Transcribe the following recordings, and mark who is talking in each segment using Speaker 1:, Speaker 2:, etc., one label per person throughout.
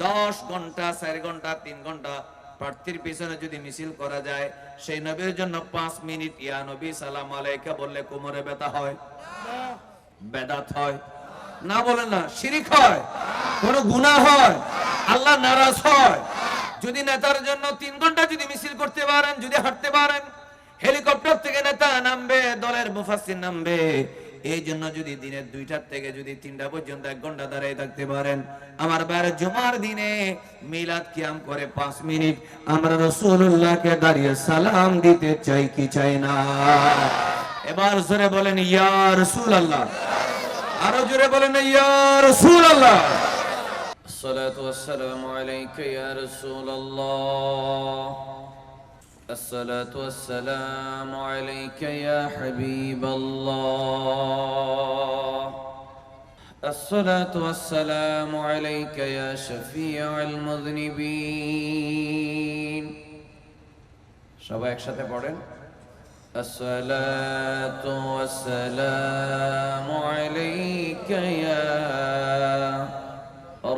Speaker 1: 10 ঘন্টা 4 ঘন্টা 3 ঘন্টা প্রার্থীর পিছনে যদি মিছিল করা যায়, সেই নবীর জন্য 5 মিনিট ইয়া নবী সালাম আলাইকা বললে কোমরে ব্যথা হয়? বেদাত হয় না? বলেন না, শিরিক হয়, কোন গুনাহ হয়, আল্লাহ নারাজ হয়। যদি নেতার জন্য 3 ঘন্টা যদি মিছিল করতে পারেন, যদি হাঁটতে পারেন, হেলিকপ্টার থেকে নেতা নামবে, দলের মুফাসসির নামবে, এই জন্য যদি দিনের 2টা থেকে যদি 3টা পর্যন্ত 1 ঘন্টা দাঁড়িয়ে থাকতে পারেন, আমার বাইরে জুমার দিনে মিলাদ কিয়াম করে 5 মিনিট আমরা রাসূলুল্লাহকে দাঁড়িয়ে সালাম দিতে চাই কি চাই না? এবার জোরে বলেন ইয়া রাসূলুল্লাহ, আরো জোরে বলেন ইয়া রাসূলুল্লাহ। الصلاة والسلام عليك يا رسول الله، الصلاة والسلام عليك يا حبيب الله، الصلاة والسلام عليك يا شفيع المذنبين। সবাই একসাথে পড়েন الصلاة والسلام عليك يا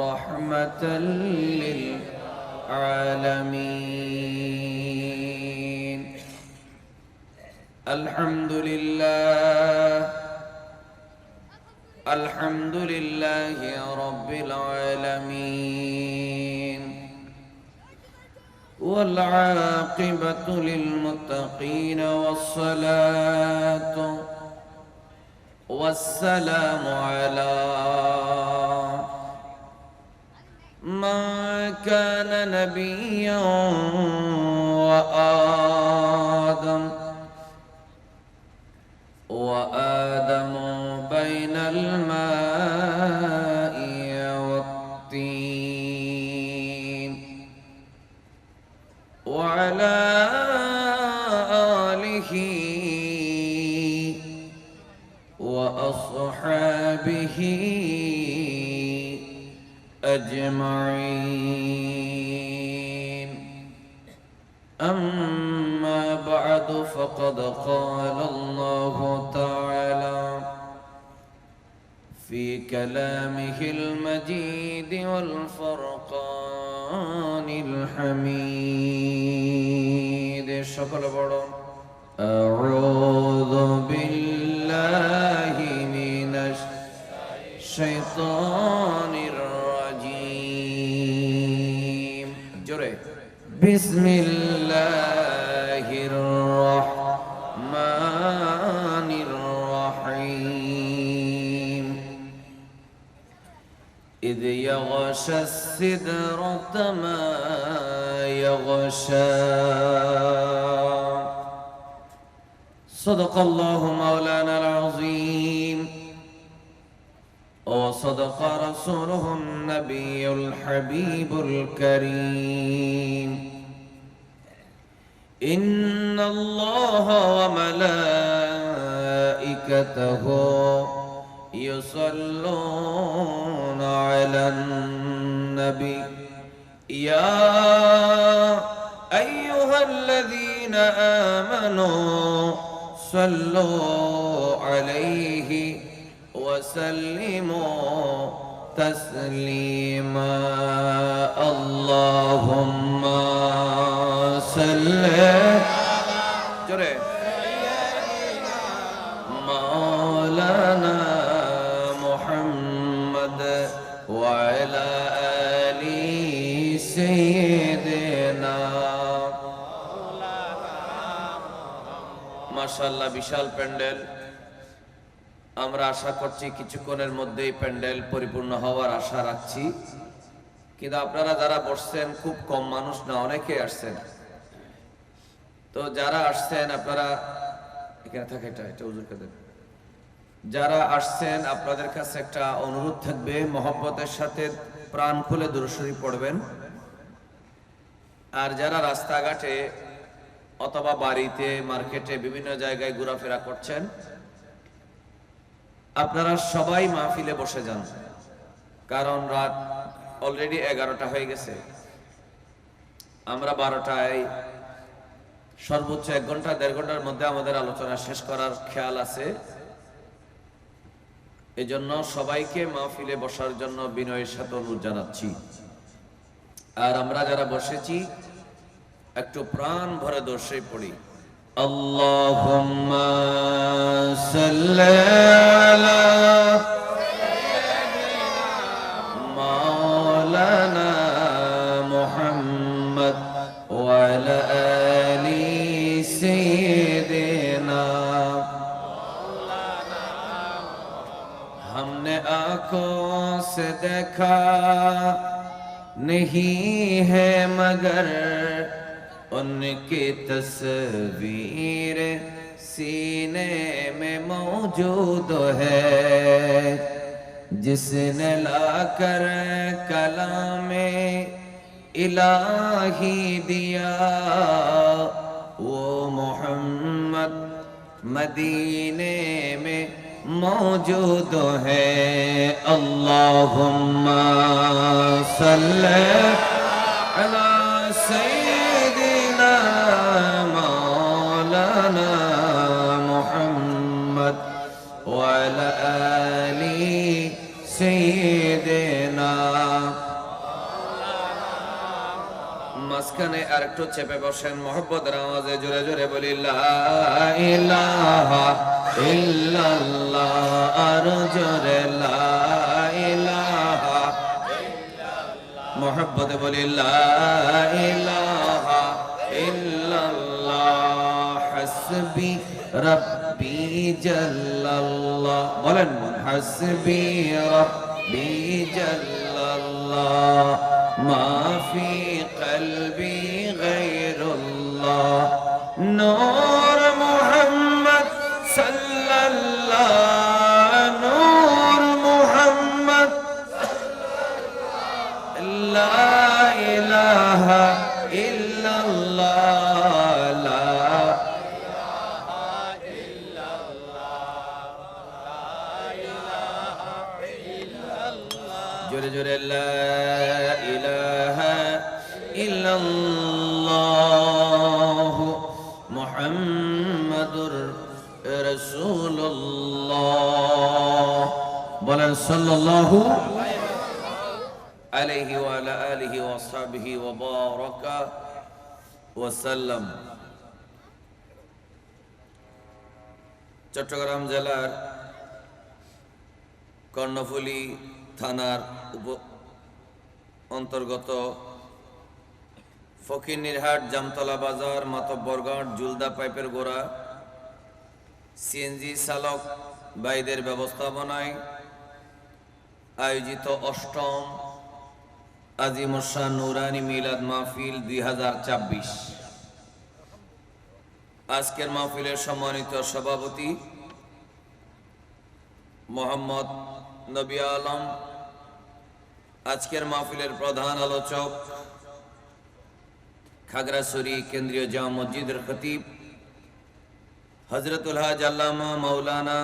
Speaker 1: رحمة للعالمين، الحمد لله، الحمد لله رب العالمين، والعاقبة للمتقين، والصلاة والسلام على من كان نبيا وآدم بين الماء والطين، وعلى آله وأصحابه أجمعين، أما بعد فقد قال الله تعالى في كلامه المجيد والفرقان الحميد، شكر بڑو أعوذ بالله من الشيطان الرجيم، بسم الله الرحمن الرحيم، إذ يغشى السدرة ما يغشى، صدق الله مولانا العظيم، وصدق رسوله النبي الحبيب الكريم، إن الله وملائكته يصلون على النبي، يا أيها الذين آمنوا صلوا عليه وسلموا تسليما، اللهم صل مولانا محمد وعلى آل سيدنا মাশাআল্লাহ। বিশাল প্যান্ডেল, আমরা আশা করছি কিছুক্ষণের মধ্যেই প্যান্ডেল পরিপূর্ণ হওয়ার আশা রাখছি, কিন্তু আপনারা যারা বসছেন খুব কম মানুষ না, অনেকে আসছেন। তো যারা আসছেন আপনারা এখানে থাকে, এটা হুজুরকে দেন। যারা আসছেন আপনাদের কাছে একটা অনুরোধ থাকবে, মহব্বতের সাথে প্রাণ খুলে দুরূদ শরীফ পড়বেন। আর যারা রাস্তাঘাটে অথবা বাড়িতে, মার্কেটে, বিভিন্ন জায়গায় ঘোরাফেরা করছেন, আপনারা সবাই মাহফিলে বসে যান, কারণ রাত অলরেডি 11টা হয়ে গেছে। আমরা 12টায় সর্বোচ্চ 1 ঘন্টা 1.5 ঘন্টার মধ্যে আমাদের আলোচনা শেষ করার খেয়াল আছে। এজন্য সবাইকে মাহফিলে বসার জন্য বিনয়ের সাথে অনুরোধ জানাচ্ছি। আর আমরা যারা বসেছি একটু প্রাণ ভরে দর্শে পড়ি আল্লাহুম্মা সাল্লি আলা মাওলানা মুহাম্মদ ওয়া আলা আলি সাইয়্যিদিনা हमने आंखों से देखा नहीं है मगर उनकी तस्वीर सीने में मौजूद है जिसने लाकर कलामे इलाही दिया वो मोहम्मद मदीने में मौजूद है अल्लाहुम्मा सल्ली अला सय्यिदिना मौलाना मुहम्मद व अला आलि सय्यिदिना মাঝখানে আরেকটু চেপে বসেন মহব্বতের আওয়াজে জোরে জোরে বলি লা ইলাহা ইল্লাল্লাহ আর জোরে লা ইলাহা ইল্লাল্লাহ মহব্বতে বলি লা ইলাহা ইল্লাল্লাহ হাসবি রাব্বি জাল্লাল্লাহ বলেন হাসবি রাব্বি জাল্লাল্লাহ মা ফি কলবি গায়রুল্লাহ নূর মুহাম্মদ সাল্লাল্লাহ নূর মুহাম্মদ লা ইলাহা ইল্লাল্লাহ লা ইলাহা ইল্লাল্লাহ লা ইলাহা ইল্লাল্লাহ জোরে জোরে লা ইলাহা ইল্লাল্লাহ মুহাম্মাদুর রাসূলুল্লাহ বলেন সাল্লাল্লাহু আলাইহি ওয়া আলা আলিহি ওয়া সাহবিহি ওয়া বারাকা ওয়া সাল্লাম। চট্টগ্রাম জেলার কর্ণফুলী থানার অন্তর্গত ফকিরনিরহাট জামতলা বাজার মাতব্বরঘাট জুলদা পাইপের গোড়া সিএনজি চালক ভাইদের ব্যবস্থাপনায় আয়োজিত অষ্টম আজিমুসান নুরানি মিলাদ মাহফিল 2024। আজকের মাহফিলের সম্মানিত সভাপতি মোহাম্মদ নবী আলম, আজকের মাহফিলের প্রধান আলোচক খাগড়াছড়ি কেন্দ্রীয় জামে মসজিদের খতিব হযরতুল হাজ আল্লামা মাওলানা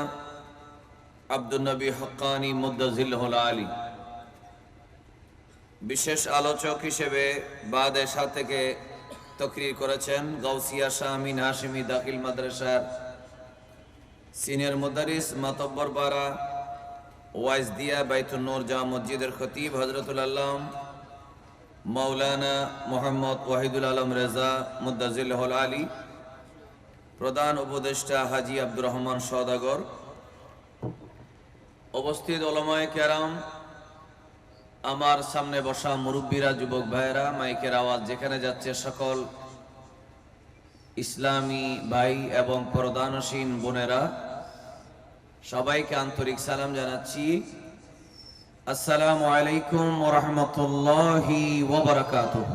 Speaker 1: আব্দুল নবী হক্কানি মুদ্দাজিল্লাহুল আলী, বিশেষ আলোচক হিসেবে বাদে শাহ থেকে তকরির করেছেন গাউসিয়া শাহ আমিন হাশিমি দাখিল মাদ্রাসার সিনিয়র মুদারিস মাতব্বর পাড়া ওয়াইজদিয়া বাইতুন নূর জামে মসজিদের খতিব হযরতুল আল্লাম মাওলানা মোহাম্মদ ওয়াহিদুল আলম রেজা মুদ্দাজিল্লাহুল আলী, প্রধান উপদেষ্টা হাজী আব্দুর রহমান সওদাগর, উপস্থিত উলামায়ে কেরাম, আমার সামনে বসা মুরব্বীরা, যুবক ভাইয়েরা, মাইকের আওয়াজ যেখানে যাচ্ছে সকল ইসলামী ভাই এবং পর্দানসীন বোনেরা, সবাইকে আন্তরিক সালাম জানাচ্ছি। আসসালামু আলাইকুম ওয়া রাহমাতুল্লাহি ওয়া বারাকাতুহু।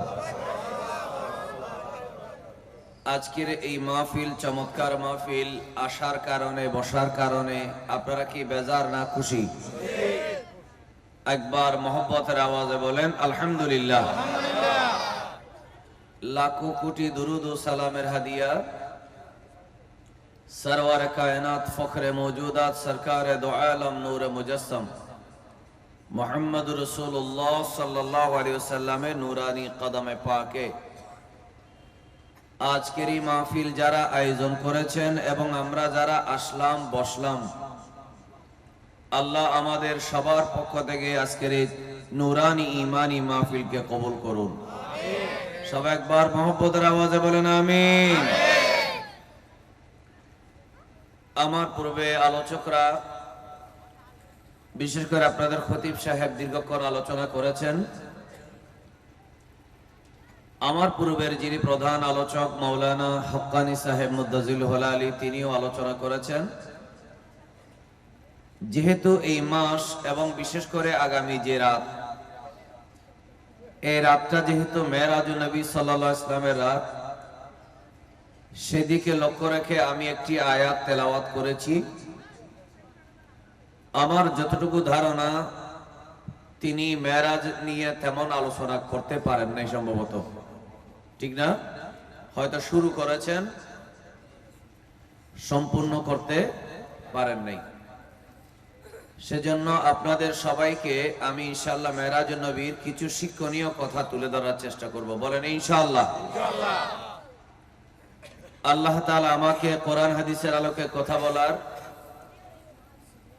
Speaker 1: আজকের এই মাহফিল চমৎকার মাহফিল, আসার কারণে বসার কারণে আপনারা কি বেজার না খুশি? একবার মহব্বতের আওয়াজে বলেন আলহামদুলিল্লাহ। লাখো কোটি দুরুদ ও সালামের হাদিয়া সরওয়ার কায়নাত ফখরে মৌজুদাত সরকার দো আলম নূর মুজস্সম মুহাম্মদুর রাসূলুল্লাহ সাল্লাল্লাহু আলাইহি ওয়াসাল্লামের নূরানি কদমে পাকে আজকের এই মাহফিল যারা আয়োজন করেছেন এবং আমরা যারা আসলাম বসলাম, আল্লাহ আমাদের সবার পক্ষ থেকে আজকের এই নুরানি ইমানি মাহফিলকে কবুল করুন। সবাই একবার মহব্বতের আওয়াজে বলেন আমিন। আমার পূর্বে আলোচকরা, বিশেষ করে আপনাদের খতিব সাহেব দীর্ঘক্ষণ আলোচনা করেছেন। আমার পূর্বের যিনি প্রধান আলোচক মাওলানা হক্কানি সাহেব মুদ্দাজিল হলালি, তিনিও আলোচনা করেছেন। যেহেতু এই মাস এবং বিশেষ করে আগামী যে রাত, এই রাতটা যেহেতু মেরাজুন নবী সাল্লাল্লাহু আলাইহি ওয়াসাল্লামের রাত, সেদিকে লক্ষ্য রেখে আমি একটি আয়াত তেলাওয়াত করেছি। আমার যতটুকু ধারণা, তিনি মেরাজ নিয়ে তেমন আলোচনা করতে পারেন নাই সম্ভবত, ঠিক না? হয়তো শুরু করেছেন, সম্পূর্ণ করতে পারেন নাই। সেজন্য আপনাদের সবাইকে আমি ইনশাআল্লাহ মেরাজুন নবীর কিছু শিক্ষণীয় কথা তুলে ধরার চেষ্টা করব। বলেন ইনশাআল্লাহ। আল্লাহ তাআলা আমাকে কোরআন হাদিসের আলোকে কথা বলার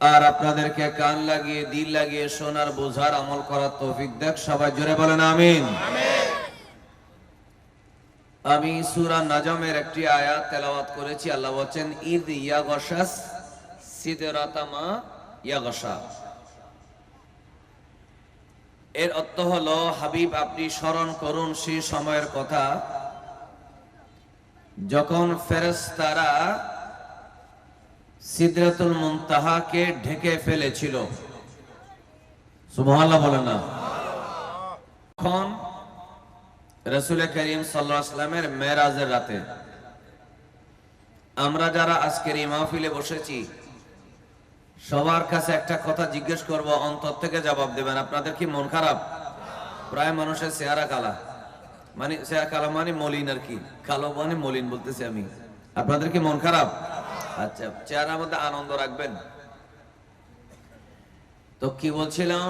Speaker 1: আর আপনাদেরকে কান লাগিয়ে দিল লাগিয়ে শোনার, বোঝার, আমল করার তৌফিক দেখ। সবাই জোরে বলেন আমিন। আমি সূরা নাজমের একটি আয়াত তেলাওয়াত করেছি। আল্লাহ বলেন ইদ ইয়াগশাস সিদরাতা মা ইয়াগশা। এর অর্থ হলো, হাবিব আপনি স্মরণ করুন সেই সময়ের কথা যখন ফেরেশতারা সিদরাতুল মুনতাহাকে ঢেকে ফেলেছিল। সুবহানাল্লাহ বলেন না। তখন রাসূল করিম সাল্লাল্লাহু আলাইহি ওয়াসাল্লামের মেরাজের রাতে আমরা যারা আজকের এই মাহফিলে বসেছি, সবার কাছে একটা কথা জিজ্ঞেস করব, অন্তর থেকে জবাব দেবেন। আপনাদের কি মন খারাপ? প্রায় মানুষের চেহারা কালা, মানে চেহারা কালো মানে মলিন আর কি, কালো মানে মলিন বলতেছি আমি। আপনাদের কি মন খারাপ? আচ্ছা, চেহারার মধ্যে আনন্দ রাখবেন। তো কি বলছিলাম,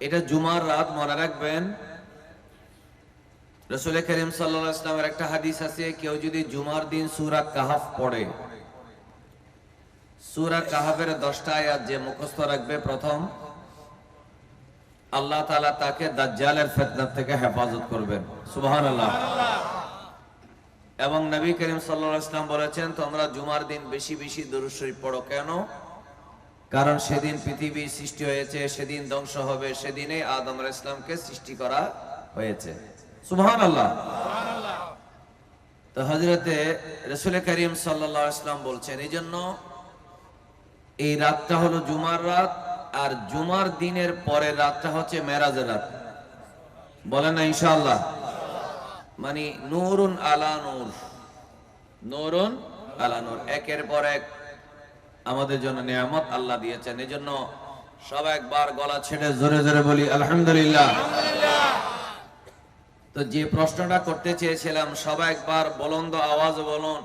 Speaker 1: এটা জুমার রাত, মনে রাখবেন। রাসূল করিম সাল্লাল্লাহু আলাইহি ওয়াসাল্লামের একটা হাদিস আছে, কেউ যদি জুমার দিন সূরা কাহাফ পড়ে, সূরা কাহাফের 10টা আয়াত যে মুখস্থ রাখবে প্রথম, আল্লাহ তাআলা তাকে দাজ্জালের ফিতনা থেকে হেফাজত করবেন। সুবহানাল্লাহ। এবং নবী করিম সাল্লাল্লাহু আলাইহি ওয়াসাল্লাম বলেছেন, তোমরা জুমার দিন বেশি বেশি দরুদ শরীফ পড়ো। কেন? কারণ সেদিন পৃথিবী সৃষ্টি হয়েছে, সেদিন ধ্বংস হবে, সেদিনে আদম আলাইহিস সালামকে সৃষ্টি করা হয়েছে। সুবহানাল্লাহ। তো হযরতে রাসূল করিম সাল্লাল্লাহু আলাইহি ওয়াসাল্লাম বলছেন, এইজন্য এই রাতটা হলো জুমার রাত, আর জুমার দিনের পরের রাতটা হচ্ছে মেরাজের রাত। বলেন না ইনশাআল্লাহ। মানে নূরুন আলা নূর, নূরুন আলা নূর, একের পর এক আমাদের জন্য নিয়ামত আল্লাহ দিয়েছেন। এজন্য সবাই একবার গলা ছেড়ে জোরে জোরে বলি আলহামদুলিল্লাহ। তো যে প্রশ্নটা করতে চেয়েছিলাম, সবাই একবার বুলন্দ আওয়াজ বলুন,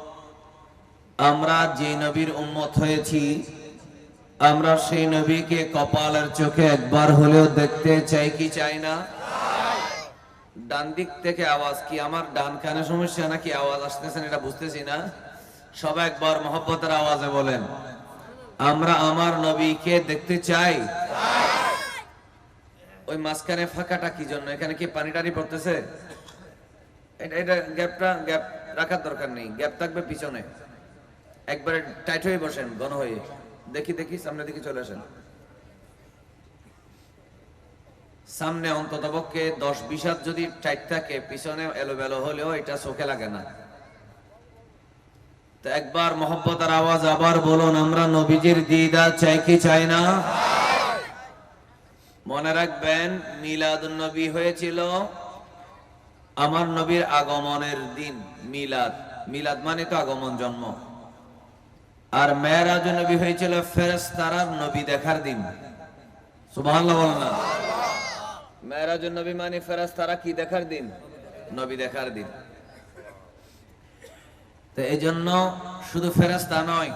Speaker 1: আমরা যে নবীর উম্মত হয়েছি, আমরা সেই নবীকে কপালের চোখে একবার হলেও দেখতে চাই কি চাই না? ডান দিক থেকে আওয়াজ, কি আমার ডান কানে সমস্যা নাকি আওয়াজ আসতেছেন এটা বুঝতেছি না। সবাই একবার মহব্বতের আওয়াজে বলেন, আমরা আমার নবীকে দেখতে চাই। ওই মাঝখানে ফাঁকাটা কি জন্য? এখানে কি পানি টানি পড়তেছে? এটা গ্যাপ রাখার দরকার নেই, গ্যাপ থাকবে পিছনে। একবারে টাইট হয়ে বসেন, ঘন হয়ে। দেখি সামনে দিকে চলে আসেন। সামনে অন্ততপক্ষে 10-20 হাত যদি টাইট থাকে, পিছনে এলোমেলো হলেও এটা চোখে লাগে না। তো একবার মহব্বতের আওয়াজ আবার বলুন, আমরা নবীজির দিদার চাই কি চাই না? মনে রাখবেন, মিলাদুন নবী হয়েছিল আমার নবীর আগমনের দিন। মিলাদ মানে তো আগমন, জন্ম। আর মেরাজুন নবী হয়েছিল ফেরেশতারা নবী দেখার দিন। সুবহানাল্লাহ বলেন না। মেরাজুন নবী মানে ফেরেশতারা কি দেখার দিন? নবী দেখার দিন। তো এই জন্য শুধু ফেরেশতা নয়,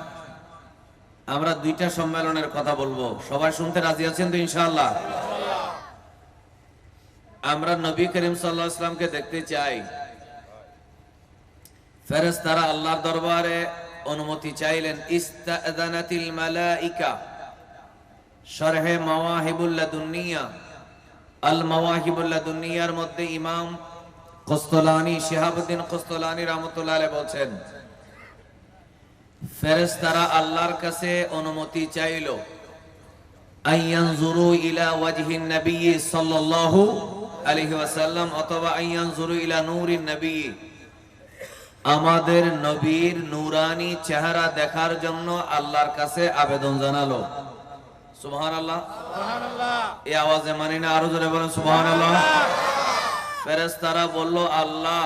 Speaker 1: আমরা দুইটা সম্মেলনের কথা বলবো। সবাই শুনতে রাজি আছেন তো ইনশাআল্লাহ? আমরা নবী করিম সাল্লাল্লাহু আলাইহি ওয়াসাল্লামকে দেখতে চাই। ফেরেশতারা আল্লাহর দরবারে অনুমতি চাইলেন। ইস্তাযানাতিল মালাইকা, শরহে মাওয়াহিবুল লাদুনিয়া, আল মাওয়াহিবুল লাদুনিয়ার মধ্যে ইমাম কস্তলানি, শিহাবুদ্দিন কস্তলানি রাহমাতুল্লাহ আলাইহি বলছেন, ফেরেশতারা আল্লাহর কাছে অনুমতি চাইল আইয়ানজুরু ইলা ওয়াজহিন নবী সাল্লাল্লাহু আলাইহি ওয়াসাল্লাম অথবা আইয়ানজুরু ইলা নূরিন নবী, আমাদের নবীর নূরানি চেহারা দেখার জন্য আল্লাহর কাছে আবেদন জানালো। সুবহানাল্লাহ, সুবহানাল্লাহ। এই আওয়াজে মানি না, আরো জোরে বলেন সুবহানাল্লাহ। ফেরেশতারা বলল, আল্লাহ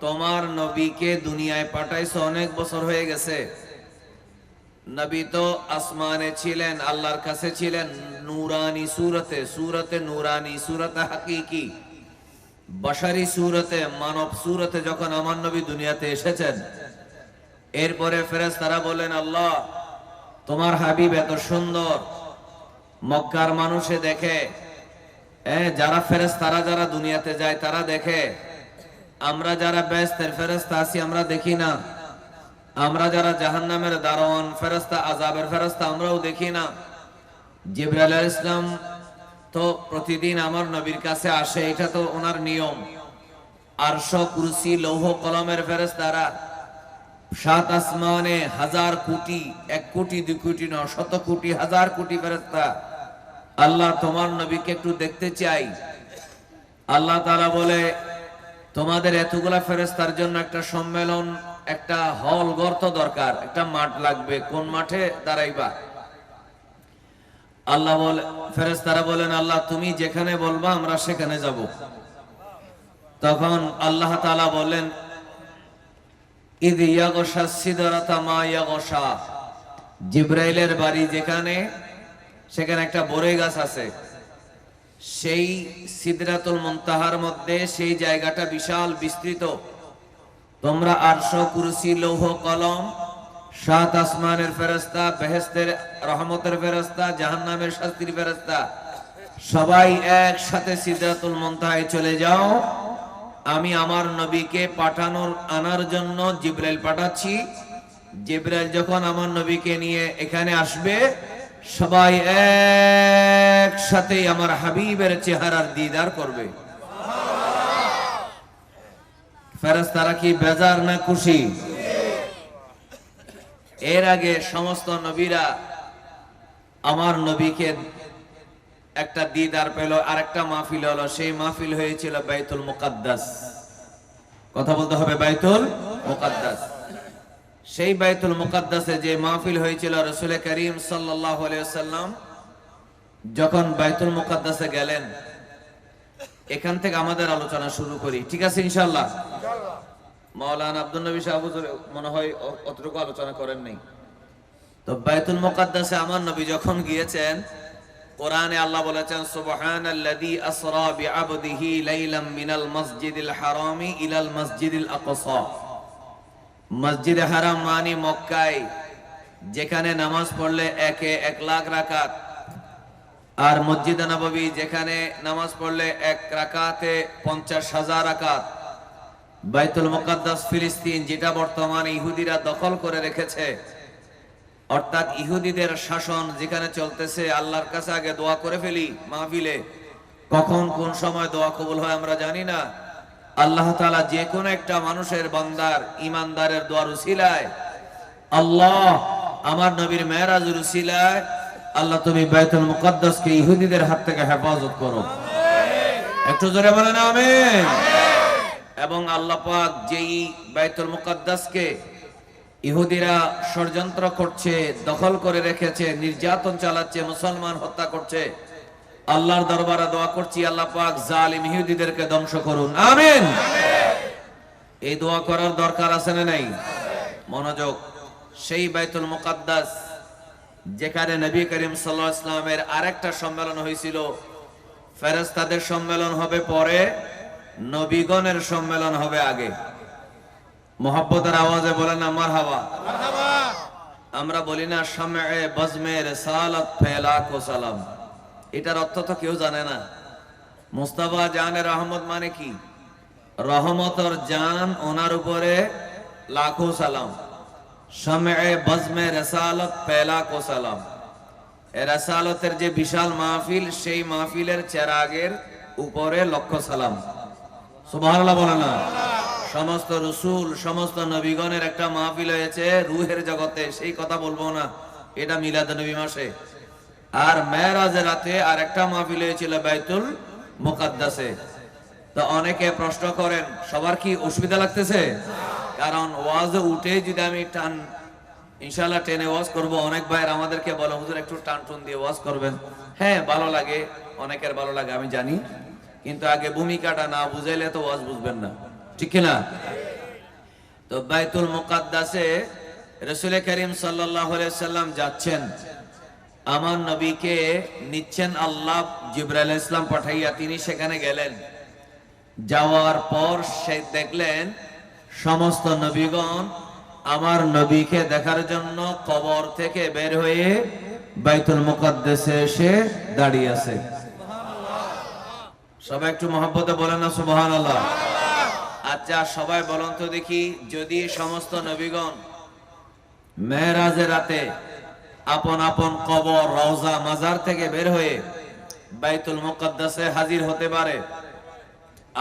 Speaker 1: তোমার নবীকে দুনিয়ায় পাঠাইছো, অনেক বছর হয়ে গেছে। নবী তো আসমানে ছিলেন, আল্লাহর কাছে ছিলেন নূরানি সুরতে, সুরতে নূরানি, সুরতে হাকিকি, বশারি সুরতে, মানব সুরতে যখন আমার নবী দুনিয়াতে এসেছেন, এরপরে ফেরেশতারা বলেন, আল্লাহ তোমার হাবিব এত সুন্দর, মক্কার মানুষে দেখে, যারা ফেরেশতারা যারা দুনিয়াতে যায় তারা দেখে, আমরা যারা বেহেশতের ফেরেশতা আছি আমরা দেখি না, আমরা যারা জাহান্নামের দারোয়ান ফেরেশতা, আযাবের ফেরেশতা আমরাও দেখি না। জিবরাইল আলাইহিস সালাম তো প্রতিদিন আমার নবীর কাছে আসে, এটা তো ওনার নিয়ম। আরশ, কুরসি, লৌহ কলমের ফেরেশতারা সাত আসমানে হাজার কোটি, 1 কোটি 2 কোটি নয়, শত কোটি হাজার কোটি ফেরেশতা, আল্লাহ তোমার নবীকে একটু দেখতে চাই। আল্লাহ তাআলা বলে, তোমাদের এতগুলা ফেরেশতার জন্য একটা সম্মেলন, একটা হল গর্ত দরকার, একটা মাঠ লাগবে, কোন মাঠে দাঁড়াইবা? আল্লাহ বলে, ফেরেশতারা বলেন, আল্লাহ তুমি যেখানে বলবা আমরা সেখানে যাব। তখন আল্লাহ তাআলা বলেন, ইদ ইয়াগশা সিদরাতা মা ইয়াগশা, জিবরাইলের বাড়ি যেখানে, সেখানে একটা বড়ই গাছ আছে, সেই সিদরাতুল মুনতাহার মধ্যে সেই জায়গাটা বিশাল বিস্তৃত। তোমরা আরশ, কুরসি, লৌহ কলম, সাত আসমানের ফেরেশতা, বেহেশতের রহমতের ফেরেশতা, জাহান্নামের শাস্তির ফেরেশতা, সবাই একসাথে সিদরাতুল মুনতাহায় চলে যাও। আমি আমার নবীকে আনার জন্য জিবরাইল পাঠাচ্ছি। জিবরাইল যখন আমার নবীকে নিয়ে এখানে আসবে, সবাই একসাথে আমার হাবিবের চেহারার দিদার করবে। ফেরেশতারা কি বেজার না খুশি? এর আগে সমস্ত নবীরা আমার নবীকে একটা দিদার পেল, আর একটা মাহফিল হলো, সেই মাহফিল হয়েছিল বাইতুল মুকাদ্দাস। কথা বলতে হবে, বাইতুল মুকাদ্দাস। সেই বাইতুল মুকাদ্দাসে যে মাহফিল হয়েছিল, রাসূল করিম সাল্লাল্লাহু আলাইহি ওয়াসাল্লাম যখন বাইতুল মুকাদ্দাসে গেলেন, এখান থেকে আমাদের আলোচনা শুরু করি, ঠিক আছে ইনশাআল্লাহ? মাওলানা আব্দুল নবী সাহেব মনে হয় অতটুকু আলোচনা করেন নাই। তো বাইতুল মুকাদ্দাসে আমার নবী যখন গিয়েছেন, কোরআনে আল্লাহ বলেছেন, সুবহানাল্লাযী আসরা বিআবদিহি লাইলাম মিনাল মাসজিদিল হারামি ইলাল মাসজিদিল আকসা। মসজিদে হারাম মানে মক্কায়, যেখানে নামাজ পড়লে 1 লাখ রাকাত, আর মসজিদে নববী যেখানে নামাজ পড়লে 1 রাকাতে 50,000 রাকাত। বাইতুল মুকাদ্দাস ফিলিস্তিন, যেটা বর্তমানে ইহুদিরা দখল করে রেখেছে, অর্থাৎ ইহুদিদের শাসন যেখানে চলতেছে, আল্লাহর কাছে আগে দোয়া করে ফেলি মাহফিলে, কখন কোন সময় দোয়া কবুল হয় আমরা জানি না। আল্লাহ তাআলা যে কোন একটা মানুষের বান্দার ইমানদারের দোয়ার উসিলায়, আল্লাহ আমার নবীর মেরাজের উসিলায়, আল্লাহ তুমি বাইতুল মুকাদ্দাসকে ইহুদিদের হাত থেকে হেফাজত করো। একটু জোরে বলেন আমিন। এবং আল্লাহ পাক যেই বাইতুল মুকাদ্দাসকে ইহুদিরা ষড়যন্ত্র করছে, দখল করে রেখেছে, নির্যাতন চালাচ্ছে, মুসলমান হত্যা করছে, আল্লাহর দরবারে দোয়া করছি, আল্লাহ পাক জালিম ইহুদিদেরকে ধ্বংস করুন, আমিন। এই দোয়া করার দরকার আছে না নাই? মনোযোগ। সেই বাইতুল মুকাদ্দাস যেখানে নবী করিম সাল্লাল্লাহু আলাইহি ওয়াসাল্লামের আরেকটা সম্মেলন হয়েছিল, ফেরেশতাদের সম্মেলন হবে পরে, নবীগণের সম্মেলন হবে আগে। মোহাব্বতের আওয়াজে বলেন না মারহাবা। আমরা বলি না শামে বজমে রিসালাত ফেলা কো সালাম, এটার অর্থ তো কেউ জানে না। মুস্তাফা জানের রহমত মানে কি? রহমতর জান, ওনার উপরে লাখো সালাম। শামে বজমে রিসালাত ফেলা কো সালাম। রিসালাতের যে বিশাল মাহফিল, সেই মাহফিলের চেরাগের উপরে লক্ষ সালাম। সুবহানাল্লাহ বলেন না? সমস্ত রসুল সমস্ত নবীগণের একটা মাহফিল হয়েছে রুহের জগতে, সেই কথা বলবো না, এটা মিলাদুন্নবী মাসে। আর মেরাজের রাতে আর একটা মাহফিল হয়েছিল বাইতুল মুকাদ্দাসে। তো অনেকে প্রশ্ন করেন সবার কি অসুবিধা লাগতেছে? কারণ ওয়াজে উঠে যদি আমি টান ইনশাআল্লাহ টেনে ওয়াজ করব, অনেক ভাইয়ের আমাদেরকে বলে হুজুর একটু টান টুন দিয়ে ওয়াজ করবেন। হ্যাঁ ভালো লাগে, অনেকের ভালো লাগে আমি জানি, কিন্তু আগে ভূমিকাটা না বুঝাইলে তো ওয়াজ বুঝবেন না, ঠিক কিনা? তো বাইতুল মুকাদ্দাসে রাসূল করিম সাল্লাল্লাহু আলাইহি সাল্লাম যাচ্ছেন, আমার নবীকে নিচ্ছেন আল্লাহ জিবরাইল আলাইহিস সালাম পাঠাইয়া, তিনি সেখানে গেলেন। যাওয়ার পর সে দেখলেন সমস্ত নবীগণ আমার নবীকে দেখার জন্য কবর থেকে বের হয়ে বাইতুল মুকাদ্দাসে এসে দাঁড়িয়ে আছে। সবাই একটু মহব্বতে বলেন না সুবহানাল্লাহ। আচ্ছা সবাই বলুন তো দেখি, যদি সমস্ত নবীগণ মেরাজের রাতে আপন আপন কবর রওজা মাজার থেকে বের হয়ে বাইতুল মুকাদ্দাসে হাজির হতে পারে,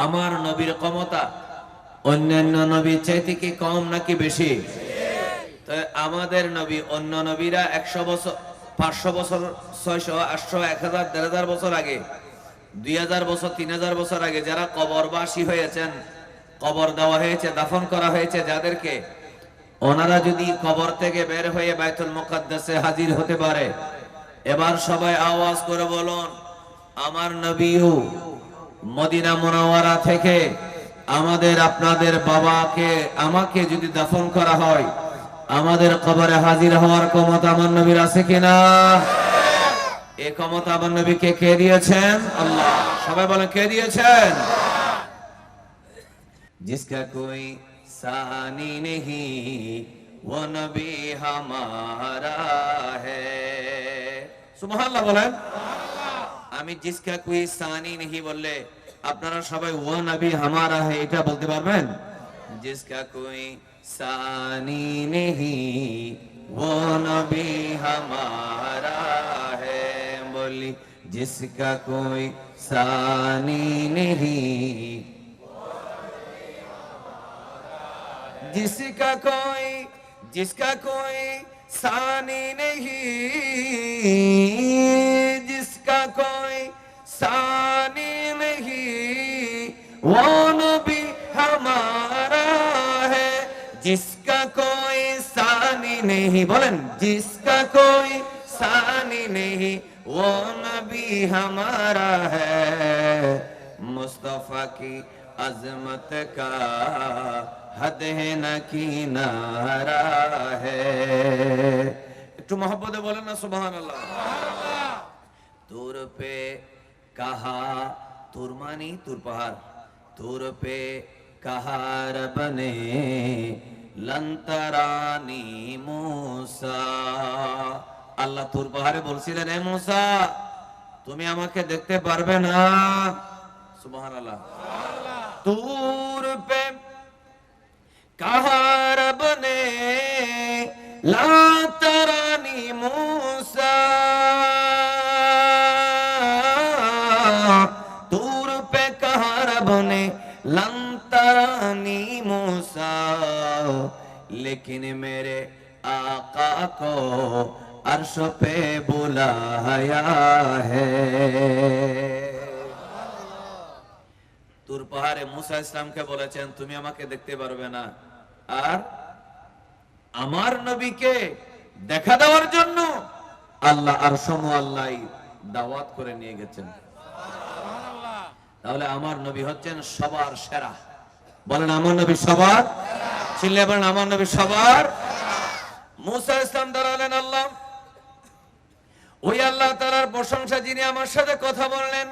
Speaker 1: আমার নবীর ক্ষমতা অন্যান্য নবীর চাইতে কি কম নাকি বেশি? তো আমাদের নবী অন্য নবীরা 100 বছর 500 বছর 600 800 1000 1500 বছর আগে, 2000 বছর 3000 বছর আগে যারা কবরবাসী হয়েছেন, কবর দেওয়া হয়েছে, দাফন করা হয়েছে যাদেরকে, ওনারা যদি কবর থেকে বের হয়ে বাইতুল মুকাদ্দাসে হাজির হতে পারে, এবার সবাই আওয়াজ করে বলুন আমার নবীও মদিনা মুনাওয়ারা থেকে আমাদের আপনাদের বাবাকে আমাকে যদি দাফন করা হয়, আমাদের কবরে হাজির হওয়ার ক্ষমতা আমার নবীর আছে কিনা? এই ক্ষমতা আমার নবীকে কে দিয়েছেন? আল্লাহ। সবাই বলেন কে দিয়েছেন? जिसका कोई सानी नहीं वो नबी हमारा है। सुबहानअल्लाह बोलें। আমি जिसका कोई सानी नहीं বললে আপনারা সবাই ও নবী हमारा है এটা বলতে পারবেন? जिसका कोई सानी नहीं वो नबी हमारा है, बोली जिसका कोई सानी नहीं, जिसका कोई सानी नहीं, जिसका कोई सानी नहीं वो नबी हमारा है, जिसका कोई सानी नहीं, बोलें जिसका कोई सानी नहीं वो नबी हमारा है, मुस्तफा की अजमत का हद है न किनारा है। একটু মহব্বতে বলেন না সুবহানাল্লাহ। তোর पे कहा, তোর মানি তোর পাহাড়, তোর पे कहा रब ने लंतरानी मूसा, আল্লাহ তোর পাহাড়ে বলছিলেন হে মুসা তুমি আমাকে দেখতে পারবে না। সুবহানাল্লাহ। তোর पे कहा रब ने लंतरानी मूसा, दूर पे कहा रब ने लंतरानी मूसा, लेकिन मेरे आका को अर्श पे बुलाया है। তুর পাহাড়ে মুসা ইসলামকে বলেছেন তুমি আমাকে দেখতে পারবে না, আর আমার নবীকে দেখা দেওয়ার জন্য আল্লাহ আরশ মুআল্লাই দাওয়াত করে নিয়ে গেছেন। তাহলে আমার নবী হচ্ছেন সবার সেরা। বলেন আমার নবী সবার, চিল্লে বলেন আমার নবী সবার। মুসা ইসলাম দাঁড়ালেন, আল্লাহ ওই আল্লাহ তাআলার প্রশংসা যিনি আমার সাথে কথা বললেন।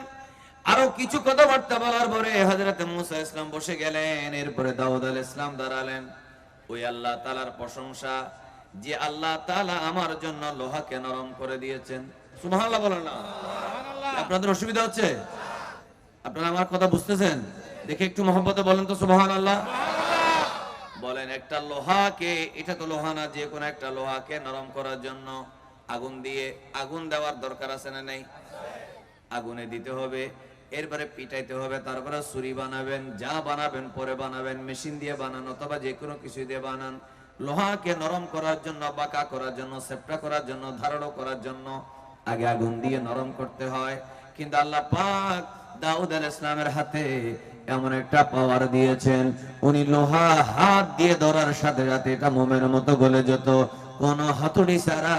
Speaker 1: আরো কিছু কথাবার্তা বলার পরে হযরত মুসা ইসলাম বসে গেলেন। এরপরে দাউদ আলাইহিস সালাম দাঁড়ালেন। ওই আল্লাহ তাআলার প্রশংসা যে আল্লাহ তাআলা আমার জন্য লোহাকে নরম করে দিয়েছেন। সুবহানাল্লাহ বলেন না সুবহানাল্লাহ। আপনাদের অসুবিধা হচ্ছে? আপনারা আমার কথা বুঝতেছেন? দেখে একটু মহব্বতে বলেন তো সুবহানাল্লাহ। বলেন একটা লোহাকে, এটা তো লোহা না, যে কোনো একটা লোহাকে নরম করার জন্য আগুন দিয়ে, আগুন দেওয়ার দরকার আছে না নেই? আগুনে দিতে হবে। এরপরে পিটাইতে হবে, তারপরে ছুরি বানাবেন, যা বানাবেন পরে বানাবেন, মেশিন দিয়ে বানান অথবা যে কোনো কিছু দিয়ে বানান। লোহাকে নরম করার জন্য, বাঁকা করার জন্য, চেপটা করার জন্য, ধারালো করার জন্য আগে আগুন দিয়ে নরম করতে হয়। কিন্তু আল্লাহ পাক দাউদ আলাইহিস সালামের হাতে এমন একটা পাওয়ার দিয়েছেন, উনি লোহা হাত দিয়ে ধরার সাথে সাথে এটা মোমের মতো গলে যেত। কোন হাতুড়ি ছাড়া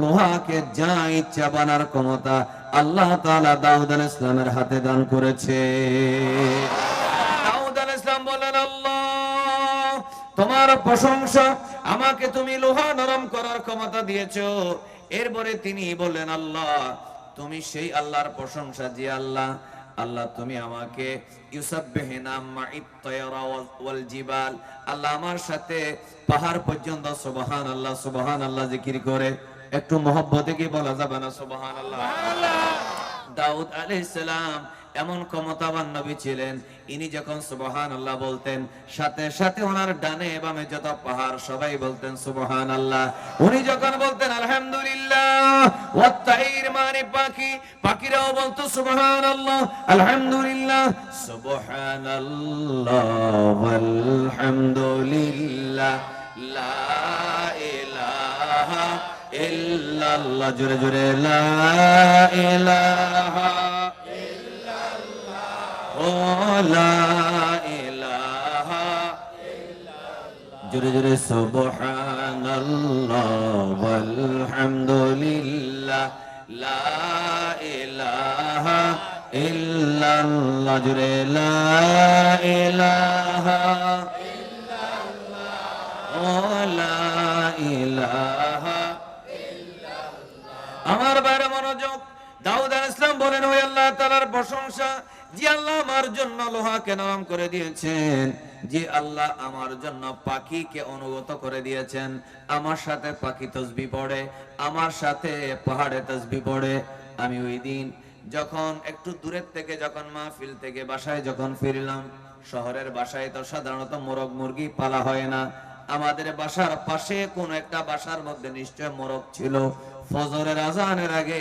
Speaker 1: লোহাকে যা ইচ্ছা বানার ক্ষমতা আল্লাহ তাআলা দাউদ আলাইহিস সালামের হাতে দান করেছে। দাউদ আলাইহিস সালাম বলেন, আল্লাহ তোমার প্রশংসা, আমাকে তুমি লোহা নরম করার ক্ষমতা দিয়েছো। এরপরে তিনি বললেন, আল্লাহ তুমি সেই আল্লাহর প্রশংসা যে আল্লাহ, আল্লাহ তুমি আমাকে ইউসাব্বিহুনা মা'আত তায়রা ওয়াল জিবাল, আল্লাহ আমার সাথে পাহাড় পর্যন্ত সুবহানাল্লাহ সুবহানাল্লাহ জিকির করে। একটু মহব্বতে কি বলা যাবে না সুবহানাল্লাহ? দাউদ আলাইহিস সালাম এমন ক্ষমতাবান নবী ছিলেন, ইনি যখন সুবহানাল্লাহ বলতেন সাথে সাথে ওনার ডানে বামে যত পাহাড় সবাই বলতেন সুবহানাল্লাহ। উনি যখন বলতেন আলহামদুলিল্লাহ, ওয়াত তাইর মানে পাখি, পাখিরাও বলতো সুবহানাল্লাহ আলহামদুলিল্লাহ। সুবহানাল্লাহ আলহামদুলিল্লাহ লা ইলাহা ইল্লাল্লাহ, জোরে জোরে লা ইলাহা লা ইলাহা ইল্লাল্লাহ, জোরে জোরে সুবহানাল্লাহ ওয়ালহামদুলিল্লাহ লা ইলাহা ইল্লাল্লাহ, জোরে লা ইলাহা ইল্লাল্লাহ লা ইলাহা ইল্লাল্লাহ। আমার বাইরে মনোযোগ। দাউদ আলাইহিস সালাম বলেন, ওই আল্লাহ তাআলার প্রশংসা যে আল্লাহ আমার জন্য লোহাকে নরম করে দিয়েছেন, যে আল্লাহ আমার জন্য পাখিকে অনুগত করে দিয়েছেন। আমার সাথে পাখি তাসবিহ পড়ে, আমার সাথে পাহাড়ে তাসবিহ পড়ে। আমি ওই দিন যখন একটু দূরের থেকে যখন মাহফিল থেকে বাসায় যখন ফিরলাম, শহরের বাসায় তো সাধারণত মোরগ মুরগি পালা হয় না। আমাদের বাসার পাশে কোন একটা বাসার মধ্যে নিশ্চয় মোরগ ছিল। ফজরের আজানের আগে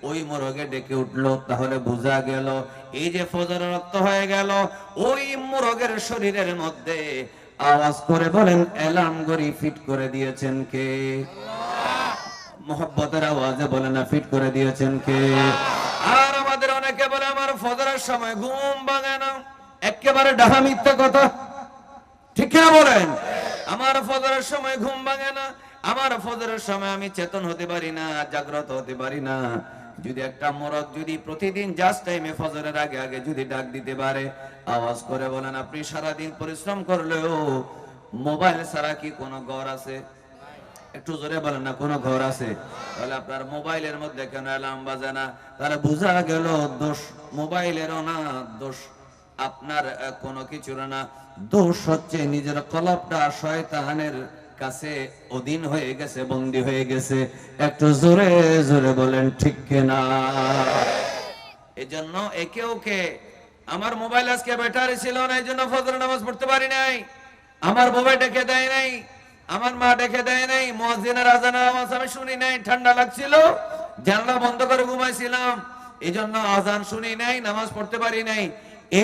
Speaker 1: ওই মোরগে ডেকে উঠলো, তাহলে বোঝা গেল এই যে ফজরের রক্ত হয়ে গেল, ওই মোরগের শরীরের মধ্যে আওয়াজ করে বলেন অ্যালার্ম ঘড়ি ফিট করে দিয়েছেন কে? মোহব্বতের আওয়াজে বলে না ফিট করে দিয়েছেন কে? আর আমাদের অনেকে বলে আমার ফজরের সময় ঘুম ভাঙে না, একেবারে ডাহা মিথ্যা কথা, ঠিক কিনা বলেন? আমার ফজরের সময় ঘুম ভাঙে না, আমার ফজরের সময় আমি চেতন হতে পারি না, জাগ্রত হতে পারি না। যদি একটা মোরগ যদি প্রতিদিন জাস্ট টাইমে ফজরের আগে আগে যদি ডাক দিতে পারে, আওয়াজ করে বলেন আপনি সারাদিন পরিশ্রম করলেও মোবাইল ছাড়া কি কোনো ঘর আছে? একটু জোরে বলেন না, কোনো ঘর আছে? তাহলে আপনার মোবাইলের মধ্যে কেন অ্যালার্ম বাজে না? তাহলে বোঝা গেল দোষ মোবাইলেরও না, দোষ আপনার কোনো কিছুর না, দোষ হচ্ছে নিজের কলবটা শয়তানের কাছে অধীন হয়ে গেছে, বন্দী হয়ে গেছে। একটু জোরে জোরে বলেন ঠিক কিনা? এজন্য একে ওকে আমার মোবাইল আজকে ব্যাটারি ছিল না, এই জন্য ফজর নামাজ পড়তে পারি নাই। আমার মোবাইল ডেকে দেয় নাই, আমার মা ডেকে দেয় নাই, মুয়াজ্জিনের আজানের আওয়াজ আমি শুনি নাই, ঠান্ডা লাগছিল, জানলা বন্ধ করে ঘুমাইছিলাম, এই জন্য আজান শুনি নাই, নামাজ পড়তে পারি নাই।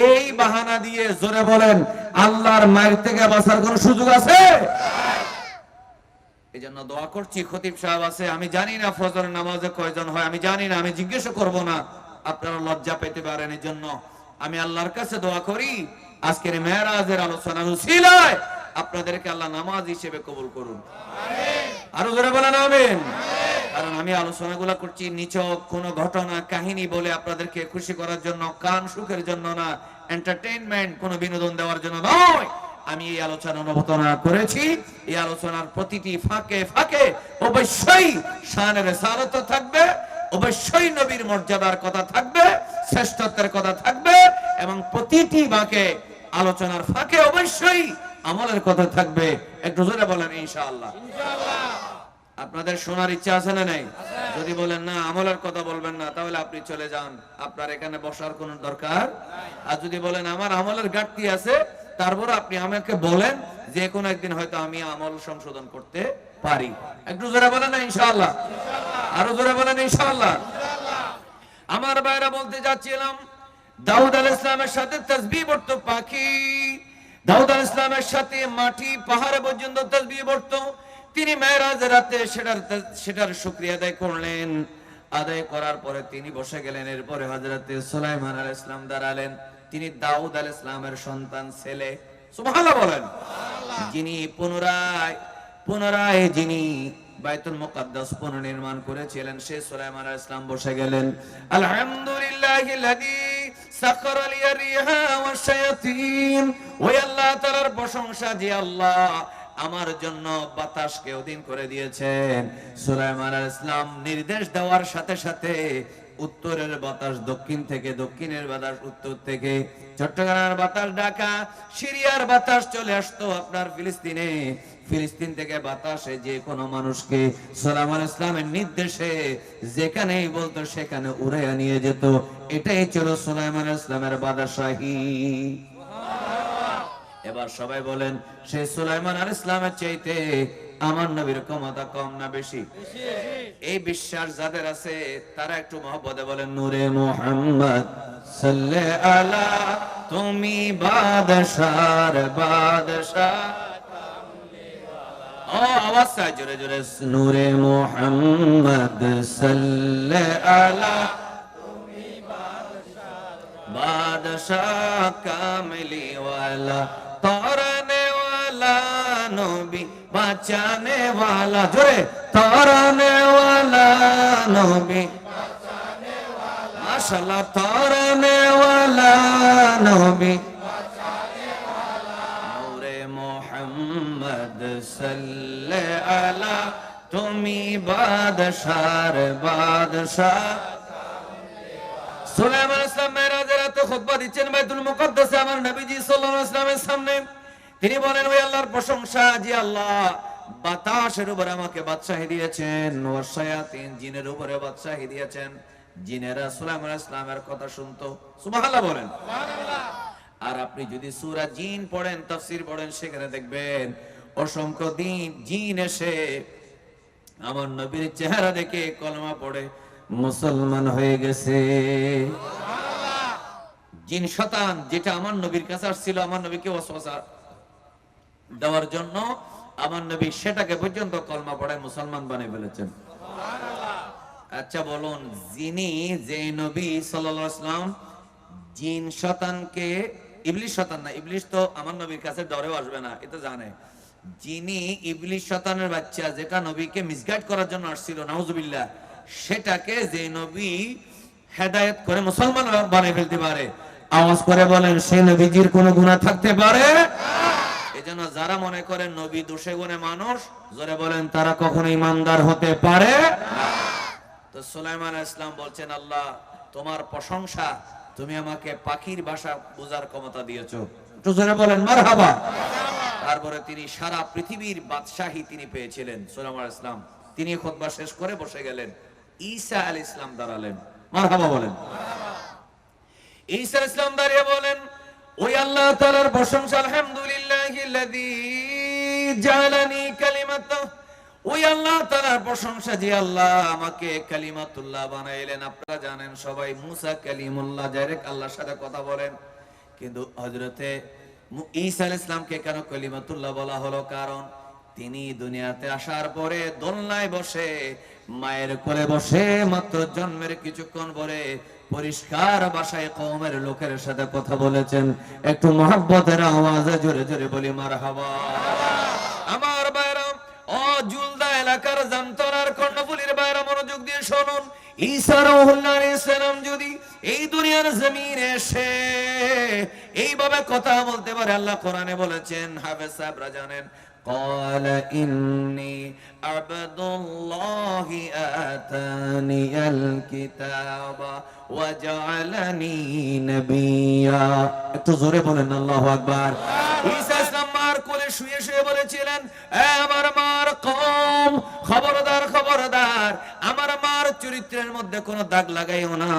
Speaker 1: এই বাহানা দিয়ে জোরে বলেন আল্লাহর মায়ের থেকে বাঁচার কোন সুযোগ আছে? এই জন্য দোয়া করছি, খতিব সাহেব আছে, আমি জানি না ফজর নামাজে কয়জন হয়, আমি জানি না, আমি জিজ্ঞেস করব না, আপনারা লজ্জা পেতে পারেন। এই জন্য আমি আল্লাহর কাছে দোয়া করি আজকের মেরাজের আলোচনার উসিলায় আপনাদেরকে আল্লাহ নামাজ হিসেবে কবুল করুন, আমিন। আরো জোরে বলেন আমিন। কারণ আমি আলোচনাগুলো করছি নিছক কোন ঘটনা কাহিনী বলে আপনাদেরকে খুশি করার জন্য, কান সুখের জন্য না, এন্টারটেইনমেন্ট কোন বিনোদন দেওয়ার জন্য নয়। আমি এই আলোচনা অনুমোদন করেছি, এই আলোচনার প্রতিটি ফাঁকে ফাঁকে অবশ্যই শানের রিসালাত থাকবে, অবশ্যই নবীর মর্যাদার কথা থাকবে, শ্রেষ্ঠত্বের কথা থাকবে, এবং প্রতিটি বাঁকে আলোচনার ফাঁকে অবশ্যই আমলের কথা থাকবে। একটু জোরে বলেন ইনশাআল্লাহ। আপনাদের শোনার ইচ্ছা আছে না নাই? যদি বলেন না আমলের কথা বলবেন না, তাহলে আপনি চলে যান, আপনার এখানে বসার কোনো দরকার। আর যদি বলেন আমার আমলের ঘাটতি আছে, তারপর আপনি আমাকে বলেন, যে কোনো একদিন হয়তো আমি আমল সংশোধন করতে পারি। একটু জোরে বলেন না ইনশাআল্লাহ, আরো জোরে বলেন ইনশাআল্লাহ। আমার ভাইরা বলতে যাচ্ছিলাম, দাউদ আলাইহিস সালামের সাথে তাসবিহ পড়তো পাখি, দাউদ আলাইহিস সালামের সাথে মাটি পাহাড় পর্যন্ত তাসবিহ পড়তো। তিনি মেরাজের রাতে সেটার শুকরিয়া আদায় করলেন। আদায় করার পরে তিনি বসে গেলেন। এরপরে হযরত সুলাইমান আলাইহিস সালাম দাঁড়ালেন। তিনি দাউদ আলাইহিস সালামের সন্তান ছেলে, সুবহানাল্লাহ বলেন, যিনি পুনরায় যিনি বাইতুল মুকাদ্দাস পুনর্নির্মাণ করেছিলেন, সে সুলাইমান আলাইহিস সালাম বসে গেলেন। আলহামদুলিল্লাহিল্লাযী সাখারা লিয়া রিহা ওয়াশ শায়াতিন, ওই আল্লাহ তাআলার প্রশংসা যে আল্লাহ আমার জন্য বাতাসকে অধীন করে দিয়েছেন। সুলাইমান আলাইহিস সালাম নির্দেশ দেওয়ার সাথে সাথে উত্তরের বাতাস দক্ষিণ থেকে, দক্ষিণের বাতাস উত্তর থেকে, চট্টগ্রামের বাতাস ঢাকা, সিরিয়ার বাতাস চলে আসতো আপনার ফিলিস্তিনে, ফিলিস্তিন থেকে বাতাসে যে কোনো মানুষকে সুলাইমান আলাইহিস সালামের নির্দেশে যেখানেই বলতো সেখানে উড়াইয়া নিয়ে যেত। এটাই ছিল সুলাইমান আলাইহিস সালামের বাদশাহী। এবার সবাই বলেন, সেই সুলাইমান আলাইহিস সালামের চাইতে আমার নবীর ক্ষমতা কম না বেশি? এই বিশ্বাস যাদের আছে তারা একটু মহব্বতে বলেন, নূরে মুহাম্মদ সাল্লাল্লাহু আলা, তুমি বাদশার বাদশা। ও আওয়াজ চাই জোরে জোরে, নূরে মুহাম্মদ সাল্লাল্লাহু আলা, তুমি বাদশা কামলি ওয়ালা, তরনে ওয়ালা নবী, বাঁচানে ওয়ালা, জোরে, তরনে ওয়ালা নবী, মাশাআল্লাহ, তরনে ওয়ালা নবী, নূরে মুহাম্মদ সাল্লাল্লাহু আলা, তুমি বাদশার বাদশা। সুলাইমান আলাইহিস সালাম মেরাজের রাতে খুতবা দিচ্ছেন বাইতুল মুকাদ্দাসে আমার নবীজি সাল্লাল্লাহু আলাইহি ওয়াসাল্লামের সামনে। তিনি বলেন, ওই আল্লাহর প্রশংসা যে আল্লাহ বাতাসের উপরে আমাকে বাদশাহী দিয়েছেন, ওয়াস শায়াতিন, জিনের উপরে বাদশাহী দিয়েছেন। জিনেরা সুলাইমান আলাইহিস সালামের কথা শুনতো, সুবহানাল্লাহ বলেন, সুবহানাল্লাহ। আর আপনি যদি সূরা জিন পড়েন, তাফসীর পড়েন, সেখানে দেখবেন অসংখ্য জিন এসে আমার নবীর চেহারা দেখে কলমা পড়ে মুসলমান হয়ে গেছে। জিন শয়তান যেটা আমার নবীর কাছে আসছিল আমার নবীকে ওয়াসওয়াসা দেওয়ার জন্য, আমার নবী সেটাকে পর্যন্ত কলমা পড়ে মুসলমান বানিয়ে ফেলেছেন। আচ্ছা বলুন, যিনি যে নবী সাল্লাল্লাহু আলাইহি ওয়াসাল্লাম জিন শয়তানকে, ইবলিস শয়তান না, ইবলিস তো আমার নবীর কাছে ডরেও আসবে না, এটা জানে। যিনি ইবলিস শয়তানের বাচ্চা, যেটা নবীকে মিসগাইড করার জন্য আসছিল, নাউজুবিল্লাহ, সেটাকে যে নবী হেদায়েত করে মুসলমান বানিয়ে ফেলতে পারে, আওয়াজ করে বলেন, সেই নবীজির কোনো গুনাহ থাকতে পারে? এজন্য যারা মনে করেন নবী দোষে গুণে মানুষ, জোরে বলেন, তারা কখনো ইমানদার হতে পারে না। তো সুলাইমান আলাইহিস সালাম বলছেন, আল্লাহ তোমার প্রশংসা, তুমি আমাকে পাখির ভাষা বোঝার ক্ষমতা দিয়েছো, একটু জোরে বলেন মারহাবা। তারপরে তিনি সারা পৃথিবীর বাদশাহী তিনি পেয়েছিলেন সুলাইমান আলাইহিস সালাম। তিনি খুতবা শেষ করে বসে গেলেন। ঈসা আলাইহিস সালাম দাঁড়ালেন, মারহাবা বলেন। ঈসা আলাইহিস সালাম দাঁড়িয়ে বলেন, ওই আল্লাহ তাআলার প্রশংসা, আলহামদুলিল্লাহিল্লাযী জালানি কালিমাতাহ, ওই আল্লাহ তাআলার প্রশংসা যে আল্লাহ আমাকে কালিমাতুল্লাহ বানাইলেন। আপনারা জানেন সবাই, মুসা কালিমুল্লাহ, ডাইরেক্ট আল্লাহর সাথে কথা বলেন। কিন্তু হযরতে ঈসা আলাইহিস সালামকে কেন কালিমাতুল্লাহ বলা হলো? কারণ তিনি দুনিয়াতে আসার পরে দোলনায় বসে, মায়ের কোলে বসে, মাত্র জন্মের কিছুক্ষণ পরে পরিষ্কার ভাষায় কওমের লোকের সাথে কথা বলেছেন। একটু মহব্বতের আওয়াজে জোরে জোরে বলি মারহাবা। আমার ভাইরা, ও জুলদা এলাকার জামতলার কর্ণফুলীর ভাইরা, মনোযোগ দিয়ে শুনুন। ঈসা আলাইহিস সালাম যদি এই দুনিয়ার জমিনে এসে এইভাবে কথা বলতে পারে, আল্লাহ কোরআনে বলেছেন, হাফেজ সাহেবরা জানেন, قال إني عبد الله آتاني الكتاب وجعلني نبيا। একটু জোরে বলেন আল্লাহু আকবার। ঈসা ইসলাম মার কোলে শুয়ে শুয়ে বলেছিলেন, আমার মার কওম, খবরদার খবরদার, আমার মার চরিত্রের মধ্যে কোনো দাগ লাগাইও না।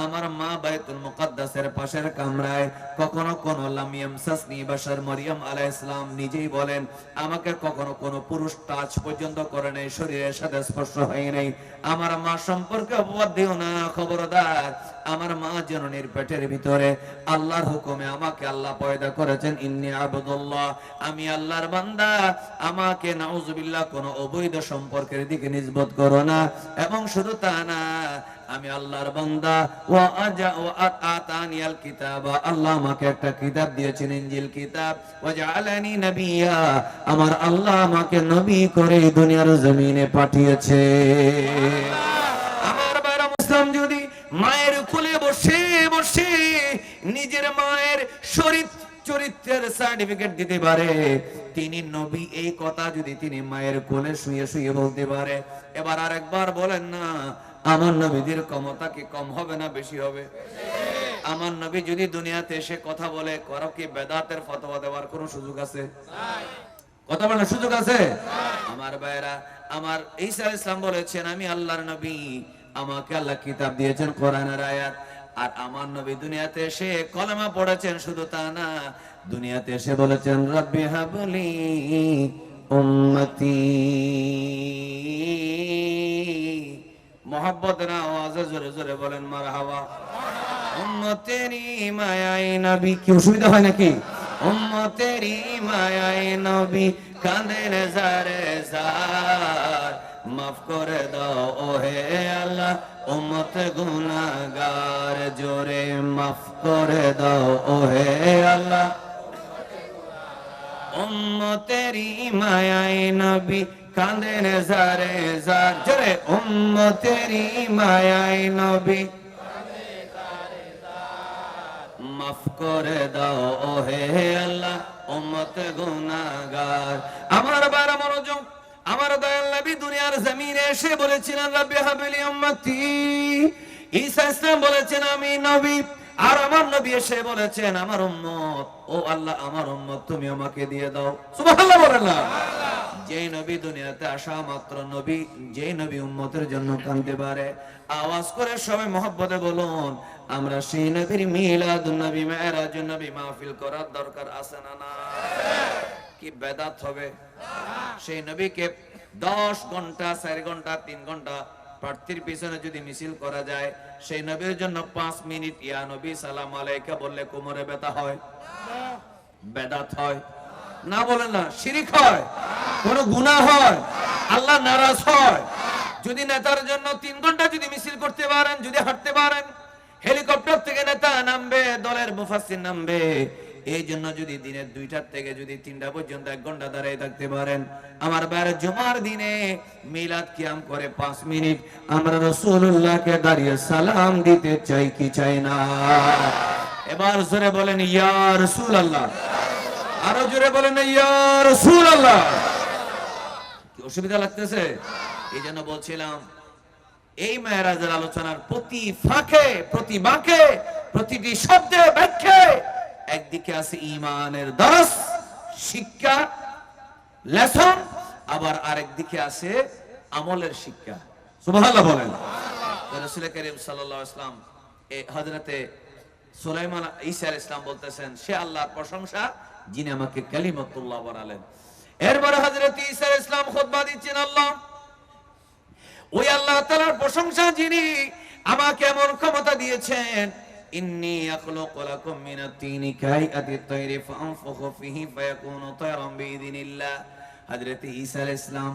Speaker 1: আমার মা বাইতুল মুকাদ্দাসের পাশের কামরায় কখনো কোন লাম ইয়ামসাসনি বাশার মারইয়াম আলাইহিস সালাম নিজেই বলেন আমাকে কখনো কোনো পুরুষ টাচ পর্যন্ত করে নাই, শরীরের সাথে স্পর্শ হয় নাই। আমার মা সম্পর্কে অপবাদ দিও না, খবরদার। আমার মা জননীর পেটের ভিতরে আল্লাহর হুকুমে আমাকে আল্লাহ পয়দা করেছেন। ইন্নী আবদুল্লাহ, আমি আল্লাহর বান্দা। আমাকে নাউজুবিল্লাহ কোনো অবৈধ সম্পর্কের দিকে নিসবত করো না। এবং শুধু তা না, আমি আল্লাহর বান্দা। ওয়া আতানিয়াল কিতাব, আল্লাহ আমাকে একটা কিতাব দিয়েছেন, ইনজিল কিতাব। ওয়া জাআলানি নাবিয়্যা, আমার আল্লাহ আমাকে নবী করে দুনিয়ার জমিনে পাঠিয়েছে। আমার ভাইরা মুসলিম, যদি মায়ের কোলে বসে বসে নিজের মায়ের চরিত্রের সার্টিফিকেট দিতে পারে তিনি নবী, এই কথা যদি তিনি মায়ের কোলে শুয়ে শুয়ে বলতে পারে, এবার আরেকবার বলেন না, আমার নবীদের ক্ষমতা কি কম হবে না বেশি হবে? আমার নবী যদি দুনিয়াতে এসে কথা বলে, কারো কি বেদাতের ফতোয়া দেওয়ার কোনো সুযোগ আছে? কথা বলার সুযোগ আছে? আমার ভাইরা, আমার ঈসা আলাইহিস সালাম বলেছেন আমি আল্লাহর নবী, আমাকে আল্লাহ কিতাব দিয়েছেন, কোরআনের আয়াত। আর আমার নবী দুনিয়াতে এসে কলেমা পড়েছেন, শুধু তা না, দুনিয়াতে এসে বলেছেন রব্বি হাবলি উম্মতি। মোহাব্বতের আওয়াজে জোরে জোরে বলেন মারহাবা। উম্মতেরি মায়াই নবী, কি অসুবিধা হয় নাকি? উম্মতেরি মায়াই নবী কাঁদেন জারে জার, মাফ করে দাও ওহে আল্লাহ উম্মত গুনাহগার, জোরে মাফ করে দাও ওহে আল্লাহ। উম্মতেরি মায়াই নবী কাঁদেন জারে জার, জোরে উম্মতেরি মায়াই নবী মাফ করে দাও ওহে আল্লাহ উম্মত গুনাহগার। আমার বারা মনোযোগ, আমার দয়াল নবী দুনিয়ার জমিনে এসে বলেছিলেন রব্বি হাবলি উম্মতি। ঈসা ইসলাম বলেছেন আমি নবী, আর আমার নবী এসে বলেছেন আমার উম্মত, ও আল্লাহ আমার উম্মত তুমি আমাকে দিয়ে দাও। সুবহানাল্লাহ বলেন না? যেই নবী দুনিয়াতে আসা মাত্র নবী, যেই নবী উম্মতের জন্য কাঁদতে পারে, আওয়াজ করে সবাই মহব্বতে বলুন আমরা সেই নবীর মিলাদুন নবী মেরাজুন নবী মাহফিল করার দরকার আছে না? না, কি বেদাত হবে? সেই নবীকে 10 ঘন্টা 4 ঘন্টা 3 ঘন্টা প্রার্থীর পিছনে যদি মিছিল করা যায়, সেই নবীর জন্য 5 মিনিট ইয়া নবী সালাম আলাইকা বললে কোমরে ব্যথা হয়? বেদাত হয় না? বলেন না, শিরিক হয়, কোন গুনাহ হয়, আল্লাহ নারাজ হয়। যদি নেতার জন্য 3 ঘন্টা যদি মিছিল করতে পারেন, যদি হাঁটতে পারেন, হেলিকপ্টার থেকে নেতা নামবে, দলের মুফাসসির নামবে, এই জন্য যদি দিনের 2টা থেকে যদি 3টা পর্যন্ত 1 ঘন্টা দাঁড়িয়ে থাকতে পারেন, আমার বাইরে জুমার দিনে মিলাদ কিয়াম করে 5 মিনিট আমরা রাসূলুল্লাহকে দাঁড়িয়ে সালাম দিতে চাই কি চাই না? এবার জোরে বলেন ইয়া রাসূলুল্লাহ, আরো জোরে বলেন ইয়া রাসূলুল্লাহ। কি অসুবিধা লাগতেছে? এই জন্য বলছিলাম এই মেরাজের আলোচনার প্রতি ফাঁকে, প্রতি বাঁকে, প্রতিটি শব্দে ব্যাখ্যায় একদিকে আছে ঈমানের দরস, শিক্ষা, লেসন, আবার আরেকদিকে আছে আমলের শিক্ষা। সুবহানাল্লাহ বলেন। রাসূল করিম সাল্লাল্লাহু আলাইহি ওয়াসাল্লাম এই হযরতে সুলাইমান ঈসা আলাইহিস সালাম বলতেছেন সে আল্লাহর প্রশংসা যিনি আমাকে কালিমাতুল্লাহ বানালেন। এরপরে হযরত ঈসা আলাইহিস সালাম খুতবা দিচ্ছেন, আল্লাহ ওই আল্লাহ তাআলার প্রশংসা যিনি আমাকে এমন ক্ষমতা দিয়েছেন, ইন্নী আখলুকু লাকুম মিনাত তিনি কাইআতিত তায়রি ফাআনফুখু ফিহি ফায়াকুনু তায়রান বিইذনিল্লাহ। হযরত ঈসা আলাইহিস সালাম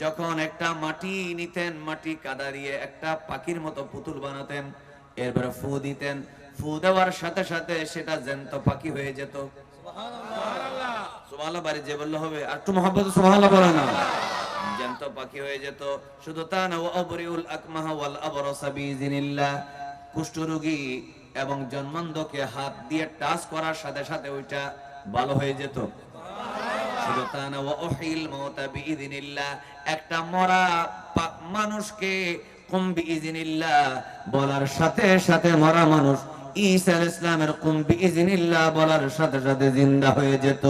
Speaker 1: যখন একটা মাটি নিতেন, মাটি কাদা দিয়ে একটা পাখির মতো পুতুল বানাতেন, এরপরে ফু দিতেন, ফু দেওয়ার সাথে সাথে সেটা জ্যান্ত পাখি হয়ে যেত। সুবহানাল্লাহ, সুবহানাল্লাহ বাড়ি যে বললে হবে, আর একটু মহব্বতে সুবহানাল্লাহ বলেন না। জ্যান্ত পাখি হয়ে যেত। শুধু তা না, ওয়া আবরিউল আকমাহা ওয়াল আবরাসা বিইذনিল্লাহ, কুষ্ঠরোগী এবং জন্মান্ধকে হাত দিয়ে টাচ করার সাথে সাথে ওইটা ভালো হয়ে যেত। শুধু তা না, ওয়া উহিল মাউতা বিইذনিল্লাহ, একটা মরা মানুষকে কুম বিইذনিল্লাহ বলার সাথে সাথে মরা মানুষ ঈসা আলাইহিস সালামের কুম বিইذনিল্লাহ বলার সাথে সাথে জিন্দা হয়ে যেত।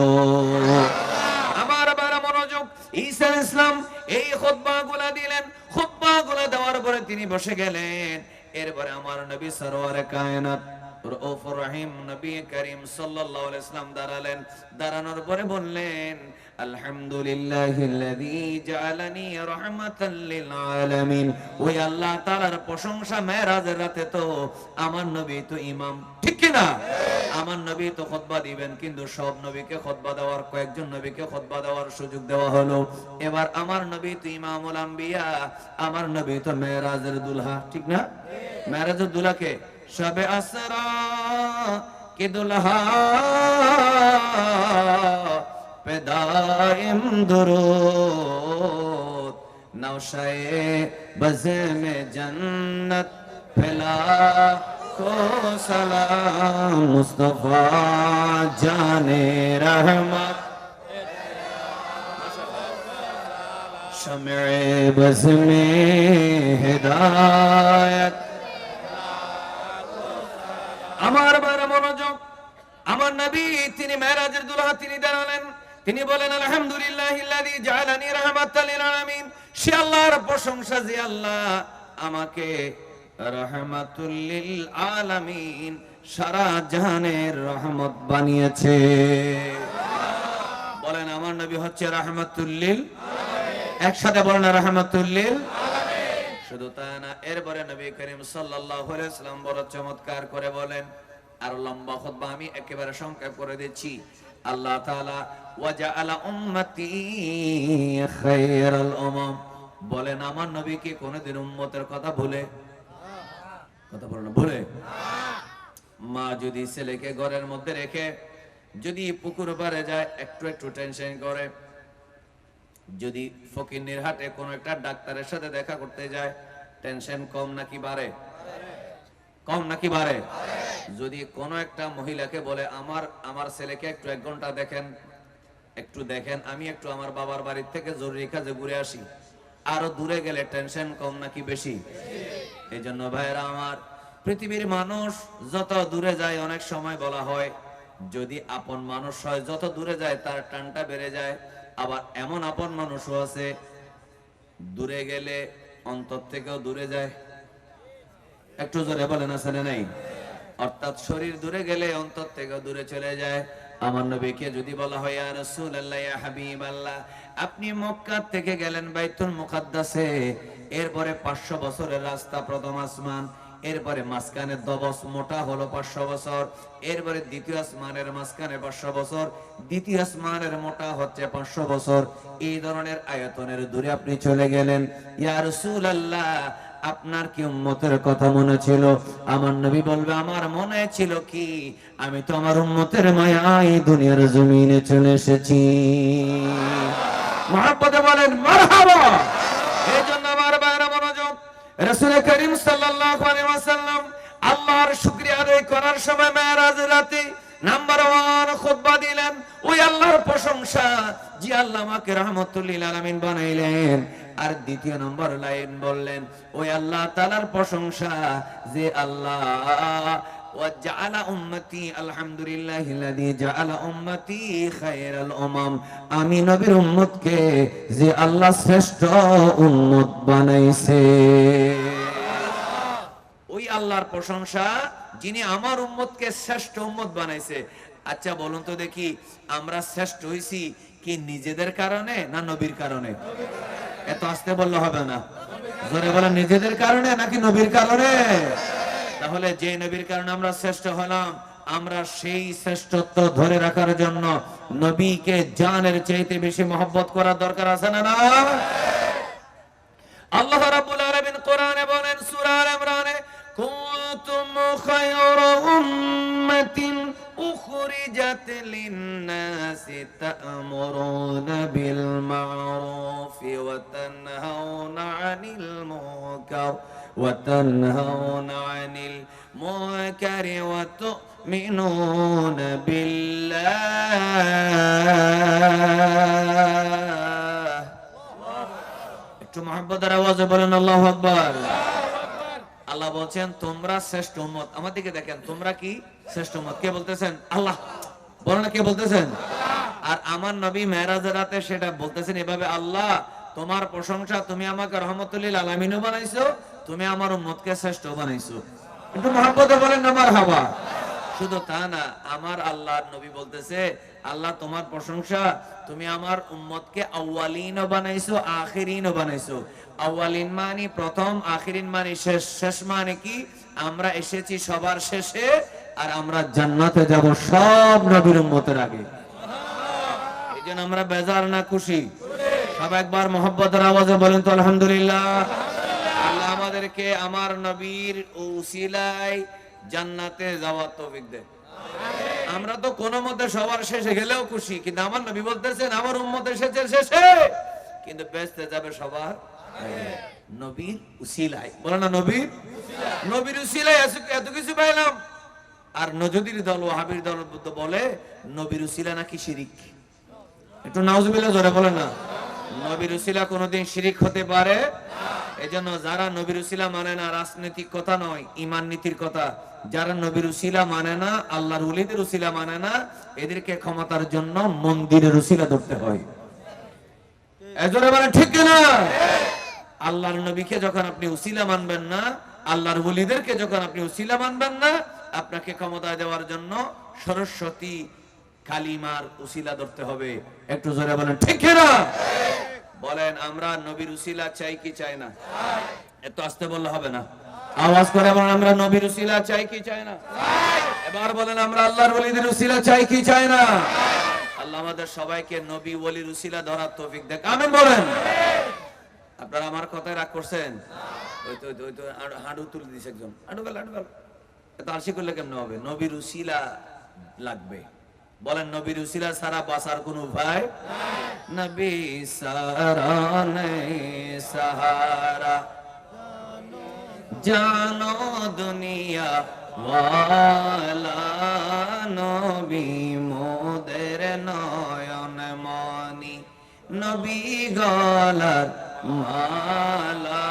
Speaker 1: আমার বড় মনোযোগ, ঈসা আলাইহিস সালাম এই খুতবাগুলো দিলেন। খুতবাগুলো দেওয়ার পরে তিনি বসে গেলেন। এরপরে আমার নবী সরওয়ারে কায়নাত রউফুর রহিম নবী করিম সাল্লাল্লাহু আলাইহি ওয়াসাল্লাম দাঁড়ালেন। দাঁড়ানোর পরে বললেন, আলহামদুলিল্লাহিল্লাযী জাআলানী রাহমাতাল লিল আলামিন। ওই আল্লাহ তাআলার প্রশংসা, মেরাজের রাতে তো আমার নবী তো ইমাম, ঠিক কি না? আমার নবী তো খুতবা দিবেন, কিন্তু সব নবীকে খুতবা দেওয়ার, কয়েকজন নবীকে খুতবা দেওয়ার সুযোগ দেওয়া হলো। এবার আমার নবী তো ইমামুল আম্বিয়া, আমার নবী তো মেরাজের দুলহা, ঠিক না? মেরাজের দুলহাকে শবে আসরা কে দুলহা पे दाइम दुरूद, नौशाए बज़े में जन्नत फैला को सलाम, मुस्तफा जाने रहमत शम्ए बज़ में हिदायत। আমার বারে মনোযোগ, আমার নবী তিনি মেরাজের দুলহা, তিনি দাঁড়ালেন, তিনি বলেন, আলহামদুলিল্লাহিল্লাযী জাআলানী রাহমাতাল লিল আলামিন। সে আল্লাহর প্রশংসা যে আল্লাহ আমাকে রাহমাতুল লিল আলামিন, সারা জাহানের রহমত বানিয়েছে। বলেন আমার নবী হচ্ছে রাহমাতুল লিল আলামিন। একসাথে বলেন রাহমাতুল লিল আলামিন। শুধু তা না, এরপরে নবী করিম সাল্লাল্লাহু আলাইহি ওয়াসাল্লাম বড় চমৎকার করে বলেন, আর লম্বা খুতবা আমি একেবারে সংক্ষেপ করে দিচ্ছি। আল্লাহ তাআলা ওয়াজআলা উম্মতি খায়রাল উমাম, বলেন আমার নবী কি কোনদিন উম্মতের কথা ভুলে? কথা বলেন না, ভুলে? মা যদি ছেলেকে ঘরের মধ্যে রেখে যদি পুকুর পাড়ে যায়, একটু একটু টেনশন করে। যদি ফকিন্নির হাটে কোন একটা ডাক্তারের সাথে দেখা করতে যায়, টেনশন কম নাকি বাড়ে? কম নাকি বাড়ে? যদি কোন একটা মহিলাকে বলে, আমার ছেলেকে একটু 1 ঘন্টা দেখেন, একটু দেখেন, আমি একটু আমার বাবার বাড়ির থেকে জরুরি কাজে ঘুরে আসি, আরো দূরে গেলে টেনশন কম নাকি বেশি? এই জন্য ভাইরা আমার, পৃথিবীর মানুষ যত দূরে যায়, অনেক সময় বলা হয় যদি আপন মানুষ হয় যত দূরে যায় তার টানটা বেড়ে যায়। আবার এমন আপন মানুষও আছে দূরে গেলে অন্তর থেকেও দূরে যায়। একটু জোরে বলেন, আছে না নাই? অর্থাৎ শরীর দূরে গেলে অন্তর থেকেও দূরে চলে যায়। আমার নবীকে যদি বলা হয়, ইয়া রাসূলুল্লাহ, ইয়া হাবিবাল্লাহ, আপনি মক্কা থেকে গেলেন বাইতুল মুকাদ্দাসে, এরপরে 500 বছরের রাস্তা, প্রথম আসমান, এরপরে মাঝখানে দবস মোটা হলো 500 বছর, এরপরে দ্বিতীয় আসমানের মাঝখানে 500 বছর, দ্বিতীয় আসমানের মোটা হচ্ছে 500 বছর। এই ধরনের আয়তনের দূরে আপনি চলে গেলেন, ইয়া রাসূলুল্লাহ, আপনার কি উম্মতের কথা মনে ছিল? আমার নবী বলবে, আমার মনে ছিল কি, আমি তো আমার উম্মতের মায়ায় দুনিয়ার জমিনে চলে এসেছি। মহব্বতে বলেন মারহাবা। এই জন্য আমার বাইরে মনোযোগ, রাসূল করিম সাল্লাল্লাহু আলাইহি ওয়াসাল্লাম আল্লাহর শুকরিয়া আদায় করার সময় মেরাজের রাতে নাম্বার 1 খুতবা দিলেন, ওই আল্লাহর প্রশংসা যে আল্লাহ আমাকে রাহমাতুল লিল আলামিন বানাইলেন। আর দ্বিতীয় নম্বর লাইন বললেন, ওই আল্লাহ তাআলার প্রশংসা যে আল্লাহ ওয়াজআলা উম্মতি, আলহামদুলিল্লাহিল্লাযী জাআলা উম্মতি খায়রাল উমাম, আমি নবীর উম্মতকে যে আল্লাহ শ্রেষ্ঠ উম্মত বানাইছে। ওই আল্লাহর প্রশংসা যিনি আমার উম্মতকে শ্রেষ্ঠ উম্মত বানাইছে। আচ্ছা বলুন তো দেখি, আমরা শ্রেষ্ঠ হইছি কি নিজেদের কারণে না নবীর কারণে? এত আস্তে বললে হবে না, জোরে বলেন, নিজেদের কারণে নাকি নবীর কারণে? তাহলে যে নবীর কারণে আমরা শ্রেষ্ঠ হলাম, আমরা সেই শ্রেষ্ঠত্ব ধরে রাখার জন্য নবীকে জানের চাইতে বেশি মহব্বত করার দরকার আছে না? না, আল্লাহ রাব্বুল আলামিন কোরআনে বলেন, সূরা আল ইমরানে, কুনতুম খায়রা উম্মাতিন উখরিজাত লিন-নাসি তা'মুরুনা বিল মা'রুফি ওয়া তানহাউনা 'আনিল মুনকার ওয়া তানহাউনা 'আনিল মুনকারি ওয়া তু'মিনুনা বিল্লাহ। একটু মহব্বতের আওয়াজে বলেন আল্লাহু আকবার। আল্লাহ বলছেন তোমরা শ্রেষ্ঠ উম্মত। আমার দিকে দেখেন, তোমরা কি শ্রেষ্ঠ উম্মত? কে বলতেছেন? আল্লাহ। বলেন না, কে বলতেছেন? আর আমার নবী মেরাজের রাতে সেটা বলতেছেন এভাবে, আল্লাহ তোমার প্রশংসা, তুমি আমাকে রহমতুল লিল আলামিনও বানাইছো, তুমি আমার উম্মতকে শ্রেষ্ঠ বানাইছো। একটু মহব্বতে বলেন না মারহাবা। শুধু তা না, আমার আল্লাহর নবী বলতেছে, আল্লাহ তোমার প্রশংসা, তুমি আমার উম্মতকে আউয়ালিনও বানাইছো, আখিরিনও বানাইছো। আউয়ালিন মানে প্রথম, আখিরিন মানে শেষ। শেষ মানে কি? আমরা এসেছি সবার শেষে, আর আমরা জান্নাতে যাব সব নবীর উম্মতের আগে। এই জন্য আমরা বেজার না খুশি? সব একবার মহব্বতের আওয়াজে বলেন তো আলহামদুলিল্লাহ। আল্লাহ আমাদেরকে আমার নবীর উসিলায় জান্নাতে যাওয়ার তৌফিক দেন। আমরা তো কোনো মতে সবার শেষে গেলেও খুশি, কিন্তু আমার নবী বলতেছেন আমার উম্মত এসেছে শেষে, কিন্তু বেহেশতে যাবে সবার নবীর উসিলায়। বলে না নবীর উসিলায় এত কিছু পাইলাম। আর নজদির দল, ওয়াহাবির দল বলে নবীর উসিলা নাকি শিরিক। একটু নাউজুবিল্লাহ জোরে বলে না। নবীর উসিলা কোনোদিন শিরিক হতে পারে? এজন্য যারা নবীর উসিলা মানে না, রাজনৈতিক কথা নয়, ঈমান নীতির কথা, যারা নবীর উসিলা মানে না, আল্লাহর ওলিদের উসিলা মানে না, এদেরকে ক্ষমতার জন্য মন্দিরের উসিলা ধরতে হয়। এজন্য বলে ঠিক না? আল্লাহর নবীকে যখন আপনি উসিলা মানবেন না, আল্লাহর ওলিদেরকে যখন আপনি উসিলা মানবেন না, আপনাকে ক্ষমতা দেওয়ার জন্য সরস্বতী কালিমার উসিলা ধরতে হবে। একটু জোরে বলেন ঠিক না? বলেন আমরা নবীর উসিলা চাই কি চাই না? এত আস্তে বললে হবে না, আওয়াজ করে বলেন আমরা নবীর উসিলা চাই কি চাই না? এবার বলেন আমরা আল্লাহর ওলিদের উসিলা চাই কি চাই না? আল্লাহ আমাদের সবাইকে নবী ওলির উসিলা ধরার তৌফিক দেন, আমিন বলেন। আপনারা আমার কথায় রাগ করছেন? ওই তো হাঁটু তুলে দিছে একজন, হাঁটু গেল এত আলসি করলে কেমন হবে? নবীর উসিলা লাগবে। বলেন নবীর উসিলা ছাড়া বাঁচার কোন উপায় নবী সারা নেই সাহারা, জানো দুনিয়া ওয়ালা নবী মোদের নয়ন মনি, নবী গলার মালা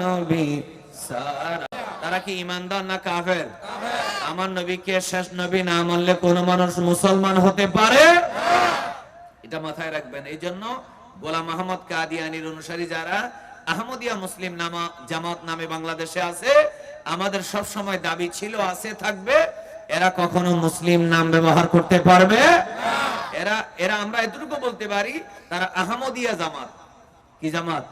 Speaker 1: নবী সারা। তারা কি ইমানদার না কাফের? আমার নবীকে শেষ নবী না মানলে কোন মানুষ মুসলমান হতে পারে? এটা মাথায় রাখবেন। এই জন্য গোলাম আহমদ কাদিয়ানীর অনুসারী যারা আহমদিয়া মুসলিম জামাত নামে বাংলাদেশে আছে, আমাদের সব সময় দাবি ছিল, আছে, থাকবে, এরা কখনো মুসলিম নাম ব্যবহার করতে পারবে না। এরা আমরা এতটুকু বলতে পারি, তারা আহমদিয়া জামাত। কি জামাত?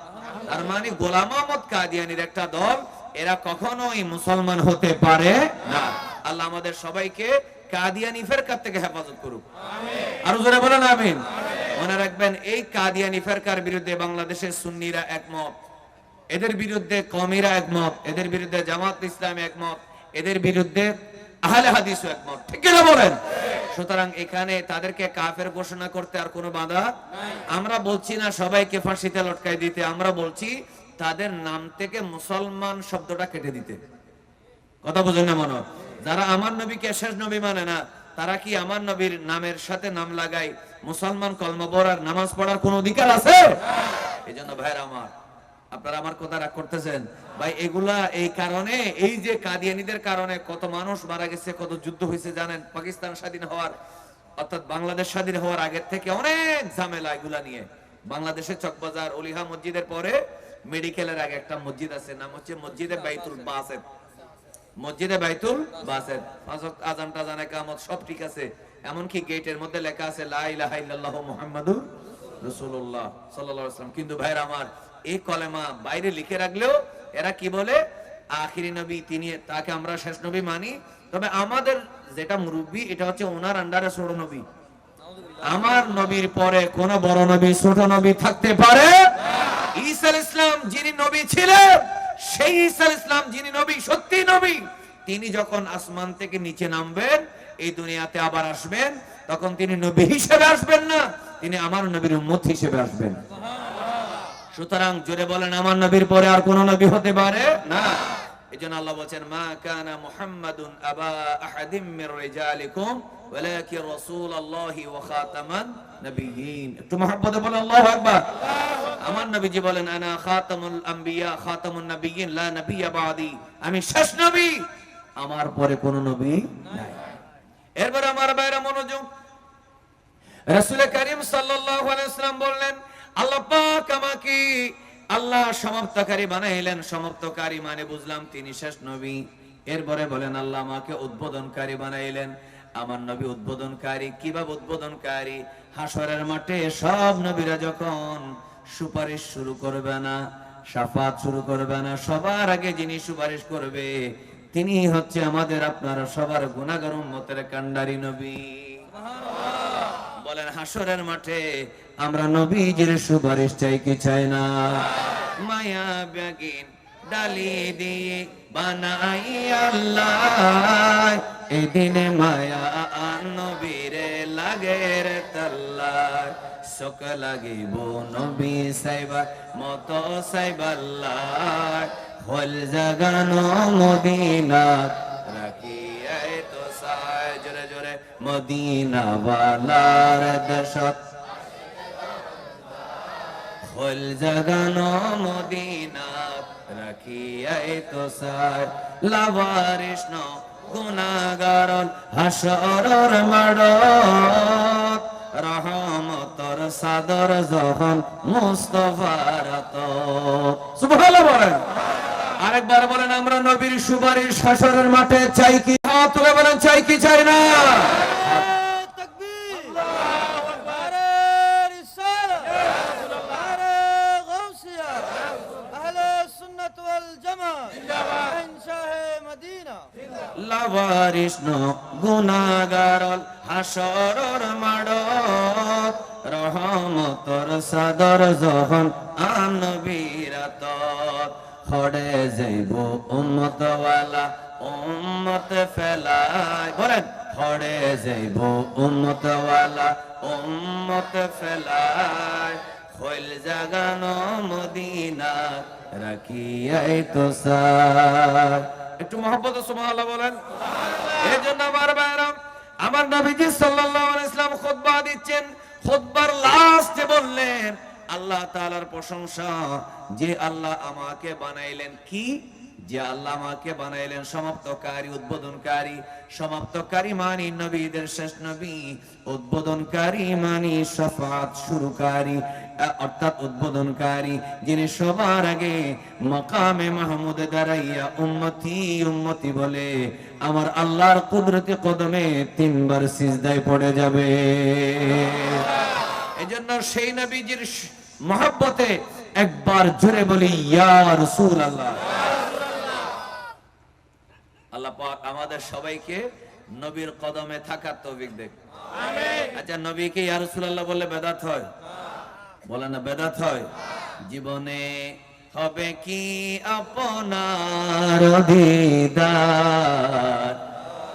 Speaker 1: তার মানে গোলাম আহমদ কাদিয়ানীর একটা দল, এরা কখনোই মুসলমান হতে পারে না। আল্লাহ আমাদের সবাইকে কাদিয়ানী ফিরকার থেকে হেফাজত করুক, আমিন। আরো জোরে বলেন আমিন। মনে রাখবেন, এই কাদিয়ানী ফিরকার বিরুদ্ধে বাংলাদেশের সুন্নিরা একমত, এদের বিরুদ্ধে কওমিরা একমত, এদের বিরুদ্ধে জামাত ইসলামী একমত, এদের বিরুদ্ধে আহলে হাদিসও একমত, ঠিক কি না বলেন? সুতরাং এখানে তাদেরকে কাফের ঘোষণা করতে আর কোনো বাধা নাই। আমরা বলছি না সবাইকে ফাঁসিতে লটকাই দিতে, আমরা বলছি তাদের নাম থেকে মুসলমান শব্দটা কেটে দিতে। কথা বুঝেন না? মনে যারা আমার নবীকে শেষ নবী মানে না, তারা কি আমার নবীর নামের সাথে নাম লাগাই মুসলমান কলমা পড়ার, নামাজ পড়ার কোন অধিকার আছে? এই জন্য ভাইরা আমার, আপনারা আমার কথা রাগ করতেছেন ভাই, এগুলা এই কারণে, এই যে কাদিয়ানীদের কারণে কত মানুষ মারা গেছে, কত যুদ্ধ হয়েছে জানেন? পাকিস্তান স্বাধীন হওয়ার, অর্থাৎ বাংলাদেশ স্বাধীন হওয়ার আগের থেকে অনেক ঝামেলা এগুলা নিয়ে। বাংলাদেশের চকবাজার অলিহা মসজিদের পরে মেডিকেলের আগে একটা মসজিদ আছে, নাম হচ্ছে মসজিদে বাইতুল বাসেত। মসজিদে বাইতুল বাসেত পাঁচ ওয়াক্ত আযান টাযান ইকামত সব ঠিক আছে, এমনকি গেটের মধ্যে লেখা আছে লা ইলাহা ইল্লাল্লাহু মুহাম্মাদুর রাসূলুল্লাহ সাল্লাল্লাহু আলাইহি ওয়াসাল্লাম। কিন্তু ভাইরা আমার, এই কলেমা বাইরে লিখে রাখলেও এরা কি বলে? আখিরি নবী তিনি, তাকে আমরা শেষ নবী মানি, তবে আমাদের যেটা মুরব্বি এটা হচ্ছে ওনার আন্ডারে ছোট নবী। আমার নবীর পরে কোন বড় নবী ছোট নবী থাকতে পারে? ঈসা আলাইহিস সালাম যিনি নবী ছিলেন, সেই ঈসা আলাইহিস সালাম যিনি নবী, সত্যি নবী, তিনি যখন আসমান থেকে নিচে নামবেন, এই দুনিয়াতে আবার আসবেন, তখন তিনি নবী হিসেবে আসবেন না, তিনি আমার নবীর উম্মত হিসেবে আসবেন। সুতরাং জোরে বলেন আমার নবীর পরে আর কোন নবী হতে পারে না। এজন্য আল্লাহ বলেন মা কানা মুহাম্মাদুন আবা আহাদিম মির রিজালিকুম ওয়ালাকিন রাসূলুল্লাহি ওয়া খাতামান নবিয়্যিন। একটু মহব্বতে বলেন আল্লাহু আকবার। আমার নবীজি বলেন আনা খাতামুল আম্বিয়া খাতামুন নবিয়্যিন লা নবিয়্যা বাদি, আমি শেষ নবী, আমার পরে কোন নবী নাই। এরপর আমার ভাইরা মনোযোগ, রাসূল করিম সাল্লাল্লাহু আলাইহি ওয়াসাল্লাম বললেন আল্লাহ পাক আমাকে, আল্লাহ আল্লাহ সমাপ্তকারী বানাইলেন। সমাপ্তকারী মানে বুঝলাম তিনি শেষ নবী। এরপরে বলেন আল্লাহ আমাকে উদ্বোধনকারী বানাইলেন। আমার নবী উদ্বোধনকারী। কিভাবে উদ্বোধনকারী? হাসরের মাঠে সব নবীরা যখন সুপারিশ শুরু করবে না, শাফাত শুরু করবে না, সবার আগে যিনি সুপারিশ করবে তিনি হচ্ছে আমাদের আপনারা সবার গুনাহগার উম্মতের কান্ডারি নবী। বলেন হাসরের মাঠে আমরা নবীজির সুপারিশ চাই কি চাই না? মায়া বেগিন ডালি দিয়ে বানাই আল্লাহ, এদিনে মায়া নবীরে লাগে রে তাল্লাহ। শোক লাগিব নবী সাইবা মত সাইবাল্লাহ, হল জাগানো মদিনাত রাখিয়াই তো সায়। জোরে জোরে মদিনা ওয়ালার দেশত হল জাগানো মদিনাত রাখিয়াই তো সায়। লাওয়ারিস ন গুনাহগারন হাসরের মাঠত, রহমতর সাদর যখন মুস্তাফার তো। সুবহানাল্লাহ বলেন। আরেকবার বলেন আমরা নবীর সুপারিশ হাসরের মাঠে চাই কি? হাত তুলে বলেন চাই কি চাই না?
Speaker 2: তাকবীর, আল্লাহু আকবার, রিসালাত, নারে গাউসিয়া, আহলে সুন্নাত ওয়াল জামাত, জিন্দাবাদ, শাহে মদিনা।
Speaker 1: লাওয়ারিস ন গুনাহগারন হাসরের মাঠত, রহমতর সাদর যখন নবীর আতত। খড়ে যাইব উম্মত ওয়ালা উম্মত ফেলায়। বলেন খড়ে যাইব উম্মত ওয়ালা উম্মত ফেলায়, হইল জাগানো মদিনা রাখিয়াই তো সায়। একটু মহব্বত সুবহানাল্লাহ বলেন। এই জন্য আমার ভাইরা, আমার নবীজি সাল্লাল্লাহু আলাইহি ওয়াসাল্লাম খুতবা দিচ্ছেন। খুতবার লাস্টে বললেন আল্লাহ তাআলার প্রশংসা, যে আল্লাহ আমাকে বানাইলেন কি? যে আল্লাহ আমাকে বানাইলেন সমাপ্তকারী, উদ্বোধনকারী। সমাপ্তকারী মানি নবীদের শেষ নবী, উদ্বোধনকারী মানি শাফাত শুরুকারী, অর্থাৎ উদ্বোধনকারী যিনি সবার আগে মাকামে মাহমুদে দাঁড়াইয়া উম্মতি উম্মতি বলে আমার আল্লাহর কুদরতি কদমে 3 বার সিজদায় পড়ে যাবে। এজন্য সেই নবীজির মহব্বতে একবার জোরে বলি ইয়া রাসূলুল্লাহ। আল্লাহ পাক আমাদের সবাইকে নবীর কদমে থাকার তৌফিক দেন। আমিন। আচ্ছা নবীকে ইয়া রাসূলুল্লাহ বললে বেদাত হয়? বলে না বেদাত হয়? জীবনে হবে কি আপনার দিদার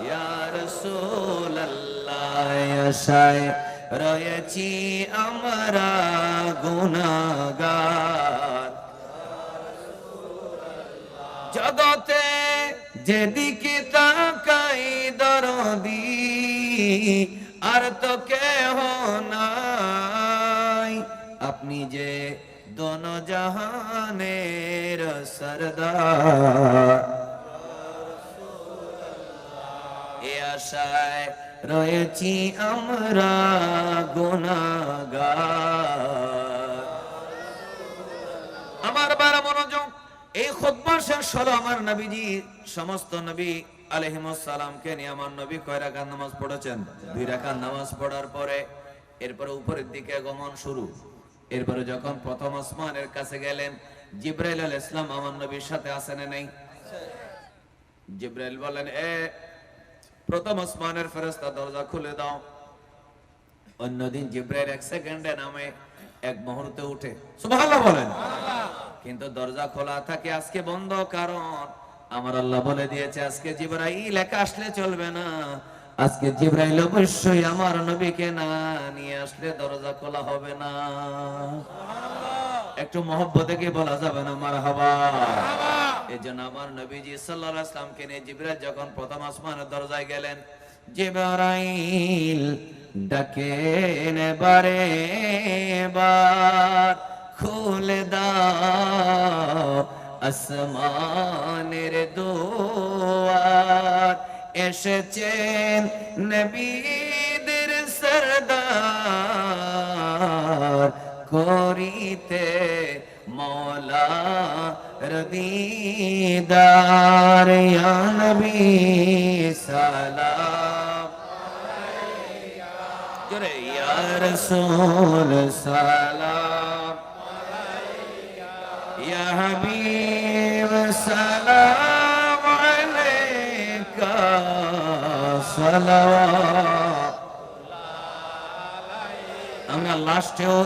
Speaker 1: ইয়া রাসূলুল্লাহ, আশায় রয়েছি আমরা গুনাহগার। জগতে যেদিকে তাকাই দরদি আর তো কেহ নাই, আপনি যে দোনো জাহানের সরদার। এ আশায় রয়েছি আমরা গুনাহগার। আমার বারা মনোযোগ, এই খুতবা শেষ হলো। আমার নবীজি সমস্ত নবী আলাইহিমুস সালামকে নিয়ে আমার নবী কয় রাকাত নামাজ পড়েছেন? 2 রাকাত নামাজ পড়ার পরে এরপরে উপরের দিকে গমন শুরু। এরপরে যখন প্রথম আসমানের কাছে গেলেন, জিবরাইল আলাইহিস সালাম আমার নবীর সাথে আছেন না নাই? জিবরাইল বলেন এ প্রথম আসমানের ফেরেশতা দরজা খুলে দাও। অন্যদিন জিবরাইল 1 সেকেন্ডে নামে 1 মুহূর্তে উঠে। সুবহানাল্লাহ বলেন। কিন্তু দরজা খোলা থাকে, আজকে বন্ধ। কারণ আমার আল্লাহ বলে দিয়েছে আজকে জিবরাইল একা আসলে চলবে না, আজকে জিবরাইল অবশ্যই আমার নবীকে না নিয়ে আসলে দরজা খোলা হবে না। একটু মহব্বতে কি বলা যাবে না মারহাবা? এজন্য আমার নবীজি সাল্লাল্লাহু আলাইহি ওয়াসাল্লামকে নিয়ে জিবরাইল যখন প্রথম আসমানের দরজায় গেলেন, জিবরাইল ডাকেন বারে বার, খুলে দাও আসমানের দুয়ার। এসেছেন নবীদের সরদার, করিতে মওলা ইয়া রাসূল সালাম ইয়া হাবিব সালাম আলাইকা সালাওয়াত। আমরা লাস্টেও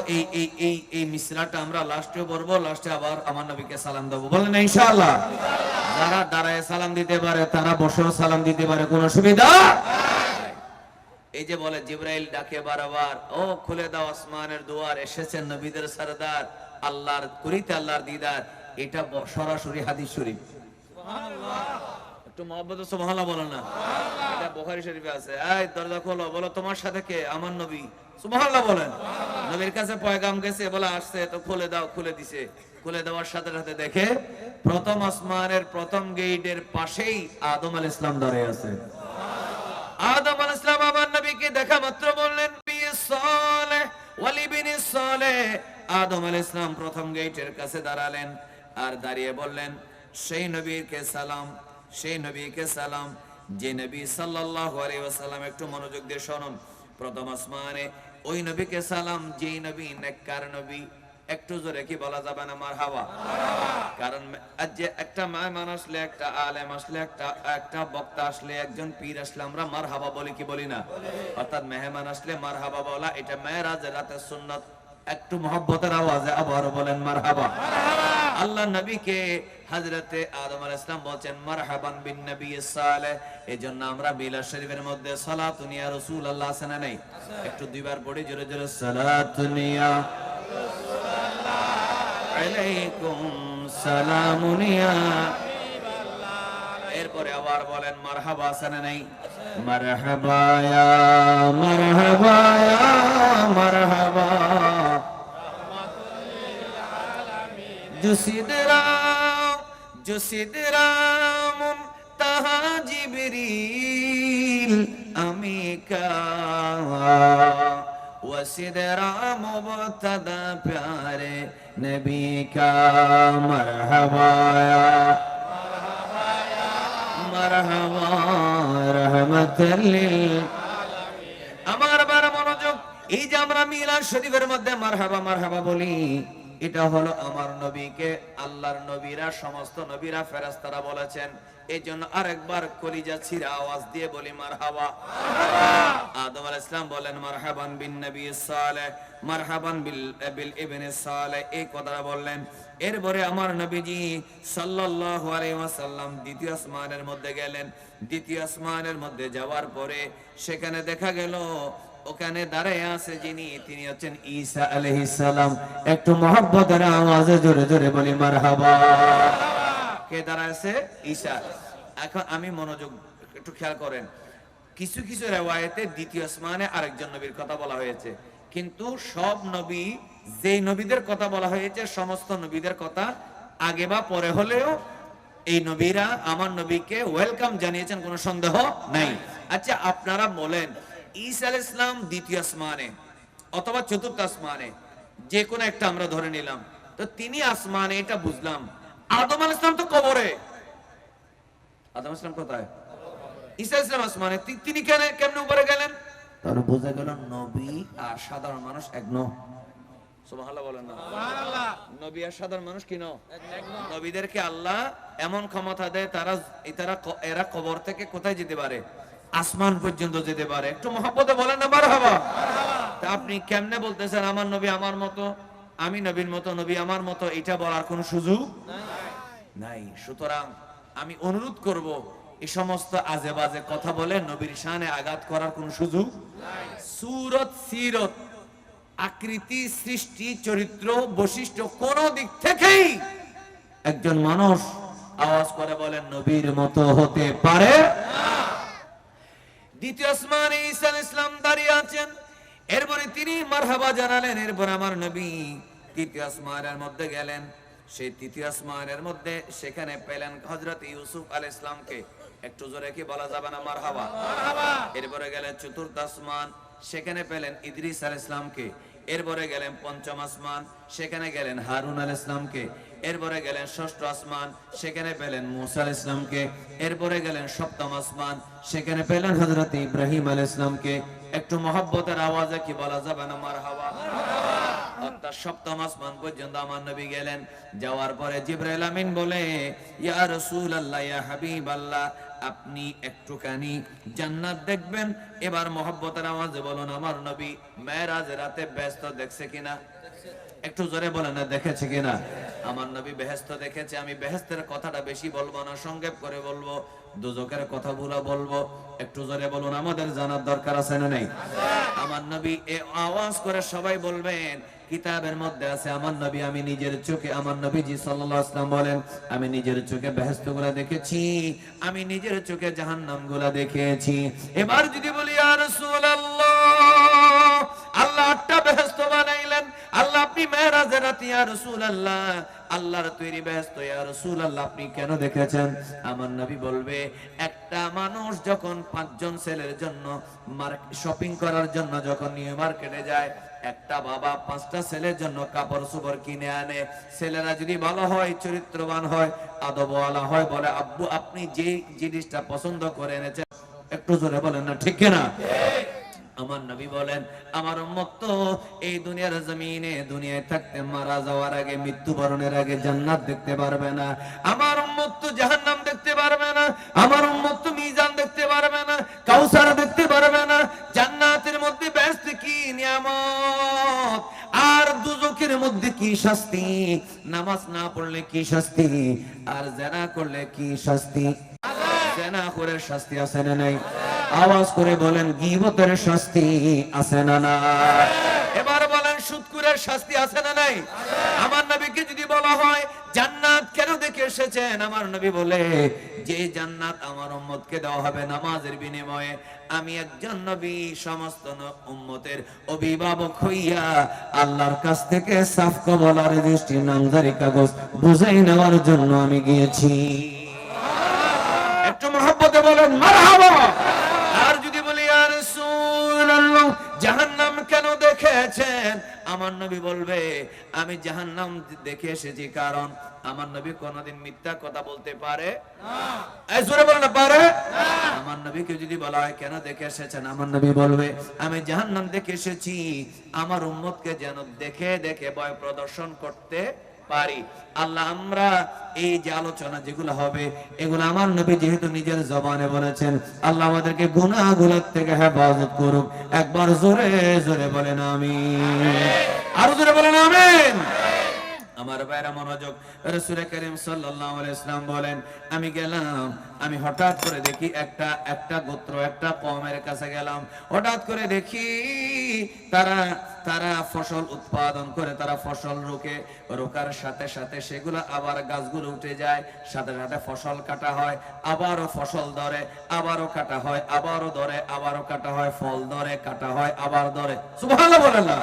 Speaker 1: এই মিসরাটা আমরা লাস্টেও পড়বো, লাস্টে আবার আমার নবীকে সালাম দেবো, বলেন না ইনশাআল্লাহ। যারা দাঁড়ায় সালাম দিতে পারে তারা বসেও সালাম দিতে পারে, কোনো অসুবিধা। এই যে বলে জিবরাইল ডাকে বারবার, ও খুলে দাও আসমানের দুয়ার, এসেছেন নবীদের সরদার, আল্লাহর করিতে আল্লাহর দিদার। এটা সরাসরি হাদিস শরীফ। একটু মহব্বত সুবহানাল্লাহ বলো না। এটা বুখারী শরীফে আছে। এই দরজা খোলো, বলো তোমার সাথে কে? আমার নবী। সুবহানাল্লাহ বলেন। নবীর কাছে পয়গাম গেছে, বলে আসছে, তো খুলে দাও, খুলে দিছে। খুলে দেওয়ার সাথে সাথে দেখে প্রথম আসমানের প্রথম গেটের পাশেই আদম আলাইহিস সালাম দাঁড়িয়ে আছে। আদম আলাইহিস সালাম আমার নবীকে দেখা মাত্র বললেন, বিসালেহ ওয়ালিবিন সালেহ। আদম আলাইহিস সালাম প্রথম গেটের কাছে দাঁড়ালেন আর দাঁড়িয়ে বললেন, সেই নবীকে সালাম, সেই নবীকে সালাম যে নবী সাল্লাল্লাহু আলাইহি ওয়াসাল্লাম, একটু মনোযোগ দিয়ে শুনুন। প্রথম আসমানে ওই নবীকে সালাম যেই নবী নেককার নবী। একটু জোরে কি বলা যাবে না মারহাবা? কারণ আজ যে একটা মেহমান আসলে, একটা আলেম আসলে, একটা বক্তা আসলে, একজন পীর আসলে আমরা মারহাবা বলি কি বলি না? অর্থাৎ মেহমান আসলে মারহাবা বলা এটা মেরাজের রাতের সুন্নাত। একটু মহব্বতের আওয়াজে আবার বলেন মারহাবা। আল্লাহ নবীকে হযরতে আদম আলাইহিস সালাম বলেন মারহাবান বিন নবী সালেহ। এজন্য আমরা মিলাদ শরীফের মধ্যে সালাতুন ইয়া রাসূলুল্লাহ আছে না নেই? একটু দুইবার পড়ি জোরে জোরে, সালাতুন ইয়া আলাইকুম সালামুন ইয়া। এরপরে আবার বলেন মারহাবা আছে না নাই? মারহাবা ইয়া মারহাবা ইয়া মারহাবা জুসিদরা মুনতাহা জিবরিল আমিকা ওয়াসিদরা মুবতাদা প্যারে নবী কা। মারহাবা ইয়া মারহাবা রাহমাতাল লিল আলামিন। আমার বড় মনোযোগ, এই যে আমরা মিলাদ শরীফের মধ্যে মারহাবা মারহাবা বলি, এটা হলো আমার নবীকে আল্লাহর নবীরা, সমস্ত নবীরা, ফেরেশতারা বলেছেন। এই জন্য আরেকবার কলিজা ছিঁড়া আওয়াজ দিয়ে বলি মারহাবা। আদম আলাইহিস সালাম বলেন মারহাবান বিন নবী সালেহ, মারহাবান বিল ইবনে সালেহ, এই কথাটা বললেন। এরপরে আমার নবীজি সাল্লাল্লাহু আলাইহি ওয়াসাল্লাম দ্বিতীয় আসমানের মধ্যে গেলেন। দ্বিতীয় আসমানের মধ্যে যাওয়ার পরে সেখানে দেখা গেল ওখানে দাঁড়ায় আছে যিনি, তিনি হচ্ছেন ঈসা আলাইহিস সালাম। একটু মহব্বতের আওয়াজে জোরে জোরে বলি মারহাবা। কে দাঁড়ায় আছে? ঈসা। এখন আমি মনোযোগ একটু খেয়াল করেন, কিছু কিছু রিওয়ায়াতে দ্বিতীয় আসমানে আরেকজন নবীর কথা বলা হয়েছে, কিন্তু সব নবী, যেই নবীদের কথা বলা হয়েছে সমস্ত নবীদের কথা আগে বা পরে হলেও এই নবীরা আমার নবীকে ওয়েলকাম জানিয়েছেন, কোনো সন্দেহ নাই। আচ্ছা আপনারা বলেন, ঈসা আলাইহিস সালাম দ্বিতীয় আসমানে অথবা চতুর্থ আসমানে, যে কোনো একটা আমরা ধরে নিলাম, তো তিনি আসমানে এটা বুঝলাম। আদম আলাইহিস সালাম তো কবরে। আদম আলাইহিস সালাম কোথায়? ঈসা আলাইহিস সালাম আসমানে। তিনি কেমনে উপরে গেলেন? তাহলে বোঝা গেল নবী আর সাধারণ মানুষ এক নয়। সুবহানাল্লাহ বলেন না। সুবহানাল্লাহ। নবী আর সাধারণ মানুষ কি নয়? নবীদেরকে আল্লাহ এমন ক্ষমতা দেয়, এরা কবর থেকে কোথায় যেতে পারে? আসমান পর্যন্ত যেতে পারে। একটু মহব্বতে বলেন না মারহাবা। তা আপনি কেমনে বলতেছেন আমার নবী আমার মতো, আমি নবীর মতো, নবী আমার মতো? এটা বলার কোনো সুযোগ নাই। সুতরাং আমি অনুরোধ করব, এই সমস্ত আজে বাজে কথা বলে নবীর শানে আঘাত করার কোনো সুযোগ নাই। সুরত, সিরত, আকৃতি, সৃষ্টি, চরিত্র, বৈশিষ্ট্য কোন দিক থেকেই একজন মানুষ আওয়াজ করে বলেন নবীর মতো হতে পারে না। দ্বিতীয় আসমানে ঈসা আলাইহিস সালাম দাঁড়িয়ে আছেন। এরপরে তিনি মারহাবা জানালেন। এরপর আমার নবী তৃতীয় আসমানের মধ্যে গেলেন। সেই তৃতীয় আসমানের মধ্যে সেখানে পেলেন হযরত ইউসুফ আলাইহিস সালামকে। একটু জোরে কি বলা যাবে না মারহাবা? মারহাবা। এরপরে গেলেন চতুর্থ আসমান। সেখানে পেলেন ইদ্রিস আলাইহিস সালামকে। এরপরে গেলেন পঞ্চম আসমান, সেখানে গেলেন হারুন আলাইহিস সালামকে। এরপরে গেলেন ষষ্ঠ আসমান, সেখানে পেলেন মূসা আলাইহিস সালামকে। এরপরে গেলেন সপ্তম আসমান, সেখানে পেলেন হযরত ইব্রাহিম আলাইহিস সালামকে। একটু মহব্বতের আওয়াজে কি বলা যাবে না মারহাবা? অর্থাৎ সপ্তম আসমান পর্যন্ত আমার নবী গেলেন। যাওয়ার পরে জিবরাইল আমিন বলে, ইয়া রাসূলুল্লাহ, ইয়া হাবিবাল্লাহ, আপনি একটুখানি জান্নাত দেখবেন। এবার মহব্বতের আওয়াজে বলুন, আমার নবী মেরাজের রাতে ব্যস্ত দেখছে কিনা? একটু জোরে বলেন না, দেখেছে কিনা? আমার নবী বেহেশত দেখেছে। আমি বেহেশতের কথাটা বেশি বলবো না, সংক্ষেপ করে বলবো। দুজকের কথাগুলো বলবো, একটু জোরে বলুন, আমাদের জানার দরকার আছে না নেই? আমার নবী এ আওয়াজ করে সবাই বলবেন, কিতাবের মধ্যে আছে আমার নবী, আমি নিজের চোখে, আমার নবীজি সাল্লাল্লাহু আলাইহি ওয়াসাল্লাম বলেন, আমি নিজের চোখে বেহেশতগুলো দেখেছি, আমি নিজের চোখে জাহান্নামগুলো দেখেছি। এবার যদি বলি, ইয়া রাসূলুল্লাহ, আল্লাহ 8টা বেহেশত বানাইলেন, আল্লাহ আপনি মেরাজের রাতে, ইয়া রাসূলুল্লাহ, আল্লাহর তৈরি বেহেশত, ইয়া রাসূলুল্লাহ, আপনি কেন দেখেছেন? আমার নবী বলবে, একটা মানুষ যখন 5 জন ছেলের জন্য শপিং করার জন্য যখন নিউ মার্কেটে যায়, একটা বাবা 5টা ছেলের জন্য কাপড় চোপড় কিনে আনে। ছেলেরা যদি ভালো হয়, চরিত্রবান হয়, আদবওয়ালা হয়, বলে, আব্বু আপনি যে জিনিসটা পছন্দ করে এনেছেন, একটু জোরে বলেন না, ঠিক কিনা? আমার নবী বলেন, আমার উম্মত তো এই দুনিয়ার জমিনে দুনিয়ায় থাকতে মারা যাওয়ার আগে, মৃত্যুবরণের আগে জান্নাত দেখতে পারবে না। আমার উম্মত তো জাহান্নাম দেখতে পারবে না। আমার উম্মত তো মিজান দেখতে পারবে না, কাউসার দেখতে পারবে না। জান্নাতের মধ্যে ব্যস্ত কি নিয়ামত, আর দুজকের মধ্যে কি শাস্তি। নামাজ না পড়লে কি শাস্তি, আর জিনা করলে কি শাস্তি। জিনা করে শাস্তি আছে না নাই? আওয়াজ করে বলেন, গীবতের শাস্তি আছে না না? এবার বলেন, সুদখোরের শাস্তি আছে না নাই? আমার নবীকে যদি বলা হয় জান্নাত কেন দেখে এসেছেন, আমার নবী বলে, যে জান্নাত আমার উম্মতকে দেওয়া হবে নামাজের বিনিময়ে, আমি একজন নবী সমস্ত উম্মতের অভিভাবক হইয়া আল্লাহর কাছ থেকে সাফ কবলার দৃষ্টি নামজারি কাগজ বুঝাই নেওয়ার জন্য আমি গিয়েছি। একটু মহব্বতে বলেন মারহাবা। আর যদি বলি, ইয়া রাসূলুল্লাহ, জাহান্নাম কেন দেখেছেন? আমার নবী বলবে, আমি জাহান্নাম দেখে এসেছি কারণ আমার নবী কোনদিন মিথ্যা কথা বলতে পারে না। এই জোরে বলেন না, পারে না। আমার নবীকে যদি বলা হয় কেন দেখে এসেছেন, আমার নবী বলবে, আমি জাহান্নাম দেখে এসেছি আমার উম্মতকে যেন দেখে দেখে ভয় প্রদর্শন করতে পারি। আল্লাহ, আমরা এই যে আলোচনা যেগুলো হবে, এগুলো আমার নবী যেহেতু নিজের জবানে বলেছেন, আল্লাহ আমাদেরকে গুনাহগুলোর থেকে হেফাজত করুক। একবার জোরে জোরে বলেন আমিন, আরো জোরে বলেন আমিন। আমার ভাইরা মনোযোগ, রাসূল করিম সাল্লাল্লাহু আলাইহি ওয়াসাল্লাম বলেন, আমি গেলাম, আমি হঠাৎ করে দেখি একটা গোত্র, একটা কওমের কাছে গেলাম, হঠাৎ করে দেখি তারা ফসল উৎপাদন করে, তারা ফসল রোকার সাথে সাথে সেগুলো আবার গাছগুলো উঠে যায়, সাথে সাথে ফসল কাটা হয়, আবারও ফসল ধরে, আবারও কাটা হয়, আবারও ধরে, আবারও কাটা হয়, ফল ধরে, কাটা হয়, আবার ধরে। সুবহানাল্লাহ বলেন না?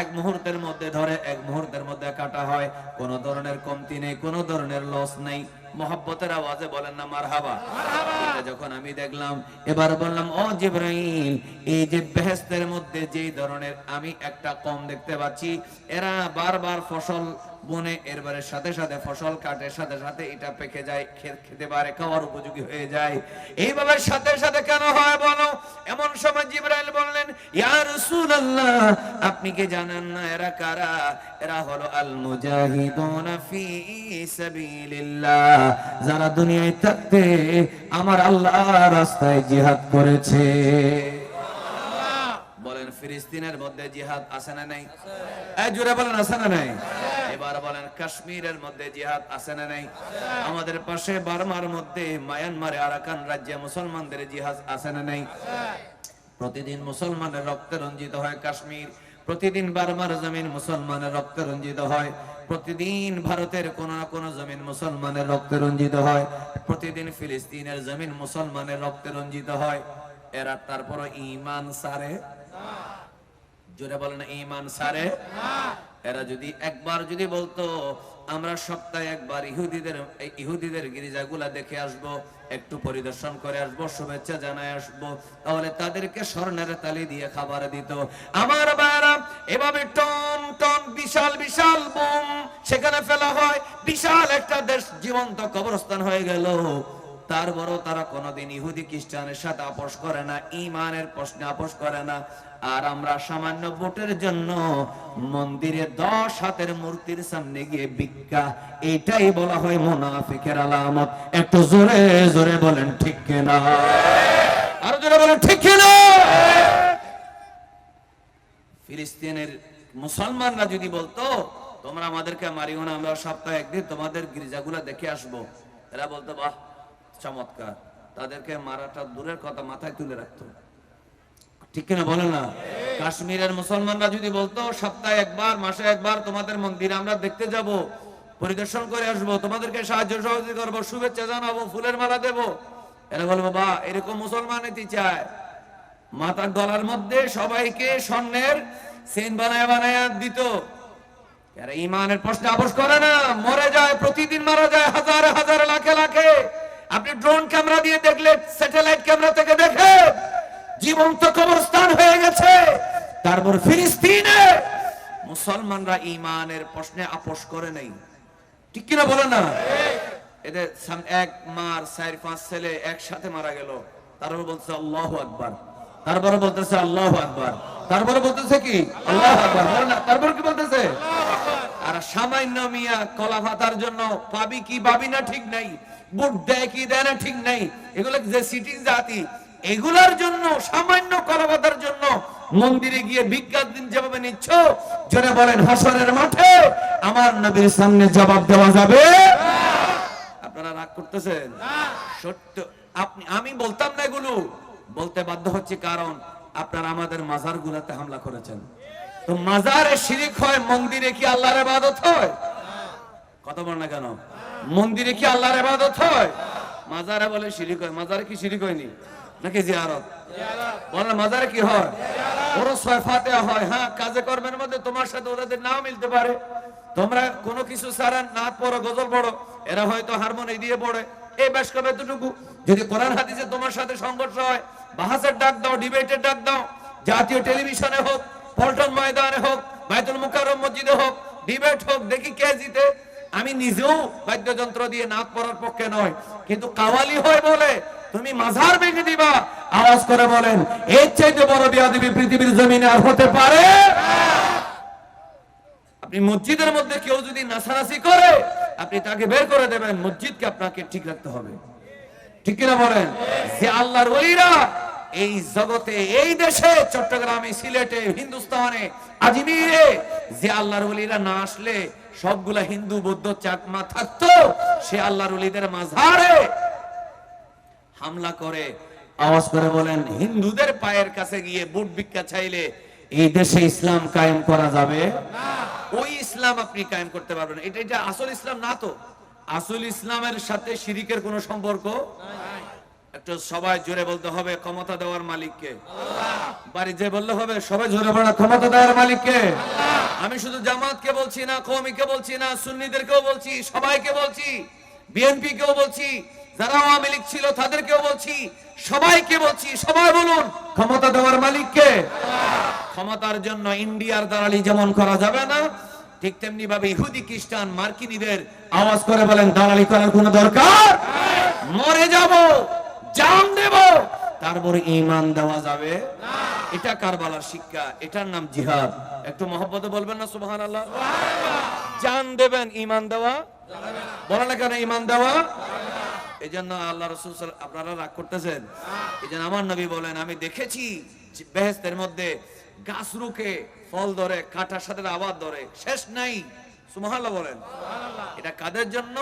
Speaker 1: এক মুহূর্তের মধ্যে ধরে, এক মুহূর্তের মধ্যে কাটা হয়, কোন ধরনের কমতি নেই, কোন ধরনের লস নেই। মহব্বতের আওয়াজে বলেন না মারহাবা। এটা যখন আমি দেখলাম, এবার বললাম, ও জিবরাইল, এই যে বেহেশতের মধ্যে যেই ধরনের আমি একটা কম দেখতে পাচ্ছি, এরা বারবার ফসল বনে, এরবারে সাথে সাথে ফসল কাটে, সাথে সাথে এটা পেকে যায়, খেতে পারে, খাওয়ার উপযোগী হয়ে যায়, এইভাবে সাথে সাথে কেন হয় বলো? এমন সময় জিবরাইল বললেন, ইয়া রাসূলুল্লাহ, আপনি কি জানেন না এরা কারা? এরা হলো আল মুজাহিদুনা ফি সাবিলিল্লাহ, যারা দুনিয়ায় থাকতে আমার আল্লাহর রাস্তায় জিহাদ করেছে। বলেন, ফিলিস্তিনের মধ্যে জিহাদ আছে না নাই? এই জোরে বলেন, আছে না নাই? এবার বলেন, কাশ্মীরের মধ্যে জিহাদ আছে না নাই? আমাদের পাশে বার্মার মধ্যে, মায়ানমারে আরাকান রাজ্যে মুসলমানদের জিহাদ আছে না নাই? প্রতিদিন মুসলমানের রক্তে রঞ্জিত হয় কাশ্মীর, প্রতিদিন বার্মার জমিন মুসলমানের রক্তে রঞ্জিত হয়, প্রতিদিন ভারতের কোন না কোন জমিন মুসলমানের রক্তে রঞ্জিত হয়, প্রতিদিন ফিলিস্তিনের জমিন মুসলমানের রক্তে রঞ্জিত হয়। এরা তারপর ঈমান সারে, জোরে বলেন ঈমান সারে। এরা যদি একবার যদি বলতো আমরা সপ্তাহে একবার ইহুদিদের গির্জাগুলা দেখে আসব, একটু পরিদর্শন করে আসব, শুভেচ্ছা জানায় আসব, তাহলে তাদেরকে স্বর্ণের তালি দিয়ে খাবার দিত। আমার ভাইরা, এভাবে টন টন বিশাল বিশাল বোম সেখানে ফেলা হয়, বিশাল একটা দেশ জীবন্ত কবরস্থান হয়ে গেল। তারপরও তারা কোনোদিন ইহুদি খ্রিস্টানের সাথে আপোষ করে না, ঈমানের প্রশ্নে আপোষ করে না। আর আমরা সামান্য ভোটের জন্য মন্দিরে 10 হাতের মূর্তির সামনে গিয়ে ভিক্ষা, এটাই বলা হয় মুনাফিকের আলামত। একটু জোরে জোরে বলেন ঠিক কিনা, আরো জোরে বলেন ঠিক কিনা। ফিলিস্তিনের মুসলমানরা যদি বলতো তোমরা আমাদেরকে মারিও না, আমরা সপ্তাহে একদিন তোমাদের গির্জাগুলো দেখে আসবো, এরা বলতো বাহ চমৎকার, তাদেরকে মারাটা দূরের কথা, মাথায় তুলে রাখতো। ঠিক কিনা বলে না? কাশ্মীরের মুসলমানরা যদি বলতো সপ্তাহে একবার মাসে একবার তোমাদের মন্দিরে আমরা দেখতে যাব, পরিদর্শন করে আসবো, তোমাদেরকে সাহায্য সহযোগিতা করবো, শুভেচ্ছা জানাবো, ফুলের মালা দেবো, এরা বলবো বাহ এরকম মুসলমান হতে চায়। মাথার গলার মধ্যে সবাইকে স্বর্ণের চেইন বানায় বানায় দিত। এরা ঈমানের প্রশ্নে আপোষ করে না, মরে যায়, প্রতিদিন মারা যায় হাজারে হাজারে লাখে লাখে। আপনি ড্রোন ক্যামেরা দিয়ে দেখলে, স্যাটেলাইট ক্যামেরা থেকে দেখে জীবন্ত কবরস্থান হয়ে গেছে। তারপর ফিলিস্তিনে মুসলমানরা ঈমানের প্রশ্নে আপোষ করে নাই। ঠিক কিনা বলে না? এদের এক মার 4-5 ছেলে একসাথে মারা গেল, তারপর বলছে আল্লাহু আকবার, তারপরে বলতেছে আল্লাহু আকবার, তারপরে বলতেছে কি আল্লাহু আকবার, বলে না? তারপর কি বলতেছে? আর সামান্য মিয়া কলা ভাতার জন্য পাবি কি পাবি না ঠিক নাই, বুট দেয় কি দেয় না ঠিক নাই, এগুলো যে সিটিং জাতি, এগুলার জন্য সামান্য কলা ভাতার জন্য মন্দিরে গিয়ে ভিক্ষা দিন যেভাবে নিচ্ছ, জোরে বলেন হাসরের মাঠে আমার নবীর সামনে জবাব দেওয়া যাবে? আপনারা রাগ করতেছেন? সত্য আমি বলতাম না, এগুলো বলতে বাধ্য হচ্ছে, কারণ আপনারা আমাদের মাজার গুলাতে হামলা করেছেন। তো মাজারে শিরিক হয়, মন্দিরে কি আল্লাহর ইবাদত হয়? কথা বল না কেন? মন্দিরে কি আল্লাহর ইবাদত হয়? মাজারে বলে শিরিক হয়। মাজারে কি শিরিক হয়নি নাকি জিয়ারত? বলে মাজারে কি হয়? ওরস হয়, ফাতিহা হয়। হ্যাঁ, কাজে কর্মের মধ্যে তোমার সাথে ওদের নাও মিলতে পারে। তোমরা কোনো কিছু ছাড়া নাচ পড়ো, গজল পড়ো, এরা হয়তো হারমোনি দিয়ে পড়ে, এই বেশ কবে এতটুকু। যদি কোরআন হাদিসে তোমার সাথে সংঘর্ষ হয়, বাহাসের ডাক দাও, ডিবেটের ডাক দাও, জাতীয় টেলিভিশনে হোক, পল্টন ময়দানে হোক, বাইতুল মুকাররম মসজিদে হোক, ডিবেট হোক, দেখি কে জিতে। আমি নিজেও বাদ্যযন্ত্র দিয়ে নাচ পড়ার পক্ষে নয়, কিন্তু কাওয়ালি হয় বলে তুমি মাজার ভেঙে দিবা, আওয়াজ করে বলেন এর চাইতে বড় বেয়াদবি পৃথিবীর জমিনে আর হতে পারে? আপনি মসজিদের মধ্যে কেউ যদি নাচানাচি করে, আপনি তাকে বের করে দেবেন, মসজিদকে আপনাকে ঠিক রাখতে হবে। ঠিক কিনা বলেন? যে আল্লাহর ওলিরা এই জগতে, এই দেশে, চট্টগ্রামে, সিলেটে, হিন্দুস্তানে, আজমিরে, যে আল্লাহর ওলিরা না আসলে সবগুলা হিন্দু বৌদ্ধ চাকমা থাকতো, সে আল্লাহর ওলিদের মাজারে হামলা করে। আওয়াজ করে বলেন হিন্দুদের পায়ের কাছে গিয়ে বুট ভিক্ষা চাইলে এই দেশে ইসলাম কায়েম করা যাবে না। ওই ইসলাম আপনি কায়েম করতে পারবেন। এটা আসল ইসলাম না। তো আসল ইসলামের সাথে শিরিকের কোনো সম্পর্ক নাই। একটু সবাই জোরে বলতে হবে ক্ষমতা দেওয়ার মালিককে। বাড়ি যে বললে হবে সবাই জোরে বলা ক্ষমতা দেওয়ার মালিককে। আমি শুধু জামাতকে বলছি না, কওমিকে বলছি না, সুন্নিদেরকেও বলছি, সবাইকে বলছি, বিএনপি কেও বলছি, যারা আওয়ামী লীগ ছিল তাদেরকেও বলছি, সবাইকে বলছি, সবাই বলুন ক্ষমতা দেওয়ার মালিককে। ক্ষমতার জন্য ইন্ডিয়ার দালালি যেমন করা যাবে না, ঠিক তেমনি ভাবে ইহুদি খ্রিস্টান মার্কিনীদের আওয়াজ করে বলেন দালালি করার কোনো দরকার? মরে যাব, জান দেব, তারপরে ঈমান দেওয়া যাবে না। এটা কারবালার শিক্ষা, এটার নাম জিহাদ। একটু মহব্বতে বলবেন না সুবহানাল্লাহ? জান দেবেন, ঈমান দেওয়া যাবে না। বলেন না কেন ঈমান দেওয়া? এই জন্য আল্লাহ রাসূল, আপনারা রাগ করতেছেন, এই জন্য আমার নবী বলেন আমি দেখেছি বেহেশতের মধ্যে গাছ রুকে ফল ধরে, কাঁটার সাথে আবার ধরে, শেষ নাই। সুবহানাল্লাহ বলেন। এটা কাদের জন্য?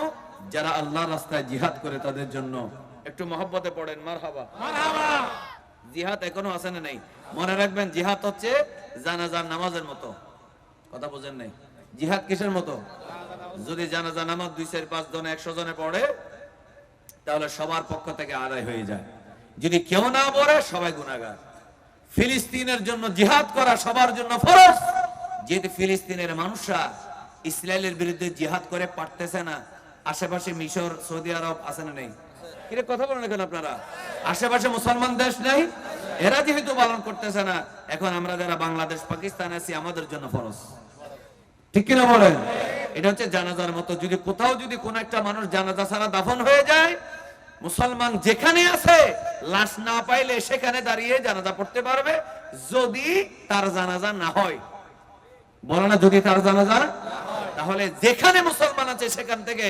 Speaker 1: যারা আল্লাহর রাস্তায় জিহাদ করে তাদের জন্য। একটু মহব্বতে পড়েন মারহাবা। মারহাবা। জিহাদ এখনো আছে না নাই? মনে রাখবেন জিহাদ হচ্ছে জানাজার নামাজের মতো। কথা বুঝেন নাই? জিহাদ কিসের মতো? যদি জানাজা নামাজ 2-4-5 জন 100 জনে পড়ে তাহলে সবার পক্ষ থেকে আদায় হয়ে যায়। যদি কেউ না পড়ে সবাই গুনাহগার। ফিলিস্তিনের জন্য জিহাদ করা সবার জন্য ফরজ, যেহেতু ফিলিস্তিনের মানুষরা ইসরায়েলের বিরুদ্ধে জিহাদ করে পারতেছে না, আশেপাশে মিশর, সৌদি আরব আছে না নেই? কিরে কথা বলেন এখন আপনারা? আশেপাশে মুসলমান দেশ নেই, এরা যেহেতু পালন করতেছে না, এখন আমরা যারা বাংলাদেশ পাকিস্তান আছি আমাদের জন্য ফরজ, ঠিক কিনা বলেন? এটা হচ্ছে জানাজার মতো। যদি কোথাও যদি কোন একটা মানুষ জানাজা ছাড়া দাফন হয়ে যায়, মুসলমান যেখানে আছে লাশ না পাইলে সেখানে দাঁড়িয়ে জানাজা পড়তে পারবে, যদি তার জানাজা না হয়। বলে না যদি তার জানাজা, তাহলে যেখানে মুসলমান আছে সেখান থেকে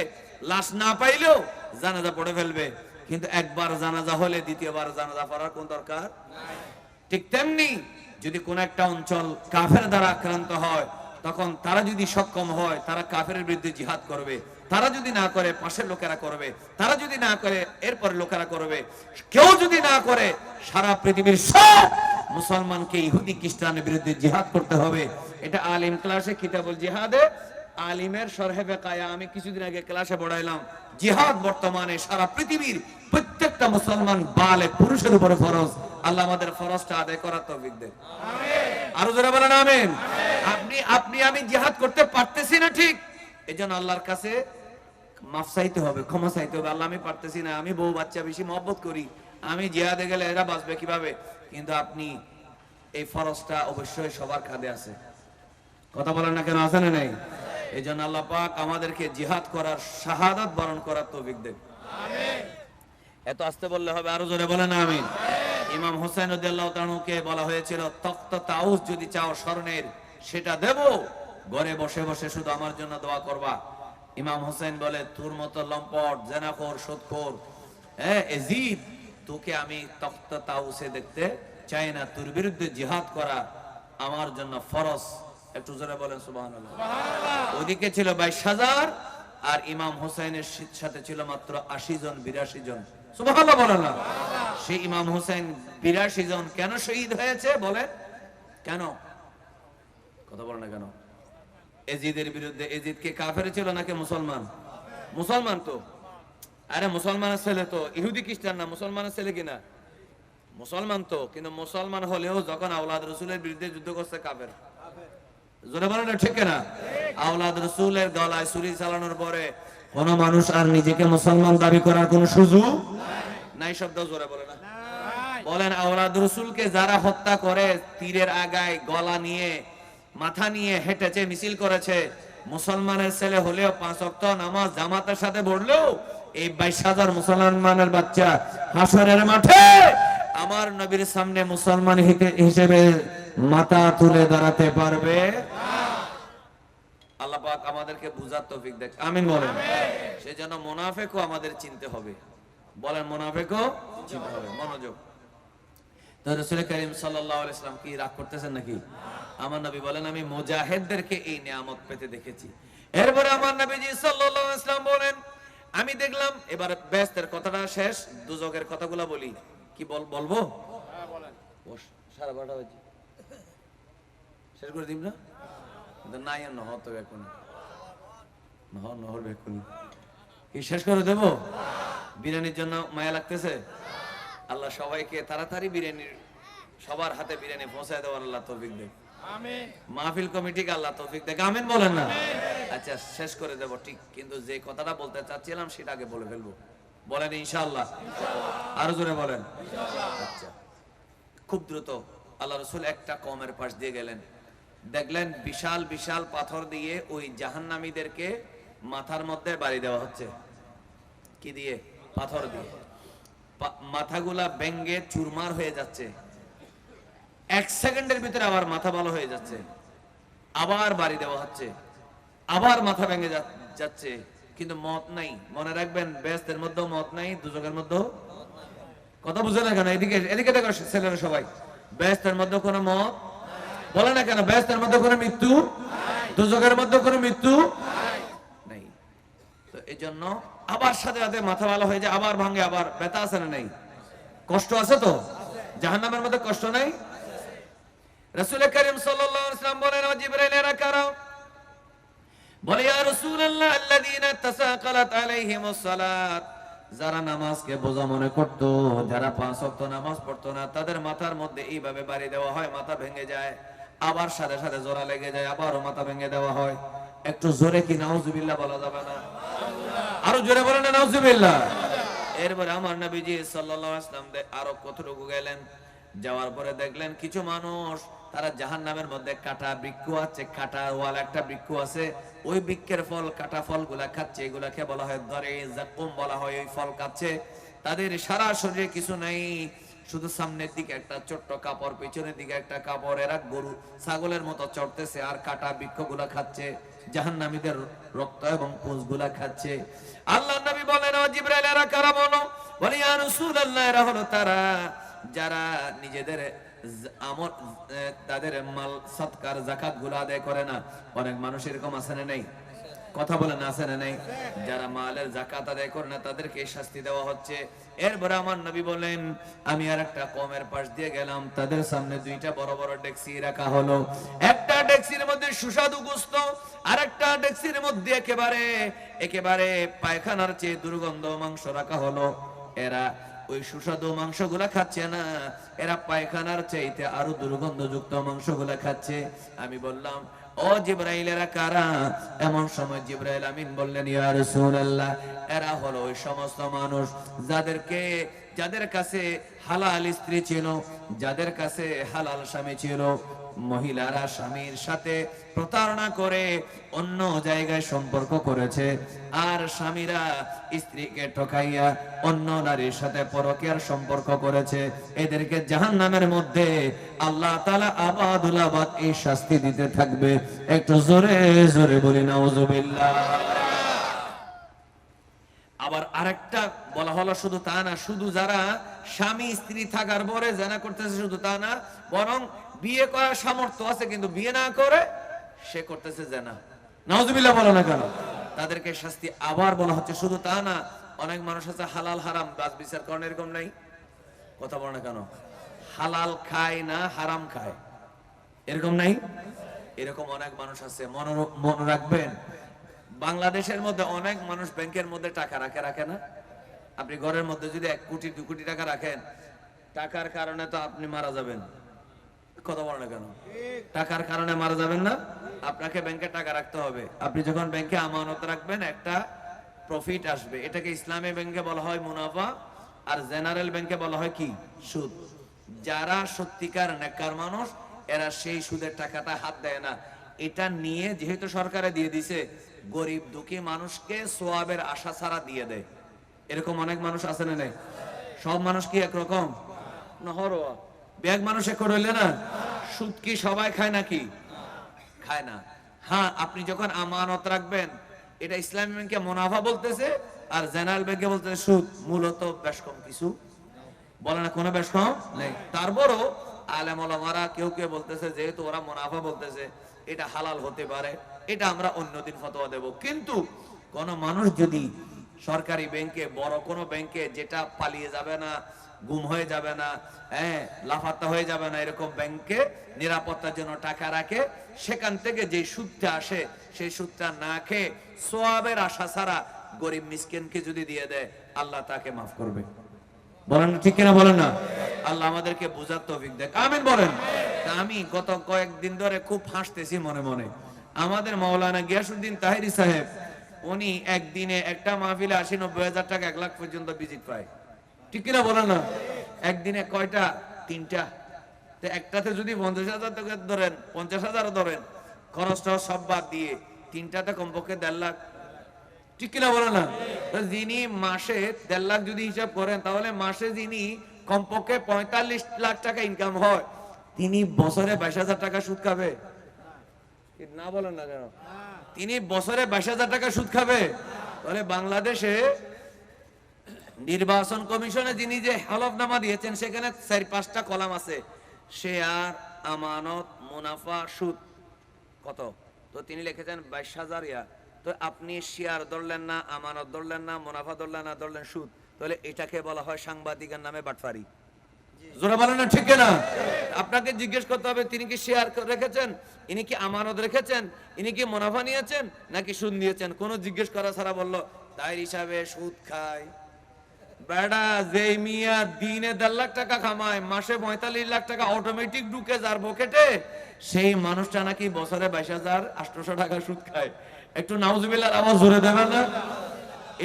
Speaker 1: লাশ না পাইলেও জানাজা পড়ে ফেলবে। কিন্তু একবার জানাজা হলে দ্বিতীয়বার জানাজা পড়ার কোন দরকার? ঠিক তেমনি যদি কোন একটা অঞ্চল কাফের দ্বারা আক্রান্ত হয়, তখন তারা যদি সক্ষম হয় তারা কাফেরের বিরুদ্ধে জিহাদ করবে, তারা যদি না করে পাশের লোকেরা করবে, তারা যদি না করে এরপর লোকেরা করবে, কেউ যদি না করে সারা পৃথিবীর সব মুসলমানকে ইহুদি খ্রিস্টানের বিরুদ্ধে জিহাদ করতে হবে। এটা আলিম ক্লাসে কিতাবুল জিহাদে আলিমের শরহে বেকায়া আমি কিছুদিন আগে ক্লাসে পড়াইলাম। জিহাদ বর্তমানে সারা পৃথিবীর প্রত্যেকটা মুসলমান বালে পুরুষের উপরে ফরজ। আল্লাহ আমাদের ফরজটা আদায় করার তৌফিক দেন, আমিন। আরো জোরে বলেন আমিন। আপনি আমি জিহাদ করতে পারতেছি না, ঠিক, এজন্য আল্লাহর কাছে মাফ চাইতে হবে, ক্ষমা চাইতে হবে। আল্লাহ আমি পারতেছি না, আমি বউ বাচ্চা বেশি মহব্বত করি, আমি জিহাদে গেলে এরা বাঁচবে কিভাবে? কিন্তু আপনি এই ফরজটা অবশ্যই সবার কাঁধে আছে। কথা বলেন না কেন? আছে না নাই? এই জন্য আল্লাহ পাক আমাদেরকে জিহাদ করার, শাহাদাত বরণ করার তৌফিক দেন, আমিন। এত আস্তে বললে হবে, আরো জোরে বলেন আমিন। ইমাম হোসেন রাদিয়াল্লাহু তাআলাকে বলা হয়েছিল, তখ্ত তাউস যদি চাও স্বর্ণের সেটা দেব, ঘরে বসে বসে শুধু আমার জন্য দোয়া করবা। ইমাম হোসেন বলে, তোর মতো লম্পট, জেনাখোর, সুদখোর, এজিদ, তোকে আমি তখ্ত তাউসে দেখতে চাই না। তোর বিরুদ্ধে জিহাদ করা আমার জন্য ফরজ। একটু জোরে বলেন সুবহানাল্লাহ। ওদিকে ছিল 22,000 আর ইমাম হোসেনের সাথে ছিল মাত্র 80 জন, 82 জন। সুবহানাল্লাহ বলেন না? সেই ইমাম হোসেন 82 জন কেন শহীদ হয়েছে বলেন? কেন? কথা বলেন না কেন? এজিদের বিরুদ্ধে। এজিদ কে কাফের ছিল নাকি মুসলমান? মুসলমান তো। আরে মুসলমানের ছেলে তো, ইহুদি খ্রিস্টান না, মুসলমানের ছেলে কিনা? মুসলমান তো, কিন্তু মুসলমান হলেও যখন আওলাদ রসুলের বিরুদ্ধে যুদ্ধ করছে কাফের। জোরে বলেন না, ঠিক না? আওলাদ রসুলের গলায় ছুরি চালানোর পরে কোন মানুষ আর নিজেকে মুসলমান দাবি করার কোন সুযোগ নাই। শব্দ জোরে বলে না? বলেন, আওলাদ রসুলকে যারা হত্যা করে, তীরের আগায় গলা নিয়ে মাথা নিয়ে হেঁটেছে, মিছিল করেছে, মুসলমানের ছেলে হলেও 5 ওয়াক্ত নামাজ জামাতের সাথে পড়লেও এই 22,000 মুসলমানের বাচ্চা হাসরের মাঠে আমার নবীর সামনে মুসলমান হিসেবে মাথা তুলে দাঁড়াতে পারবে? আল্লাহ পাক আমাদেরকে বুঝার তৌফিক দেন, আমিন বলেন। সেজন্য মুনাফিকও আমাদের চিনতে হবে। বলেন, মুনাফিকও চিনতে হবে। মনোযোগ। তো রাসূল করিম সাল্লাল্লাহু আলাইহি ওয়াসাল্লাম কি রাগ করতেছেন নাকি? আমার নবী বলেন, আমি মুজাহিদদেরকে এই নিয়ামত পেতে দেখেছি। এরপরে আমার নবীজি সাল্লাল্লাহু আলাইহি ওয়াসাল্লাম বলেন, আমি দেখলাম, এবার বেহেশতের কথাটা শেষ, দুজকের কথাগুলো বলি। কি বলবো? হ্যাঁ বলেন। 12:30 বাজে শেষ করে দিব না? কিন্তু নাই আর নহর তো এখন নহর বেকুনি কি শেষ করে দেব? বিরিয়ানির জন্য মায়া লাগতেছে? আল্লাহ সবাইকে তাড়াতাড়ি বিরিয়ানির, সবার হাতে বিরিয়ানি পৌঁছায় দেওয়ার আল্লাহ তৌফিক দেন, আমিন। মাহফিল কমিটিকে আল্লাহ তৌফিক দেন, আমিন বলেন না? আচ্ছা, শেষ করে দেব, ঠিক, কিন্তু যে কথাটা বলতে চাচ্ছিলাম সেটা আগে বলে ফেলবো। বলেন ইনশাআল্লাহ? আরো জোরে বলেন ইনশাআল্লাহ। আচ্ছা, খুব দ্রুত আল্লাহ রাসূল একটা কওমের পাশ দিয়ে গেলেন, দেখলেন বিশাল বিশাল পাথর দিয়ে ওই জাহান্নামীদেরকে মাথার মধ্যে বাড়ি দেওয়া হচ্ছে। কি দিয়ে? পাথর দিয়ে। মাথাগুলা ভেঙ্গে চুরমার হয়ে যাচ্ছে, 1 সেকেন্ডের ভিতরে আবার মাথা ভালো হয়ে যাচ্ছে, আবার বাড়ি দেওয়া হচ্ছে, আবার মাথা ভেঙে যাচ্ছে, কিন্তু মত নাই। মনে রাখবেন, বেহেশতের মধ্যেও মত নাই, দুজকের মধ্যেও। কথা বুঝে না কেন? এদিকে দেখো ছেলেরা সবাই, বেহেশতের মধ্যে কোনো মত বলে না কেন? বেহেশতের মধ্যে কোনো মৃত্যু, দুজকের মধ্যে কোনো মৃত্যু নাই। তো এই জন্য আবার সাথে সাথে মাথা ভালো হয়ে যায়, আবার ভাঙে, আবার ব্যথা আছে না নাই? কষ্ট আছে তো? জাহান্নামের মধ্যে কষ্ট নাই? রাসূল করিম সাল্লাল্লাহু আলাইহি ওয়াসাল্লাম বলেন, ও জিবরাইল এরা কারা? বলে, ইয়া রাসূলুল্লাহ, আল্লাযীনা তাসাকালাত আলাইহিমুস সালাত, যারা নামাজকে বোঝা মনে করত, যারা 5 ওয়াক্ত নামাজ পড়তো না, তাদের মাথার মধ্যে এইভাবে বাড়ি দেওয়া হয়, মাথা ভেঙে যায়, আবার সাথে সাথে জোড়া লেগে যায়, আবারও মাথা ভেঙে দেওয়া হয়। একটু জোরে কি নাউজুবিল্লাহ বলা যাবে না? আরো জোরে বলেন না নাউজুবিল্লাহ। এরপরে আমার নবীজি সাল্লাল্লাহু আলাইহি ওয়াসাল্লাম আরো কতটুকু গেলেন, যাওয়ার পরে দেখলেন কিছু মানুষ তারা জাহান্নামের মধ্যে কাটা বৃক্ষ আছে, কাটা ওয়ালা একটা বৃক্ষ আছে, ওই বৃক্ষের ফল কাটা ফলগুলা খাচ্ছে, এগুলাকে বলা হয় দরে জাকুম বলা হয়, ওই ফল খাচ্ছে। তাদের সারা শরীরে কিছু নাই, শুধু সামনের দিকে একটা ছোট্ট কাপড়, পিছনের দিকে একটা কাপড়। এরা গরু ছাগলের মতো চড়তেছে আর কাটা বৃক্ষগুলা খাচ্ছে, জাহান্নামীদের রক্ত এবং পুঁজগুলা খাচ্ছে। আল্লাহর নবী বলেন, ও জিবরাইল এরা কারা? বলো। বলে ইয়া রাসূলুল্লাহ এরা হলো তারা যারা নিজেদের আমল, তাদের মাল সদকার যাকাত গুলো আদায় করে না। অনেক মানুষ এরকম আছে না নেই? কথা বলেন আছে না নেই? যারা মালের যাকাত আদায় করে না তাদেরকে শাস্তি দেওয়া হচ্ছে। এরপরে আমার নবী বলেন, আমি আর একটা কমের পাশ দিয়ে গেলাম, তাদের সামনে দুইটা বড় বড় ডেক্সি রাখা হলো। একটা ডেক্সির মধ্যে সুস্বাদু গোশত, আর একটা ডেক্সির মধ্যে একেবারে পায়খানার চেয়ে দুর্গন্ধ মাংস রাখা হলো। এরা ওই সুস্বাদু মাংসগুলা খাচ্ছে না, এরা পায়খানার চাইতে আরো দুর্গন্ধযুক্ত মাংসগুলা খাচ্ছে। আমি বললাম, ও জিবরাইল এরা কারা? এমন সময় জিবরাইল আমিন বললেন, ইয়া রাসূলুল্লাহ এরা হলো ওই সমস্ত মানুষ যাদের কাছে হালাল স্ত্রী ছিল, যাদের কাছে হালাল স্বামী ছিল। মহিলারা স্বামীর সাথে প্রতারণা করে অন্য জায়গায় সম্পর্ক করেছে, আর স্বামীরা স্ত্রীকে ঠকাইয়া অন্য নারীর সাথে পরকীয়ার সম্পর্ক করেছে। এদেরকে জাহান্নামের মধ্যে আল্লাহ তাআলা আবাদুল আবাদ এই শাস্তি দিতে থাকবে। একটু জোরে জোরে বলি নাউজুবিল্লাহ। আবার আরেকটা বলা হলো, শুধু তা না, শুধু যারা স্বামী স্ত্রী থাকার পরে জানা করতেছে শুধু তা না, বরং বিয়ে করার সামর্থ্য আছে কিন্তু বিয়ে না করে সে করতেছে জানা। নাউজুবিল্লাহ বলো না কেন? তাদেরকে শাস্তি আবার বলা হচ্ছে। শুধু তা না, অনেক মানুষ আছে হালাল হারাম বাস বিচার করেন, এরকম নাই? কথা বলো না কেন? হালাল খায় না হারাম খায়, এরকম নাই? এরকম অনেক মানুষ আছে। মনে রাখবেন, বাংলাদেশের মধ্যে অনেক মানুষ ব্যাংকের মধ্যে টাকা রাখে না? আপনি ঘরের মধ্যে যদি 1 কোটি 2 কোটি টাকা রাখেন, টাকার কারণে তো আপনি মারা যাবেন। কথা বলেন না কেন? টাকার কারণে মারা যাবেন না, আপনাকে ব্যাংকে টাকা রাখতে হবে। আপনি যখন ব্যাংকে আমানত রাখবেন একটা প্রফিট আসবে, এটাকে ইসলামী ব্যাংকে বলা হয় মুনাফা, আর জেনারেল ব্যাংকে বলা হয় কি? সুদ। যারা সত্যিকার নেককার মানুষ এরা সেই সুদের টাকাটা হাত দেয় না। এটা নিয়ে যেহেতু সরকারে দিয়ে দিছে, গরিব দুঃখী মানুষকে সোয়াবের আশা ছাড়া দিয়ে দেয়। এরকম অনেক মানুষ আছে না নাই? সব মানুষ কি একরকম না? হরোয়া ব্যাগ মানুষ এক হইলে না? সুদ কি সবাই খায় নাকি? খায় না। হ্যাঁ, আপনি যখন আমানত রাখবেন, এটা ইসলামী ব্যাংকে মুনাফা বলতেছে, আর জেনারেল ব্যাংকে বলতেছে সুদ। মূলত বেশ কম কিছু বলে না, কোনো বেশ কম নেই। তারপরও আলেম ওলামারা কেউ কেউ বলতেছে যেহেতু ওরা মুনাফা বলতেছে এটা হালাল হতে পারে, এটা আমরা অন্যদিন ফতোয়া দেব। কিন্তু কোন মানুষ যদি সরকারি ব্যাংকে, বড় কোনো ব্যাংকে, যেটা পালিয়ে যাবে না, গুম হয়ে যাবে না, লাফাত্তা হয়ে যাবে না, এরকম ব্যাংকে নিরাপত্তার জন্য টাকা রাখে, সেখান থেকে যে সুদটা আসে সেই সুদটা না খেয়ে সোয়াবের আশা ছাড়া গরিব মিসকিনকে যদি দিয়ে দেয়, আল্লাহ তাকে মাফ করবে। বলেন ঠিক কিনা? বলেন না? আল্লাহ আমাদেরকে বোঝার তৌফিক দেয়, আমিন বলেন। আমি গত কয়েকদিন ধরে খুব হাসতেছি মনে মনে। আমাদের মাওলানা গিয়াসউদ্দিন তাহেরি সাহেব, উনি একদিনে একটা মাহফিলে 80-90 হাজার টাকা, 1 লাখ পর্যন্ত ভিজিট পায়। ঠিক কিনা? বলেন না? একদিনে কয়টা? 3টা। তো একটাতে যদি 50,000 টাকা ধরেন, 50,000 ধরেন, খরচটা সব বাদ দিয়ে 3টাতে কমপক্ষে 1.5 লাখ। ঠিক কিনা? বলেন না? যিনি মাসে 1.5 লাখ যদি হিসাব করেন, তাহলে মাসে যিনি কমপক্ষে 45 লাখ টাকা ইনকাম হয়, তিনি বছরে 22,000 টাকা সুদ খাবে না? বলেন না কেন? তিনি বছরে 22,000 টাকা সুদ খাবে। তাহলে বাংলাদেশে নির্বাচন কমিশনে যিনি যে হলফনামা দিয়েছেন, সেখানে 4-5টা কলাম আছে, শেয়ার, আমানত, মুনাফা, সুদ। কত? তো তিনি লিখেছেন 22,000 ইয়া। তো আপনি শেয়ার ধরলেন না, আমানত ধরলেন না, মুনাফা ধরলেন না, ধরলেন সুদ। তাহলে এটাকে বলা হয় সাংবাদিকের নামে বাটফারি। জোরে বলেন না ঠিক না? আপনাকে জিজ্ঞেস করতে হবে, তিনি কি শেয়ার রেখেছেন, ইনি কি আমানত রেখেছেন, ইনি কি মুনাফা নিয়েছেন নাকি সুদ নিয়েছেন? কোন জিজ্ঞেস করা ছাড়া বললো তাই হিসাবে সুদ খায়। বেড়া যে মিয়া দিনে 1.5 লাখ টাকা কামায়, মাসে 45 লাখ টাকা অটোমেটিক ঢুকে যার পকেটে, সেই মানুষটা নাকি বছরে 22,800 টাকা সুদ খায়। একটু নাউজুবিল্লাহর আওয়াজ জোরে দেবেন না?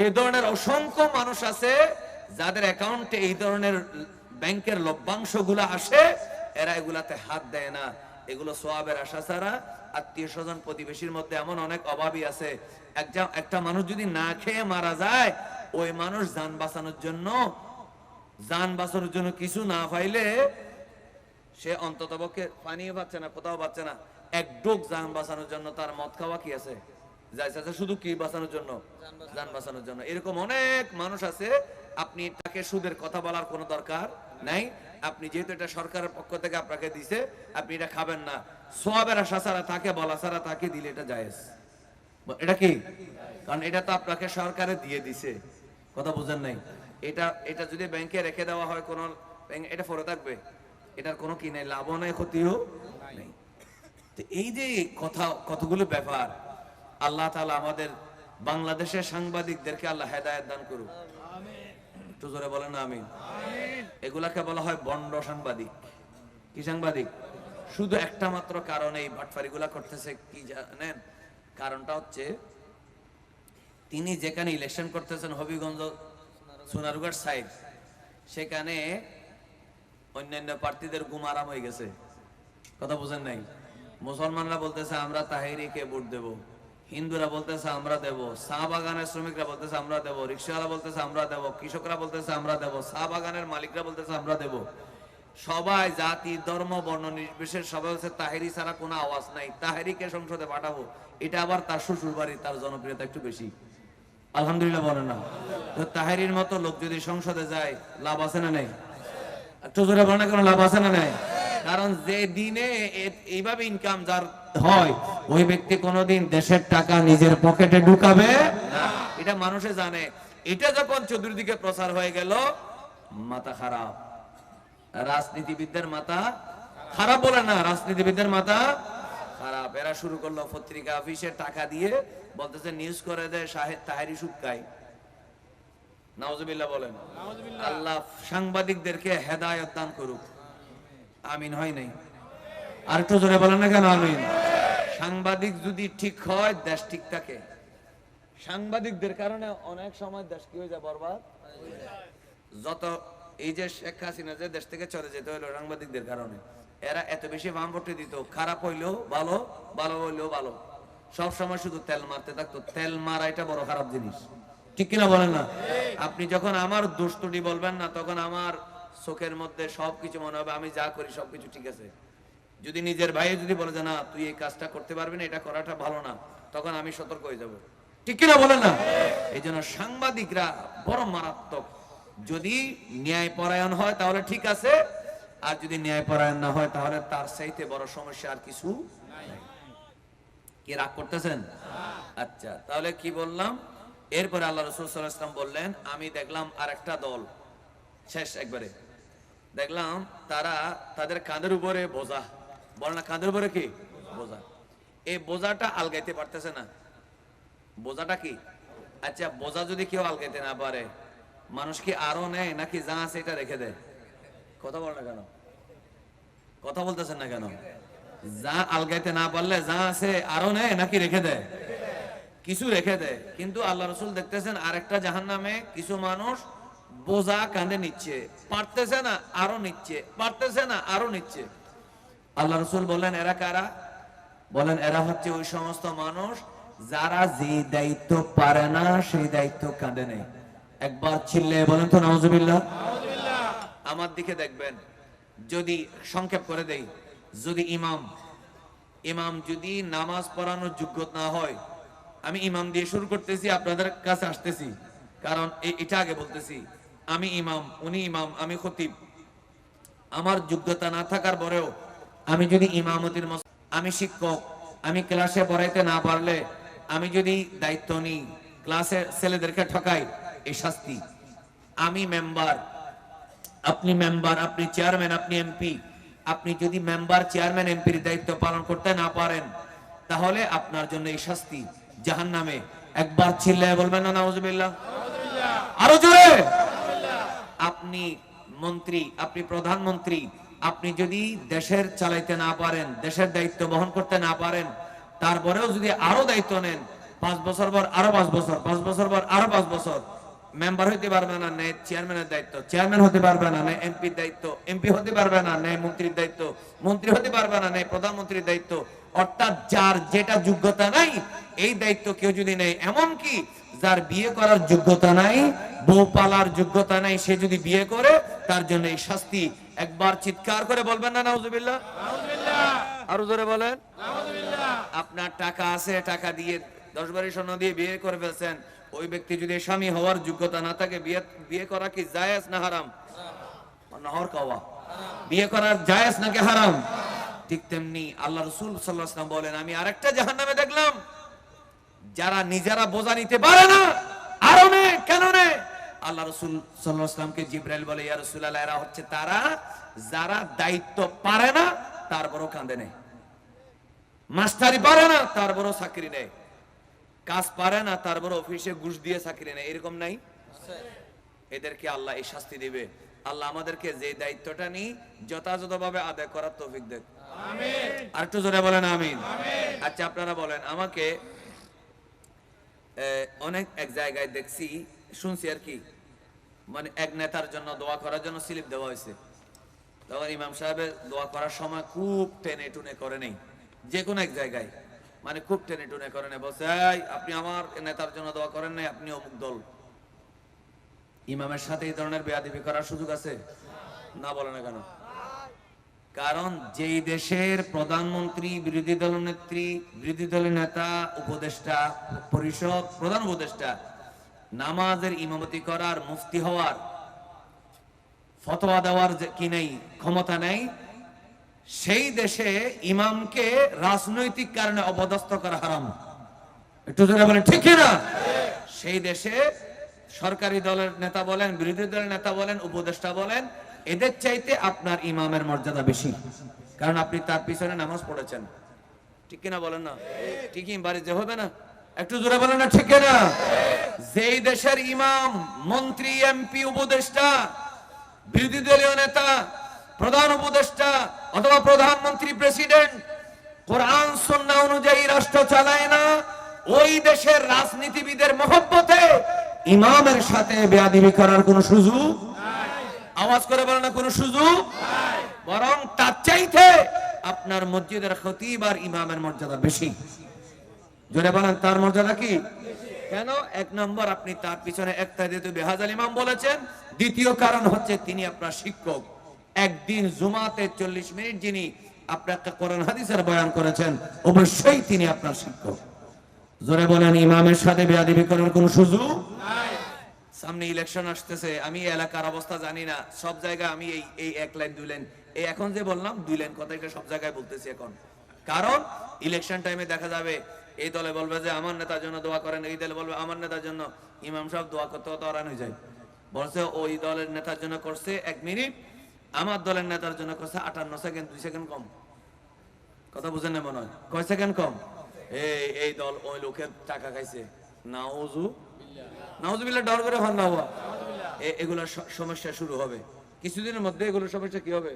Speaker 1: এই ধরনের অসংখ্য মানুষ আছে যাদের অ্যাকাউন্টে এই ধরনের ব্যাংকের লভ্যাংশ গুলা আসে, এরা এগুলাতে হাত দেয় না। এগুলো সোয়াবের আশা ছাড়া। আত্মীয় স্বজন প্রতিবেশীর মধ্যে এমন অনেক অভাবী আছে, একটা মানুষ যদি না খেয়ে মারা যায়, ওই মানুষ যান বাঁচানোর জন্য কিছু না পাইলে সে অন্তত পক্ষে পানিও পাচ্ছে না, কোথাও পাচ্ছে না, এক ডোক যান বাঁচানোর জন্য তার মদ খাওয়া কি আছে, যাইছে শুধু কি বাঁচানোর জন্য, যান বাঁচানোর জন্য। এরকম অনেক মানুষ আছে, আপনি তাকে সুদের কথা বলার কোনো দরকার নাই। আপনি যেহেতু এটা সরকারের পক্ষ থেকে আপনাকে দিছে, আপনি এটা খাবেন না। সোয়াবের আশা ছাড়া তাকে বলা ছাড়া তাকে দিলে এটা জায়েজ। এটা কি? কারণ এটা তো আপনাকে সরকারে দিয়ে দিছে, কথা বুঝেন নাই? এটা যদি ব্যাংকে রেখে দেওয়া হয়, কোন এটা পড়ে থাকবে, এটার কোনো কি নেই, লাভও নাই, ক্ষতিও নেই। তো এই যে কতগুলো ব্যাপার, আল্লাহ তাআলা আমাদের বাংলাদেশের সাংবাদিকদেরকে আল্লাহ হেদায়েত দান করুক। একটু জোরে বলেন না আমিন। এগুলাকে বলা হয় বন্ড সাংবাদিক। কি সাংবাদিক? শুধু একটা মাত্র কারণে এই বাটফারিগুলা করতেছে, কি জানেন? কারণটা হচ্ছে, তিনি যেখানে ইলেকশন করতেছেন হবিগঞ্জ সোনারুঘাট সাইড, সেখানে অন্যান্য প্রার্থীদের ঘুম আরাম হয়ে গেছে, কথা বুঝেন নাই? মুসলমানরা বলতেছে আমরা তাহেরিকে ভোট দেব, হিন্দুরা বলতেছে আমরা দেব, চা বাগানের শ্রমিকরা বলতেছে আমরা দেব, রিক্সাওয়ালা বলতেছে আমরা দেব, কৃষকরা বলতেছে আমরা দেব, চা বাগানের মালিকরা বলতেছে আমরা দেব। সবাই জাতি ধর্ম বর্ণ নির্বিশেষে সবাই বলছে তাহেরি ছাড়া কোনো আওয়াজ নাই, তাহেরিকে সংসদে পাঠাবো। এটা আবার তার শ্বশুর বাড়ি, তার জনপ্রিয়তা একটু বেশি। আলহামদুলিল্লাহ বলে না? তো তাহেরির মতো লোক যদি সংসদে যায়, লাভ আছে না নেই? একটু জোরে বলে না, কোনো লাভ আছে না নেই? কারণ যে দিনে এইভাবে ইনকাম যার হয়, ওই ব্যক্তি কোনোদিন দেশের টাকা নিজের পকেটে ঢুকাবে না, এটা মানুষে জানে। এটা যখন চতুর্দিকে প্রচার হয়ে গেল, মাথা খারাপ, রাজনীতিবিদদের মাথা খারাপ, বলে না? রাজনীতিবিদদের মাথা খারাপ। এরা শুরু করলো পত্রিকা অফিসে টাকা দিয়ে, বলতেছে নিউজ করে দেয় শাহেদ তাহেরি সুদ খায়। নাউজুবিল্লাহ বলেন। আল্লাহ সাংবাদিকদেরকে হেদায়েত দান করুক। আমিন। হয় নাই? আর একটু জোরে বলেন না কেন আমিন? সাংবাদিক যদি ঠিক হয়, দেশ ঠিক থাকে। সাংবাদিকদের কারণে অনেক সময় দেশ কি হয়ে যায়, বরবাদ। যত এই যে শেখ হাসিনা যে দেশ থেকে চলে যেতে হলো সাংবাদিকদের কারণে, এরা এত বেশি বামপট্টি দিত, খারাপ হইলেও ভালো, ভালো হইলেও ভালো, সব সময় শুধু তেল মারতে থাকতো। তেল মারা এটা বড় খারাপ জিনিস, ঠিক কিনা বলেন না? আপনি যখন আমার দোষ ত্রুটি বলবেন না, তখন আমার চোখের মধ্যে সবকিছু মনে হবে আমি যা করি সবকিছু ঠিক আছে। যদি নিজের ভাই যদি বলে যে না তুই এই কাজটা করতে পারবি না, এটা করাটা ভালো না, তখন আমি সতর্ক হয়ে যাব, ঠিক কিনা বলেন না? এই জন্য সাংবাদিকরা বড় মারাত্মক। যদি ন্যায় পরায়ণ হয় তাহলে ঠিক আছে, আর যদি ন্যায় পরায়ণ না হয় তাহলে তার চাইতে বড় সমস্যা আর কিছু নাই। কি রাগ করতেছেন? আচ্ছা, তাহলে কি বললাম? এরপরে আল্লাহ রাসূল সাল্লাল্লাহু আলাইহি ওয়াসাল্লাম বললেন, আমি দেখলাম আরেকটা দল, শেষ একবারে দেখলাম, তারা তাদের কাঁধের উপরে বোঝা, বল না কাঁধের উপরে কি বোঝা, এই বোঝাটা আলগাইতে পারতেছে না। বোঝাটা কি? আচ্ছা, বোঝা যদি কেউ আলগাইতে না পারে, মানুষ কি আরো নেয় নাকি যা আছে এটা রেখে দেয়? কথা বল না কেন? কথা বলতেছেন না কেন? যা আলগাইতে না পারলে যা আছে আরো নেয় নাকি রেখে দেয়? কিছু রেখে দেয়। কিন্তু আল্লাহ রাসূল দেখতেছেন আরেকটা জাহান্নামে কিছু মানুষ বোঝা কাঁধে নিচ্ছে, পারতেছে না আরো নিচ্ছে, পারতেছে না আরো নিচ্ছে। আল্লাহ রাসূল বললেন এরা কারা? বলেন এরা হচ্ছে ওই সমস্ত মানুষ যারা যে দায়িত্ব পারে না সেই দায়িত্ব কাঁধে নেয়। একবার চিল্লায়ে বলেন তো নাউজুবিল্লাহ। আমার দিকে দেখবেন, যদি সংক্ষেপ করে দেই, যদি ইমাম যদি নামাজ পড়ানোর যোগ্য না হয়, আমি ইমাম দিয়ে শুরু করতেছি, আপনাদের কাছে আসতেছি, কারণ এটা আগে বলতেছি, আমি ইমাম, উনি ইমাম, আমি খতিব, আমার যোগ্যতা না থাকার পরেও আমি যদি ইমামতির আমি শিক্ষক, আমি ক্লাসে পড়াইতে না পারলে, আমি যদি দায়িত্ব নিই, ক্লাসে ছেলেদেরকে ঠকাই, এই শাস্তি। আমি মেম্বার, আপনি চেয়ারম্যান, আপনি এমপি, আপনি যদি মেম্বার চেয়ারম্যান এমপির দায়িত্ব পালন করতে না পারেন, তাহলে আপনার জন্য এই শাস্তি, জাহান্নামে। একবার চিল্লায়ে বলবেন না নাউজুবিল্লাহ? আরো জোরে। আপনি মন্ত্রী, আপনি প্রধানমন্ত্রী, আপনি যদি দেশের চালাইতে না পারেন, দেশের দায়িত্ব বহন করতে না পারেন, তারপরেও যদি আরো দায়িত্ব নেন, 5 বছর পর আরো 5 বছর, 5 বছর পর আরো 5 বছর, মেম্বার হইতে পারবে না, নেই চেয়ারম্যানের দায়িত্ব, চেয়ারম্যান হতে পারবে না, নেই এমপির দায়িত্ব, এমপি হতে পারবে না, নেই মন্ত্রীর দায়িত্ব, মন্ত্রী হতে পারবে না, নেই প্রধানমন্ত্রীর দায়িত্ব। অর্থাৎ যার যেটা যোগ্যতা নাই এই দায়িত্ব কেউ যদি নেই, এমনকি যার বিয়ে করার যোগ্যতা নাই, বউ পালার যোগ্যতা নাই, সে যদি বিয়ে করে তার জন্য এই শাস্তি। একবার চিৎকার করে বলবেন না নাউজুবিল্লাহ? আরো জোরে বলেন। আপনার টাকা আছে, টাকা দিয়ে 10 বাড়ি স্বর্ণ দিয়ে বিয়ে করে ফেলছেন, ওই ব্যক্তি যদি স্বামী হওয়ার যোগ্যতা না থাকে, বিয়ে করা কি জায়েজ না হারাম? নহর কাওয়া বিয়ে করার জায়েজ নাকি হারাম? ঠিক তেমনি আল্লাহ রাসূল সাল্লাল্লাহু আলাইহি ওয়াসাল্লাম বলেন, আমি আরেকটা জাহান্নামে দেখলাম, যারা নিজেরা বোঝা নিতে পারে না, আরো নে কেন নে? আল্লাহ রাসূল সাল্লাল্লাহু আলাইহি ওয়াসাল্লামকে জিবরাইল বলে, ইয়া রাসূলুল্লাহ, এরা হচ্ছে তারা যারা দায়িত্ব পারে না তারপরও কাঁদে নেয়, মাস্টারি পারে না তারপরও চাকরি নেয়, কাজ পারে না তারপর অফিসে ঘুষ দিয়ে চাকরি নেয়, এরকম নাই? এদেরকে আল্লাহ এই শাস্তি দিবে। আল্লাহ আমাদেরকে যে দায়িত্বটা নি যথাযথভাবে আদায় করার তৌফিক দেন। আমিন। আর একটু জোরে বলেন আমিন। আচ্ছা, আপনারা বলেন, আমাকে অনেক এক জায়গায় দেখছি, শুনছি আর কি, মানে এক নেতার জন্য দোয়া করার জন্য স্লিপ দেওয়া হয়েছে। তখন ইমাম সাহেবের দোয়া করার সময় খুব টেনে টুনে করে নেই, যে কোনো এক জায়গায় মানে খুব টেনে টুনে করে নেই, বলছে আপনি আমার নেতার জন্য দোয়া করেন নাই, আপনি অমুক দল। ইমামের সাথে এই ধরনের বেয়াদবি করার সুযোগ আছে না? বলে না কেন? কারণ যেই দেশের প্রধানমন্ত্রী, বিরোধী দল নেত্রী, বিরোধী দলের নেতা, উপদেষ্টা পরিষদ, প্রধান উপদেষ্টা নামাজের ইমামতি করার, মুফতি হওয়ার, ফতোয়া দেওয়ার কি নেই, ক্ষমতা নেই, সেই দেশে ইমামকে রাজনৈতিক কারণে অপদস্থ করা হারাম। একটু জোরে বলেন ঠিক না? সেই দেশে সরকারি দলের নেতা বলেন, বিরোধী দলের নেতা বলেন, উপদেষ্টা বলেন, এদের চাইতে আপনার ইমামের মর্যাদা বেশি, কারণ আপনি তার পিছনে নামাজ পড়েছেন। ঠিক কিনা বলেন না? ঠিকই বাড়িতে হবে না? একটু জোরে বলেন না ঠিক না? যেই দেশের ইমাম, মন্ত্রী, এমপি, উপদেষ্টা, বিরোধী দলীয় নেতা, প্রধান উপদেষ্টা অথবা প্রধানমন্ত্রী, প্রেসিডেন্ট কোরআন সুন্নাহ অনুযায়ী রাষ্ট্র চালায় না, ওই দেশের রাজনীতিবিদের মহব্বতে ইমামের সাথে বেয়াদবি করার কোন সুযোগ নাই। আওয়াজ করে বলেন না, কোন সুযোগ নাই। বরং তার চাইতে আপনার মসজিদের খতিব আর ইমামের মর্যাদা বেশি। জোরে বলেন, তার মর্যাদা কি? কেন? এক নম্বর, আপনি তার পিছনে ইক্তাদিতু বিহাযাল ইমাম বলেছেন। দ্বিতীয় কারণ হচ্ছে তিনি আপনার শিক্ষক। একদিন জুমাতে 40 মিনিট যিনি আপনাকে কোরআন হাদিসের বয়ান করেছেন, অবশ্যই তিনি আপনার শিক্ষক। জোরে বলেন, ইমামের সাথে বেয়াদবি করার কোনো সুযোগ নাই। সামনে ইলেকশন আসতেছে, আমি এলাকার অবস্থা জানি না, সব জায়গায় আমি এই এক লাইন দুই লাইন, এই এখন যে বললাম 2 লাইন কথা, এটা সব জায়গায় বলতেছি এখন। কারণ ইলেকশন টাইমে দেখা যাবে এই দলে বলবে যে আমার নেতার জন্য দোয়া করেন, এই দলে বলবে আমার নেতার জন্য। ইমাম সাহেব দোয়া করতে হতে অরান হয়ে যায়, বলছে ওই দলের নেতার জন্য করছে 1 মিনিট, আমার দলের নেতার জন্য করছে 58 সেকেন্ড, 2 সেকেন্ড কম। কথা বুঝেন না মনে হয়? কয় সেকেন্ড কম? এই দল ওই লোকের টাকা খাইছে। নাউজুবিল্লাহ, ডর করে হন না, এগুলো সমস্যা শুরু হবে কিছুদিনের মধ্যে। এগুলো সমস্যা কি হবে?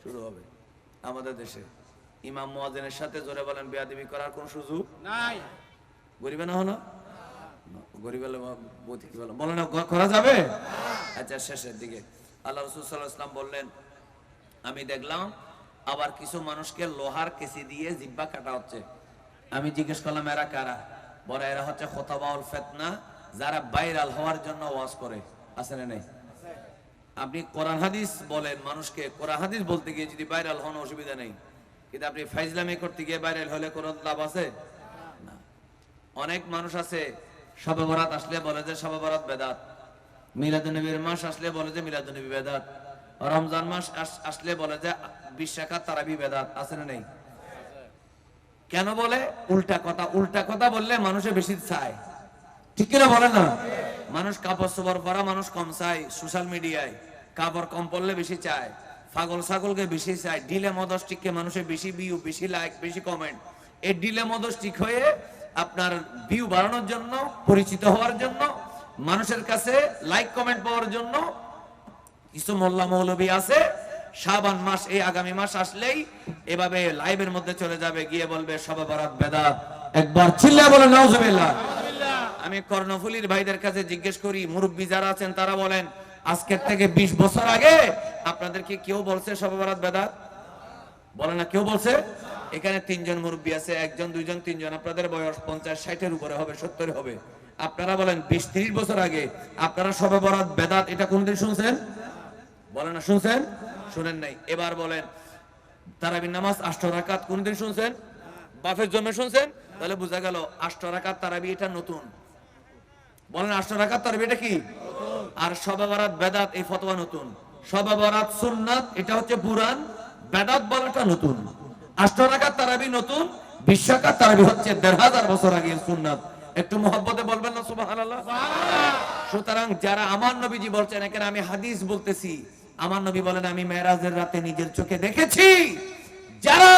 Speaker 1: শুরু হবে আমাদের দেশে। ইমাম মুয়াজ্জিনের সাথে জোরে বলেন বেয়াদবি করার কোন সুযোগ নাই। গরিবে না হলো, গরিব বলে না করা যাবে। আচ্ছা, শেষের দিকে আল্লাহ রাসূল সাল্লাল্লাহু আলাইহি ওয়াসাল্লাম বললেন, আমি দেখলাম আবার কিছু মানুষকে লোহার কেসি দিয়ে জিহ্বা কাটা হচ্ছে। আমি জিজ্ঞেস করলাম, এরা কারা? বলে এরা হচ্ছে খুতাবাউল ফিতনা, যারা ভাইরাল হওয়ার জন্য ওয়াজ করে। আছে না নাই? আপনি কোরআন হাদিস বলেন মানুষকে, কোরআন হাদিস বলতে গিয়ে যদি ভাইরাল হন অসুবিধা নেই, কিন্তু আপনি ফাইজলামি করতে গিয়ে ভাইরাল হলে কোনো লাভ আছে না। অনেক মানুষ আছে শবে বরাত আসলে বলে যে শবে বরাত বেদাত, মিলাদুন নবীর মাস আসলে বলে যে মিলাদুন নবী বেদাত, রমজান মাস আসলে বলে যে 20 রাকাত তারাবি বেদাত। আছে না নেই? কেন বলে? উল্টা কথা। উল্টা কথা বললে মানুষে বেশি চায়, ঠিক কিনা বলেন না? মানুষ কাপড় চোপড় পরা মানুষ কম চায়, সোশ্যাল মিডিয়ায় কাপড় কম পরলে বেশি চায়, পাগল ছাগলকে বেশি চায়, ডিলে মদস্টিককে মানুষের বেশি ভিউ, বেশি লাইক, বেশি কমেন্ট। এই ডিলে মদস্টিক হয়ে আপনার ভিউ বাড়ানোর জন্য, পরিচিত হওয়ার জন্য, মানুষের কাছে লাইক কমেন্ট পাওয়ার জন্য কিছু মোল্লা মৌলবী আছে, শাবান মাস এই আগামী মাস আসলেই এভাবে লাইভের মধ্যে চলে যাবে, গিয়ে বলবে শবে বরাত বেদাত। একবার চিল্লায় বলেন নাউজুবিল্লাহ। আমি কর্ণফুলীর ভাইদের কাছে জিজ্ঞেস করি, মুরব্বী যারা আছেন তারা বলেন, আজকের থেকে 20 বছর আগে আপনাদেরকে কেউ বলছে শবে বরাত বেদাত? বলে না, কেউ বলছে? এখানে 3 জন মুরব্বী আছে, 1 জন 2 জন 3 জন, আপনাদের বয়স 50-60 উপরে হবে, 70 হবে। আপনারা বলেন 20-30 বছর আগে আপনারা শবে বরাত বেদাত এটা কোনদিন শুনছেন? বলেন না, শুনছেন? শুনেন নাই। এবার বলেন তারাবির নামাজ 8 রাকাত কোনদিন শুনছেন? বাফের জন্য শুনছেন? তাহলে বোঝা গেল 8 রাকাত তারাবি এটা নতুন। বলেন 8 রাকাত তারাবি এটা কি? আর শবে বরাত বেদাত এই ফতোয়া নতুন। শবে বরাত সুন্নাত এটা হচ্ছে পুরান, বেদাত বলাটা নতুন। 8 রাকাত তারাবি নতুন, 20 রাকাত তারাবি হচ্ছে 1500 বছর আগে সুন্নাত। একটু মহব্বতে বলবেন না সুবহানাল্লাহ? সুতরাং যারা আমার নবীজি বলছেন, এখানে আমি হাদিস বলতেছি, আমার নবী বলেন আমি মেরাজের রাতে নিজের চোখে দেখেছি যারা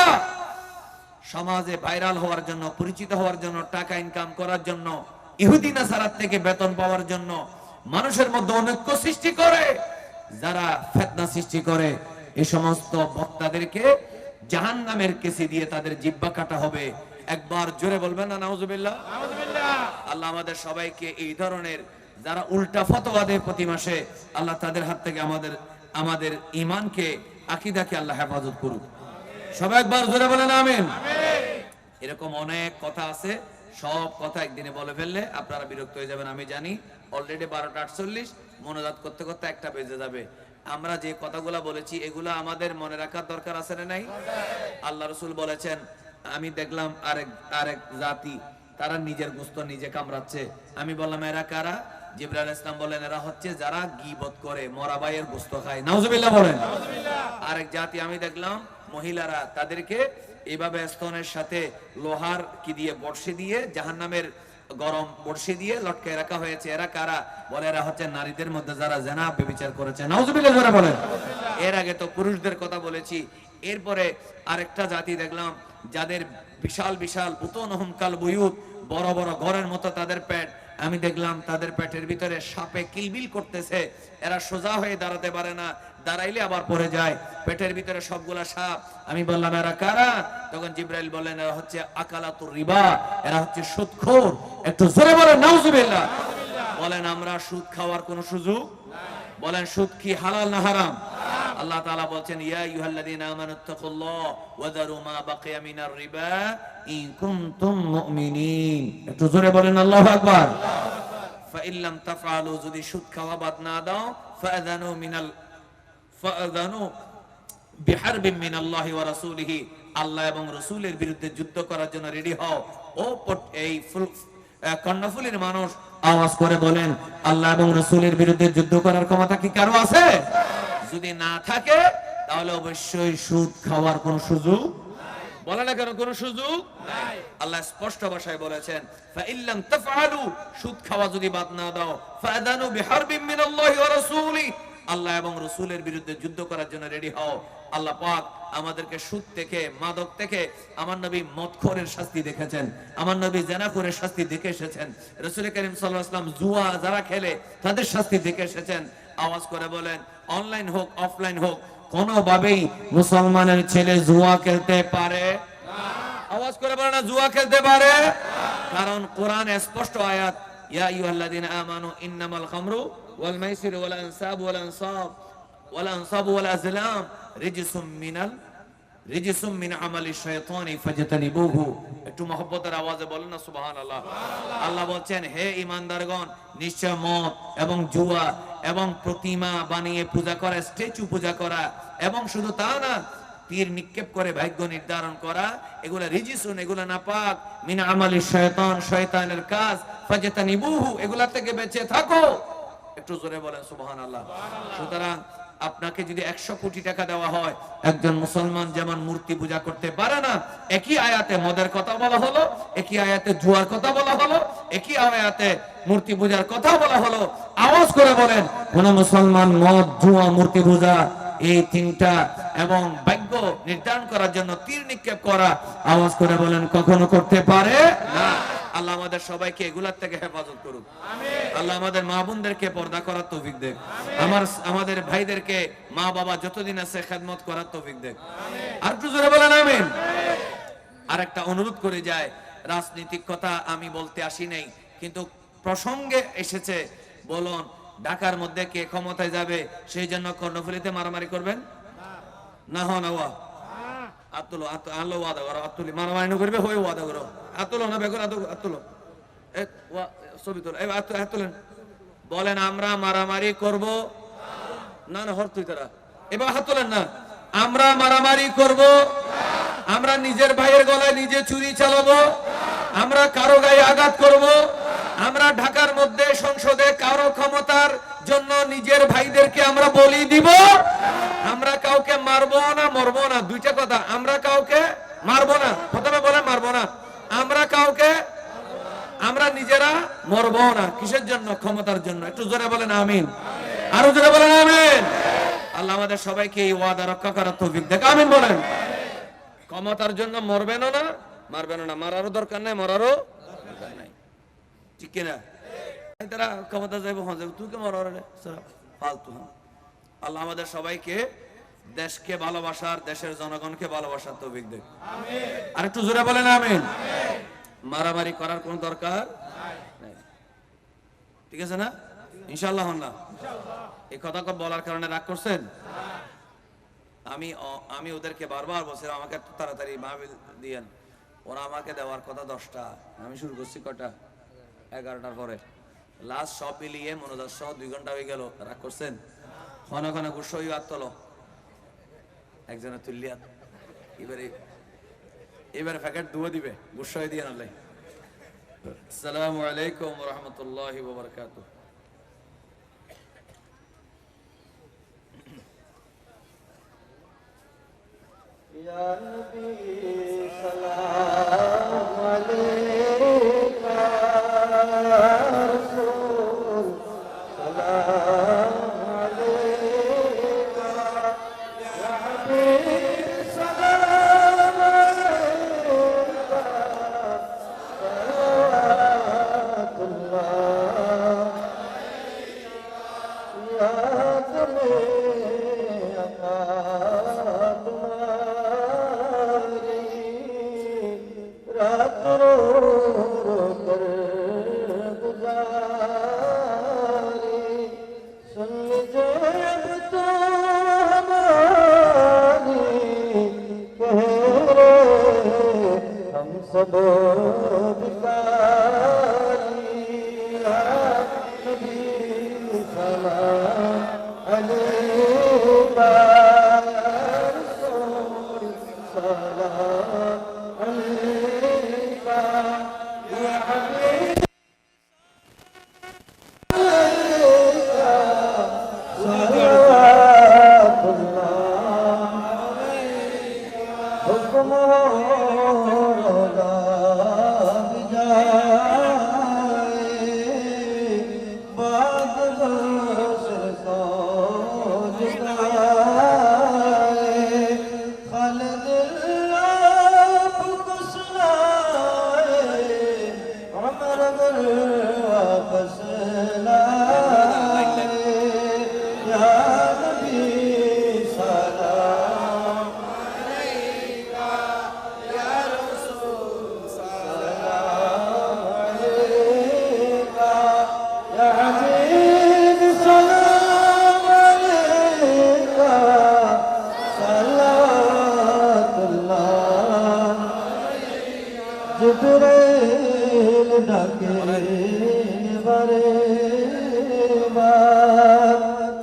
Speaker 1: সমাজে ভাইরাল হওয়ার জন্য, পরিচিত হওয়ার জন্য, টাকা ইনকাম করার জন্য, ইহুদি নাসারাত থেকে বেতন পাওয়ার জন্য মানুষের মধ্যে অনৈক্য সৃষ্টি করে, যারা ফিতনা সৃষ্টি করে, এই সমস্ত বক্তাদেরকে জাহান্নামের কেসি দিয়ে তাদের জিহ্বা কাটা হবে। একবার জোরে বলবেন না নাউজুবিল্লাহ? আল্লাহ আমাদের সবাইকে এই ধরনের যারা উল্টা ফতোয়া দেয় প্রতি মাসে, আল্লাহ তাদের হাত থেকে আমাদের ঈমানকে, আকীদাকে আল্লাহ হেফাজত করুক। সবাই একবার জোরে বলেন আমিন। এরকম অনেক কথা আছে, সব কথা একদিনে বলে ফেললে আপনারা বিরক্ত হয়ে যাবেন আমি জানি। অলরেডি 12:48, মোনাজাত করতে করতে 1টা বেজে যাবে। আমরা যে কথাগুলো বলেছি এগুলো আমাদের মনে রাখার দরকার আছে না নাই? আল্লাহ রাসূল বলেছেন, আমি দেখলাম আরেক জাতি তারা নিজের গোশত নিজে কামড়াচ্ছে। আমি বললাম এরা কারা? জিবরাইল আলাইহিস সালাম বলেন এরা হচ্ছে যারা গীবত করে, মরা ভাইয়ের গোশত খায়। নাউজুবিল্লাহ বলেন। আরেক জাতি আমি দেখলাম মহিলারা তাদেরকে এইভাবে স্তনের সাথে লোহার কি দিয়ে বর্ষি দিয়ে, জাহান্নামের গরম বর্ষি দিয়ে লটকে রাখা হয়েছে। এরা কারা? বলে এরা হচ্ছে নারীদের মধ্যে যারা জিনা ব্যভিচার করেছে। নাউজুবিল্লাহ জোরে বলেন। এর আগে তো পুরুষদের কথা বলেছি। এরপরে আরেকটা জাতি দেখলাম যাদের বিশাল বিশাল বুতুনহুমকাল বুয়ুত, বড় বড় ঘরের মতো তাদের পেট। আমি দেখলাম তাদের পেটের ভিতরে সাপে কিলবিল করতেছে। এরা সোজা হয়ে দাঁড়াতে পারে না, দাঁড়াইলে আবার পড়ে যায়, পেটের ভিতরে সবগুলা সাপ। আমি বললাম এরা কারা? তখন জিবরাইল বলেন এরা হচ্ছে আকালাতুর রিবা, এরা হচ্ছে সুদখোর। একটু জোরে বলেন নাউজুবিল্লাহ। বলেন আমরা সুদ খাওয়ার কোন সুযোগ? বলেন সুদ কি হালাল না হারাম? আল্লাহ তাআলা বলেন ইয়া আইয়ুহাল্লাযীনা আমানুত্তাকুল্লাহ ওয়া যারু মা বাকিয়া মিনার রিবা ইন কুনতুম মুমিনিন। একটু জোরে বলেন আল্লাহু আকবার। ফাইন লাম তাফআলু, যদি সুদ খাওয়া বাদ না দাও, ফাআযানু বিহারবিন মিনাল্লাহি ওয়া রাসূলিহি, আল্লাহ এবং রাসূলের বিরুদ্ধে যুদ্ধ করার জন্য রেডি হও। ও এই কর্ণফুলীর মানুষ আওয়াজ করে বলেন আল্লাহ এবং রাসূলের বিরুদ্ধে যুদ্ধ করার ক্ষমতা কি কারো আছে? যদি না থাকে তাহলে অবশ্যই সুদ খাওয়ার কোন সুযোগ বলে না কেন, কোন সুযোগ নাই। আল্লাহ স্পষ্ট ভাষায় বলেছেন ফাইন লাম তাফআলু, সুদ খাওয়া যদি বাদ না দাও, ফাআযানু বিহারবিন মিনাল্লাহি ওয়া রাসূলিহি, আল্লাহ এবং রাসূলের বিরুদ্ধে যুদ্ধ করার জন্য রেডি হও। আল্লাহ পাক আমাদেরকে সুদ থেকে, মাদক থেকে, আমার নবী মদখোরের শাস্তি দেখেছেন, আমার নবী জিনাখোরের শাস্তি দেখে এসেছেন, রাসূল করিম সাল্লাল্লাহু আলাইহি ওয়াসাল্লাম জুয়া যারা খেলে তাদের শাস্তি দেখে এসেছেন। আওয়াজ করে বলেন অনলাইন হোক অফলাইন হোক কোনোভাবেই মুসলমানের ছেলে জুয়া খেলতে পারে না। আওয়াজ করে বলেন না জুয়া খেলতে পারে, কারণ কোরআনে স্পষ্ট আয়াত ইয়া আইয়ুহাল্লাযীনা আমানু ইন্নামাল খামরু ওয়াল মাইসিরু ওয়াল আনসাবু ওয়াল আনসাবু ওয়াল আজলাম রিজসুম মিন আমালি শাইতানি ফাজতানিবুহু। একটু মহব্বতের আওয়াজে বলেন না সুবহানাল্লাহ। আল্লাহ বলেন হে ঈমানদারগণ, নিশ্চয় মদ এবং জুয়া এবং প্রতিমা বানিয়ে পূজা করা, স্ট্যাচু পূজা করা, এবং শুধু তা না তীর নিক্ষেপ করে ভাগ্য নির্ধারণ করা, এগুলা রিজসুন, এগুলা নাপাক, মিন আমালি শাইতান, শয়তানের কাজ, ফাজতানিবুহু, এগুলা থেকে বেঁচে থাকো। একটু জোরে বলেন সুবহানাল্লাহ। সুতরাং আপনাকে যদি 100 কোটি টাকা দেওয়া হয়, একজন মুসলমান যেমন মূর্তি পূজা করতে পারে না, একই আয়াতে মদের কথা বলা হলো, একই আয়াতে জুয়ার কথা বলা হলো, একই আয়াতে মূর্তি পূজার কথা বলা হলো। আওয়াজ করে বলেন কোন মুসলমান মদ, জুয়া, মূর্তি পূজা এই তিনটা এবং ভাগ্য নির্ধারণ করার জন্য তীর নিক্ষেপ করা, আওয়াজ করে বলেন কখনো করতে পারে না। আল্লাহ আমাদের সবাইকে এগুলার থেকে হেফাজত করুক। আল্লাহ আমাদের মা বোনদেরকে পর্দা করার তৌফিক দেখ, আমাদের ভাইদেরকে মা বাবা যতদিন আছে খেদমত করার তৌফিক দেখ। আর একটু জোরে বলেন আমিন। আর একটা অনুরোধ করে যায়, রাজনৈতিক কথা আমি বলতে আসি নাই, কিন্তু প্রসঙ্গে এসেছে, বলুন ঢাকার মধ্যে কে ক্ষমতায় যাবে, সেই জন্য কর্ণফুলীতে মারামারি করবেন না? হন আতুলো আলো ওয়াদা করো, আতুলি মারামারি করবে, হয়ে ওয়াদা করো, আতুলো না বেগুন আতুলো ছবি তোলো, আতুলেন, বলেন আমরা মারামারি করব না? না হর তুই তারা এবার হাত তোলেন না। আমরা মারামারি করব, আমরা নিজের ভাইয়ের গলায় নিজে চুরি চালাবো, আমরা কারো গায়ে আঘাত করব, আমরা ঢাকার মধ্যে সংসদে কারো ক্ষমতার জন্য নিজের ভাইদেরকে আমরা বলি দিব, আমরা কাউকে মারবো না মরবো না। দুইটা কথা, আমরা কাউকে মারবো না, প্রথমে বলেন মারবো না, আমরা কাউকে, আমরা নিজেরা মরবো না। কিসের জন্য? ক্ষমতার জন্য। একটু জোরে বলেন আমিন, আরো জোরে বলেন আমিন। আল্লাহ আমাদের সবাইকে এই ওয়াদা রক্ষা করার তৌফিক দেখ, আমিন বলেন। ক্ষমতার জন্য মরবেন না, মারবেন না, মারারও দরকার নাই, মরারও দরকার নাই, ঠিক কিনা? তারা ক্ষমতা যাইবো, তুই কে মর ফালতু। আল্লাহ আমাদের সবাইকে দেশকে ভালোবাসার, দেশের জনগণকে ভালোবাসার তৌফিক দেখ, আর একটু জোরে বলেন আমিন। মারামারি করার কোন দরকার নাই, ঠিক আছে না? ইনশাআল্লাহ না। এই কথা বলার কারণে রাগ করছেন? আমি ওদেরকে বারবার বলছিলাম আমাকে একটু তাড়াতাড়ি মাহফিল দিয়েন, ওরা আমাকে দেওয়ার কথা 10টা, আমি শুরু করছি কটা? 11টার পরে। লাস্ট সব মিলিয়ে মনোজার সহ 2 ঘন্টা হয়ে গেল। রাগ করছেন? ক্ষণ ক্ষণ গুসো হাত তোলো, একজনে তুললিয়া এবারে প্যাকেট দুয়ে দিবে, গুসো দিয়ে নালে। আসসালামু আলাইকুম ওয়া রাহমাতুল্লাহি ওয়া বারাকাতুহু।
Speaker 2: या नबी सलाम अलैका, रसूल सलाम अलैका, या हबीब सलाम अलैका, सलावतुल्लाह या तले अता सब नबी सलाम अलैका, रसूल सलाम अलैका, या हबीब अलैका, सलावतुल्लाह हुक्म जिब्रील डाके बारे बार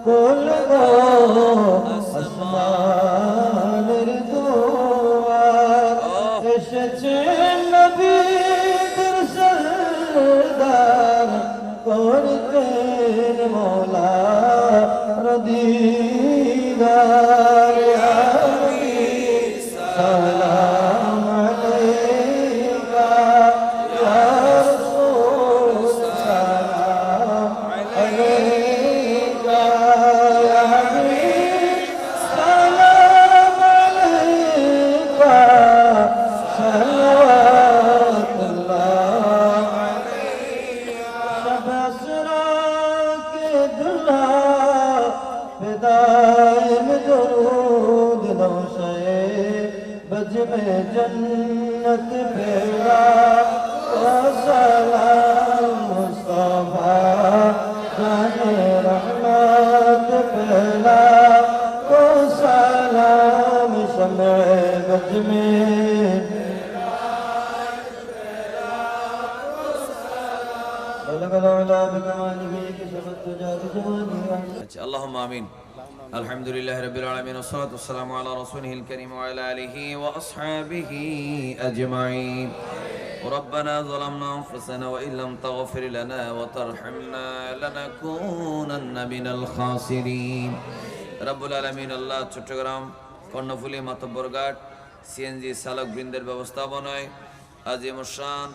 Speaker 2: कुल दो আসমানের দুয়ার এসেছে নবীর সরদার করতেন মওলা রদিদার ইয়া নবী সালাম আলাইকা ইয়া রাসূল সালাম আলাইকা ইয়া হাবিব সালাম में बलग लौला बिकमालिही कि सबत जात जवानी
Speaker 1: আচ্ছা, আল্লাহুম্মা আমিন। আলহামদুলিল্লাহি রাব্বিল আলামিন ওয়া সলাতু ওয়াসসালামু আলা রাসূলিহিল কারীম ওয়া আলা আলিহি ওয়া আসহাবিহি আজমাইন। ربنا ظلمنا أنفسنا وإن لم تغفر لنا وترحمنا لنكونن من الخاسرين। রব্বুল আলামিন আল্লাহ চট্টগ্রাম কর্ণফুলী মাতব্বরঘাট সিএনজি চালক বৃন্দের ব্যবস্থাপনায় আজিমুশান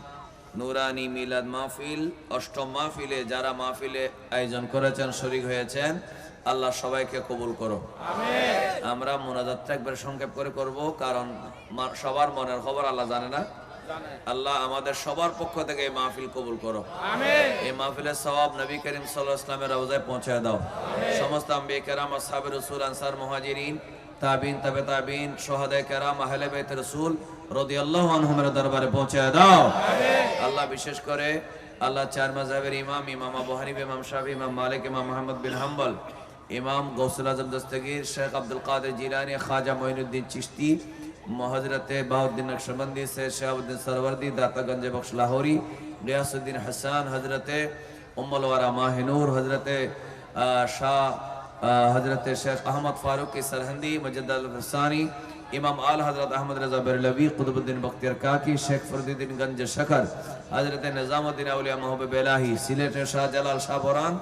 Speaker 1: নুরানি মিলাদ মাহফিল অষ্টম মাহফিলে যারা মাহফিলে আয়োজন করেছেন শরীক হয়েছেন আল্লাহ সবাইকে কবুল করো আমিন। আমরা মুনাজাতটা একবার সংক্ষেপ করে করব, কারণ সবার মনের খবর আল্লাহ জানে না। আল্লাহ আমাদের সবার পক্ষ থেকে এই মাহফিল কবুল করো আমিন। এই মাহফিলের সওয়াব নবী করিম সাল্লাল্লাহু আলাইহি ওয়াসাল্লামের রওজায় পৌঁছায় দাও আমিন। সমস্ত আম্বিয়া কেরাম, আসহাবে রাসূল, আনসার, মুহাজিরিন, তাবিন, তাবে তাবিন, শুহাদায়ে কেরাম, আহলে বাইত রাসূল রাদিয়াল্লাহু আনহুমের দরবারে পৌঁছায় দাও আমিন। আল্লাহ বিশেষ করে আল্লাহ চার মাযহাবের ইমাম, ইমাম আবু হানিফা, ইমাম শাফি, ইমাম মালিক, ইমাম আহমদ বিন হাম্বল, ইমাম গৌসুল আজম দস্তগীর, শেখ আব্দুল কাদের জিলানী, খাজা মঈনুদ্দিন চিশতি, হযরতে বাউদ্দিন নকশবন্দি, সৈয়দ শাহাবুদ্দিন সরওয়ার্দি, দাতাগঞ্জ বখশ লাহোরি, গিয়াসউদ্দিন হাসান, হযরতে উম্মুল ওয়ারা মাহিনুর, হযরতে হযরতে শেখ আহমদ ফারুক सरहंदी, मुजद्दिद अल-फसानी, इमाम आल हजरत अहमद रजा बरेलवी, कुतुबुद्दीन बख्तियार काकी, शेख फरीदुद्दीन गंज शकर, हजरत निजामुद्दीन औलिया महबूब इलाही, सिलेट शाहजालाल शाहपुरान,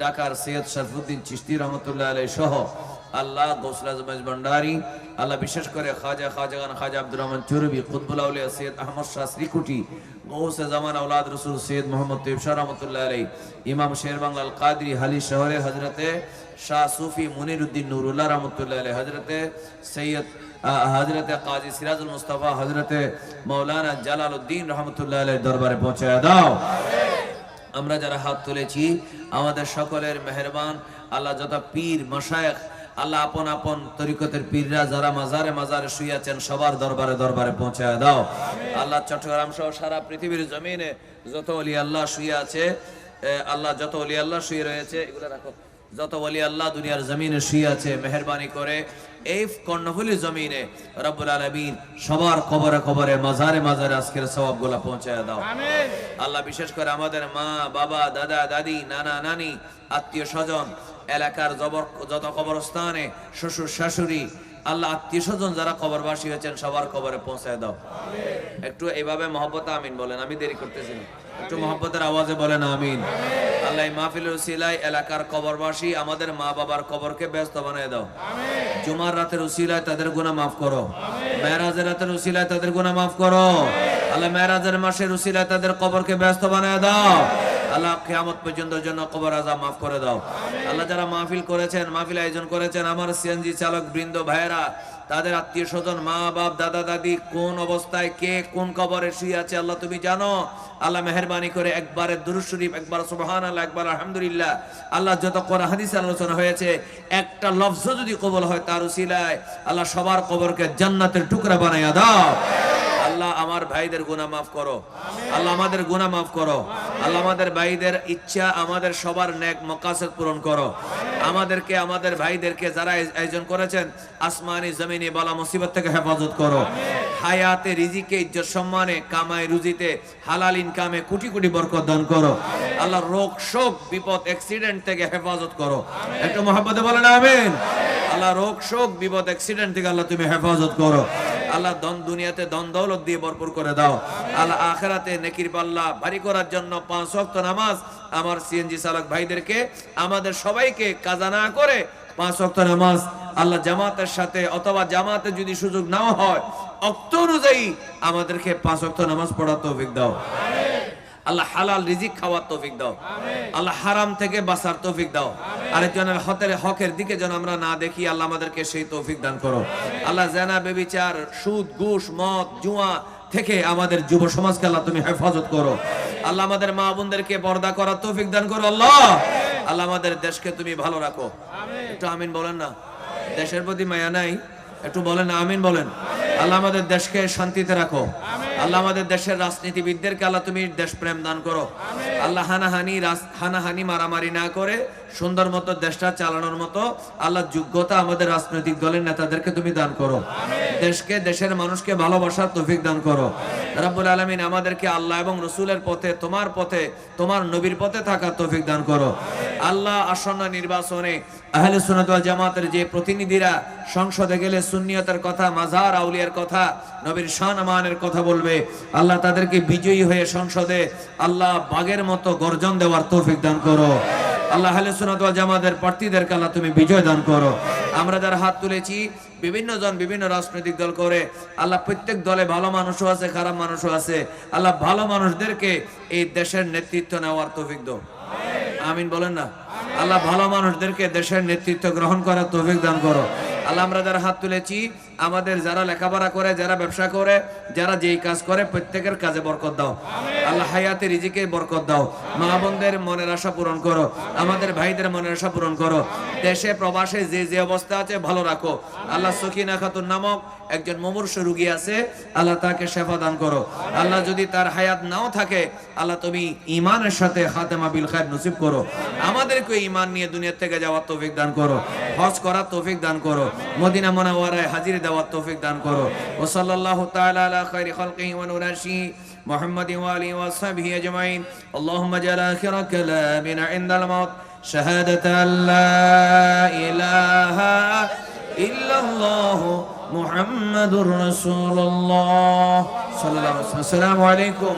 Speaker 1: ঢাকার সৈয়দ শরফুদ্দিন চিশতি রহমতুল্লাহ আলাইহি সহ আল্লাহ গৌসুল আজম ভণ্ডারী, আল্লাহ বিশেষ করে খাজাগান খাজা আব্দুর রহমান চৌরবি, কুতবুল আউলিয়া সৈয়দ আহমদ শাহ শ্রীকুটি, গৌসে জামান আওলাদ রাসূল সৈয়দ মোহাম্মদ তৈয়ব শাহ রহমতুল্লাহ আলাইহি, ইমাম শের বাংলাল কাদরি হালি শহরের হযরতে শাহ সুফি মুনিরউদ্দিন নুরুল্লাহ রহমতুল্লাহ আলাইহি, হযরতে সৈয়দ হযরতে কাজী সিরাজুল মুস্তাফা, হযরতে মাওলানা জালালউদ্দিন রহমতুল্লাহ আলাইহির দরবারে পৌঁছায় দাও আমিন। আমরা যারা হাত তুলেছি আমাদের সকলের মেহেরবান আল্লাহ, যত পীর মাশায়েখ আল্লাহ আপন আপন তরিকতের পীররা যারা মাজারে মাজারে শুয়ে আছেন সবার দরবারে দরবারে পৌঁছায় দাও আল্লাহ। চট্টগ্রাম সহ সারা পৃথিবীর জমিনে যত ওলি আল্লাহ শুয়ে আছে আল্লাহ, যত ওলি আল্লাহ শুয়ে রয়েছে এগুলো রাখো, যত ওলি আল্লাহ দুনিয়ার জমিনে শুয়ে আছে মেহেরবানি করে এই কর্ণফুলী জমিনে রব্বুল আলামিন সবার কবরে কবরে মাজারে মাজারে আজকের সওয়াবগুলো পৌঁছায় দাও আমিন। আল্লাহ বিশেষ করে আমাদের মা বাবা দাদা দাদি নানা নানি আত্মীয় স্বজন এলাকার যত কবরস্থানে শ্বশুর শাশুড়ি আল্লাহ আত্মীয় স্বজন যারা কবরবাসী হয়েছেন সবার কবরে পৌঁছায় দাও আমিন। একটু এইভাবে মহব্বতে আমিন বলেন, আমি দেরি করতেছি না, একটু মহব্বতের আওয়াজে বলেন আমিন। আল্লাহ মাহফিলের উসিলায় এলাকার কবরবাসী আমাদের মা বাবার কবরকে ব্যস্ত বানিয়ে দাও আমিন। জুমার রাতের উসিলায় তাদের গুনাহ মাফ করো আমিন। মেরাজের রাতের উসিলায় তাদের গুনাহ মাফ করো আমিন। আল্লাহ মেরাজের মাসের উসিলায় তাদের কবরকে ব্যস্ত বানিয়ে দাও আল্লাহ। কিয়ামত পর্যন্ত জন্য কবর আযাব মাফ করে দাও আল্লাহ। যারা মাহফিল করেছেন, মাহফিল আয়োজন করেছেন, আমার সিএনজি চালক বৃন্দ ভাইয়েরা, তাদের আত্মীয় স্বজন মা বাপ দাদা দাদি কোন অবস্থায় কে কোন কবরে শুয়ে আছে আল্লাহ তুমি জানো আল্লাহ। মেহেরবানি করে একবারে দুরূদ শরীফ, একবার সুবহানাল্লাহ, একবার আলহামদুলিল্লাহ আল্লাহ, যত কোরআন হাদিস আলোচনা হয়েছে একটা লফজ যদি কবুল হয় তার উসিলায় আল্লাহ সবার কবরকে জান্নাতের টুকরা বানাইয়া দাও আল্লাহ। আমার ভাইদের গুনাহ মাফ করো আল্লাহ, আমাদের গুনাহ মাফ করো আল্লাহ। আমাদের ভাইদের ইচ্ছা আমাদের সবার নেক মাকাসিদ পূরণ করো আমাদেরকে, আমাদের ভাইদেরকে যারা আয়োজন করেছেন আসমানি জমিনে বালা মুসিবত থেকে হেফাজত করো হায়াতে রিজিকে ইজ্জত সম্মানে কামাই রুজিতে হালাল ইনকামে কোটি কোটি বরকত দান করো আল্লাহ। রোগ শোক বিপদ অ্যাক্সিডেন্ট থেকে হেফাজত করো, একটু মহব্বতে বলেন আমিন। আল্লাহ রোগ শোক বিপদ অ্যাক্সিডেন্ট থেকে আল্লাহ তুমি হেফাজত করো আল্লাহ। দুনিয়াতে ধন দৌলত দিয়ে ভরপুর করে দাও আল্লাহ। আখিরাতে নেকির পাল্লা ভারী করার জন্য 5 ওয়াক্ত নামাজ আমার সিএনজি চালক ভাইদেরকে আমাদের সবাইকে কাজা না করে 5 ওয়াক্ত নামাজ আল্লাহ জামাতের সাথে, অথবা জামাতে যদি সুযোগ নাও হয় ওয়াক্ত অনুযায়ী আমাদেরকে 5 ওয়াক্ত নামাজ পড়ার তৌফিক দাও আল্লাহ। হালাল রিজিক খাওয়ার তৌফিক দাও আল্লাহ। হারাম থেকে বাঁচার তৌফিক দাও আরেকজনের হকের দিকে যেন আমরা না দেখি আল্লাহ, আমাদেরকে সেই তৌফিক দান করো আল্লাহ। জেনা বেবিচার সুদ ঘুষ মদ জুয়া থেকে আমাদের যুব সমাজকে আল্লাহ তুমি হেফাজত করো আল্লাহ। আমাদের মা বোনদেরকে পর্দা করার তৌফিক দান করো আল্লাহ। আল্লাহ আমাদের দেশকে তুমি ভালো রাখো, একটু আমিন বলেন না। দেশের প্রতি মায়া নাই, একটু বলেন আমিন বলেন। আল্লাহ আমাদের দেশকে শান্তিতে রাখো আল্লাহ। আমাদের দেশের রাজনীতিবিদদেরকে আল্লাহ তুমি দেশপ্রেম দান করো আল্লাহ। হানাহানি মারামারি না করে সুন্দর মতো দেশটা চালানোর মতো আল্লাহ যোগ্যতা আমাদের রাজনৈতিক দলের নেতাদেরকে তুমি দান করো। দেশকে, দেশের মানুষকে ভালোবাসার তৌফিক দান করো। রব্বুল আলামিন আমাদেরকে আল্লাহ এবং রসুলের পথে, তোমার নবীর পথে থাকার তৌফিক দান করো। আল্লাহ আসন্ন নির্বাচনে আহলে সুন্নাত ওয়াল জামাতের যে প্রতিনিধিরা সংসদে গেলে সুন্নিয়তের কথা, মাজার আউলিয়ার কথা, নবীর শান আমানের কথা বলবে, আল্লাহ তাদেরকে বিজয়ী হয়ে সংসদে আল্লাহ বাগের মতো গর্জন দেওয়ার তৌফিক দান করো। আল্লাহ আহলে সুন্নাত ওয়াল জামাতের প্রার্থীদেরকে আল্লাহ তুমি বিজয় দান করো। আমরা যারা হাত তুলেছি, বিভিন্ন জন বিভিন্ন রাজনৈতিক দল করে, আল্লাহ প্রত্যেক দলে ভালো মানুষও আছে, খারাপ মানুষও আছে। আল্লাহ ভালো মানুষদেরকে এই দেশের নেতৃত্ব নেওয়ার তৌফিক দাও। আমিন বলেন না। আল্লাহ ভালো মানুষদেরকে দেশের নেতৃত্ব গ্রহণ করার তৌফিক দান করো। আল্লাহ আমরা যারা হাত তুলেছি, আমাদের যারা লেখাপড়া করে, যারা ব্যবসা করে, যারা যেই কাজ করে, প্রত্যেকের কাজে বরকত দাও। আল্লাহ হায়াতে রিজিকে বরকত দাও। মা বোনদের মনের আশা পূরণ করো, আমাদের ভাইদের মনের আশা পূরণ করো। দেশে প্রবাসে যে যে অবস্থা আছে ভালো রাখো। আল্লাহ সকিনা খাতুন নামক একজন মুমূর্ষ রোগী আছে, আল্লাহ তাকে শেফা দান করো। আল্লাহ যদি তার হায়াত নাও থাকে, আল্লাহ তুমি ঈমানের সাথে খাতেমা বিল খায়র নসিব করো। আমাদেরকে ঈমান নিয়ে দুনিয়া থেকে যাওয়ার তৌফিক দান করো, হজ করার তৌফিক দান করো, মদিনা মুনাওয়ারায় হাজিরি দেওয়ার তৌফিক দান করো। ও সাল্লাল্লাহু তাআলা আলা খায়রি খালকিহি ওয়া নুরাশি মুহাম্মাদি ওয়া আলিহি ওয়া সাহবিহি আজমাইন। আল্লাহুম্মা জাল আখিরা কালামিনা ইনদাল মাউত শাহাদাতা আল্লা ইলাহা ইল্লাল্লাহ মুহাম্মাদুর রাসূলুল্লাহ সাল্লাল্লাহু আলাইহি ওয়াসাল্লাম। আসসালামু আলাইকুম।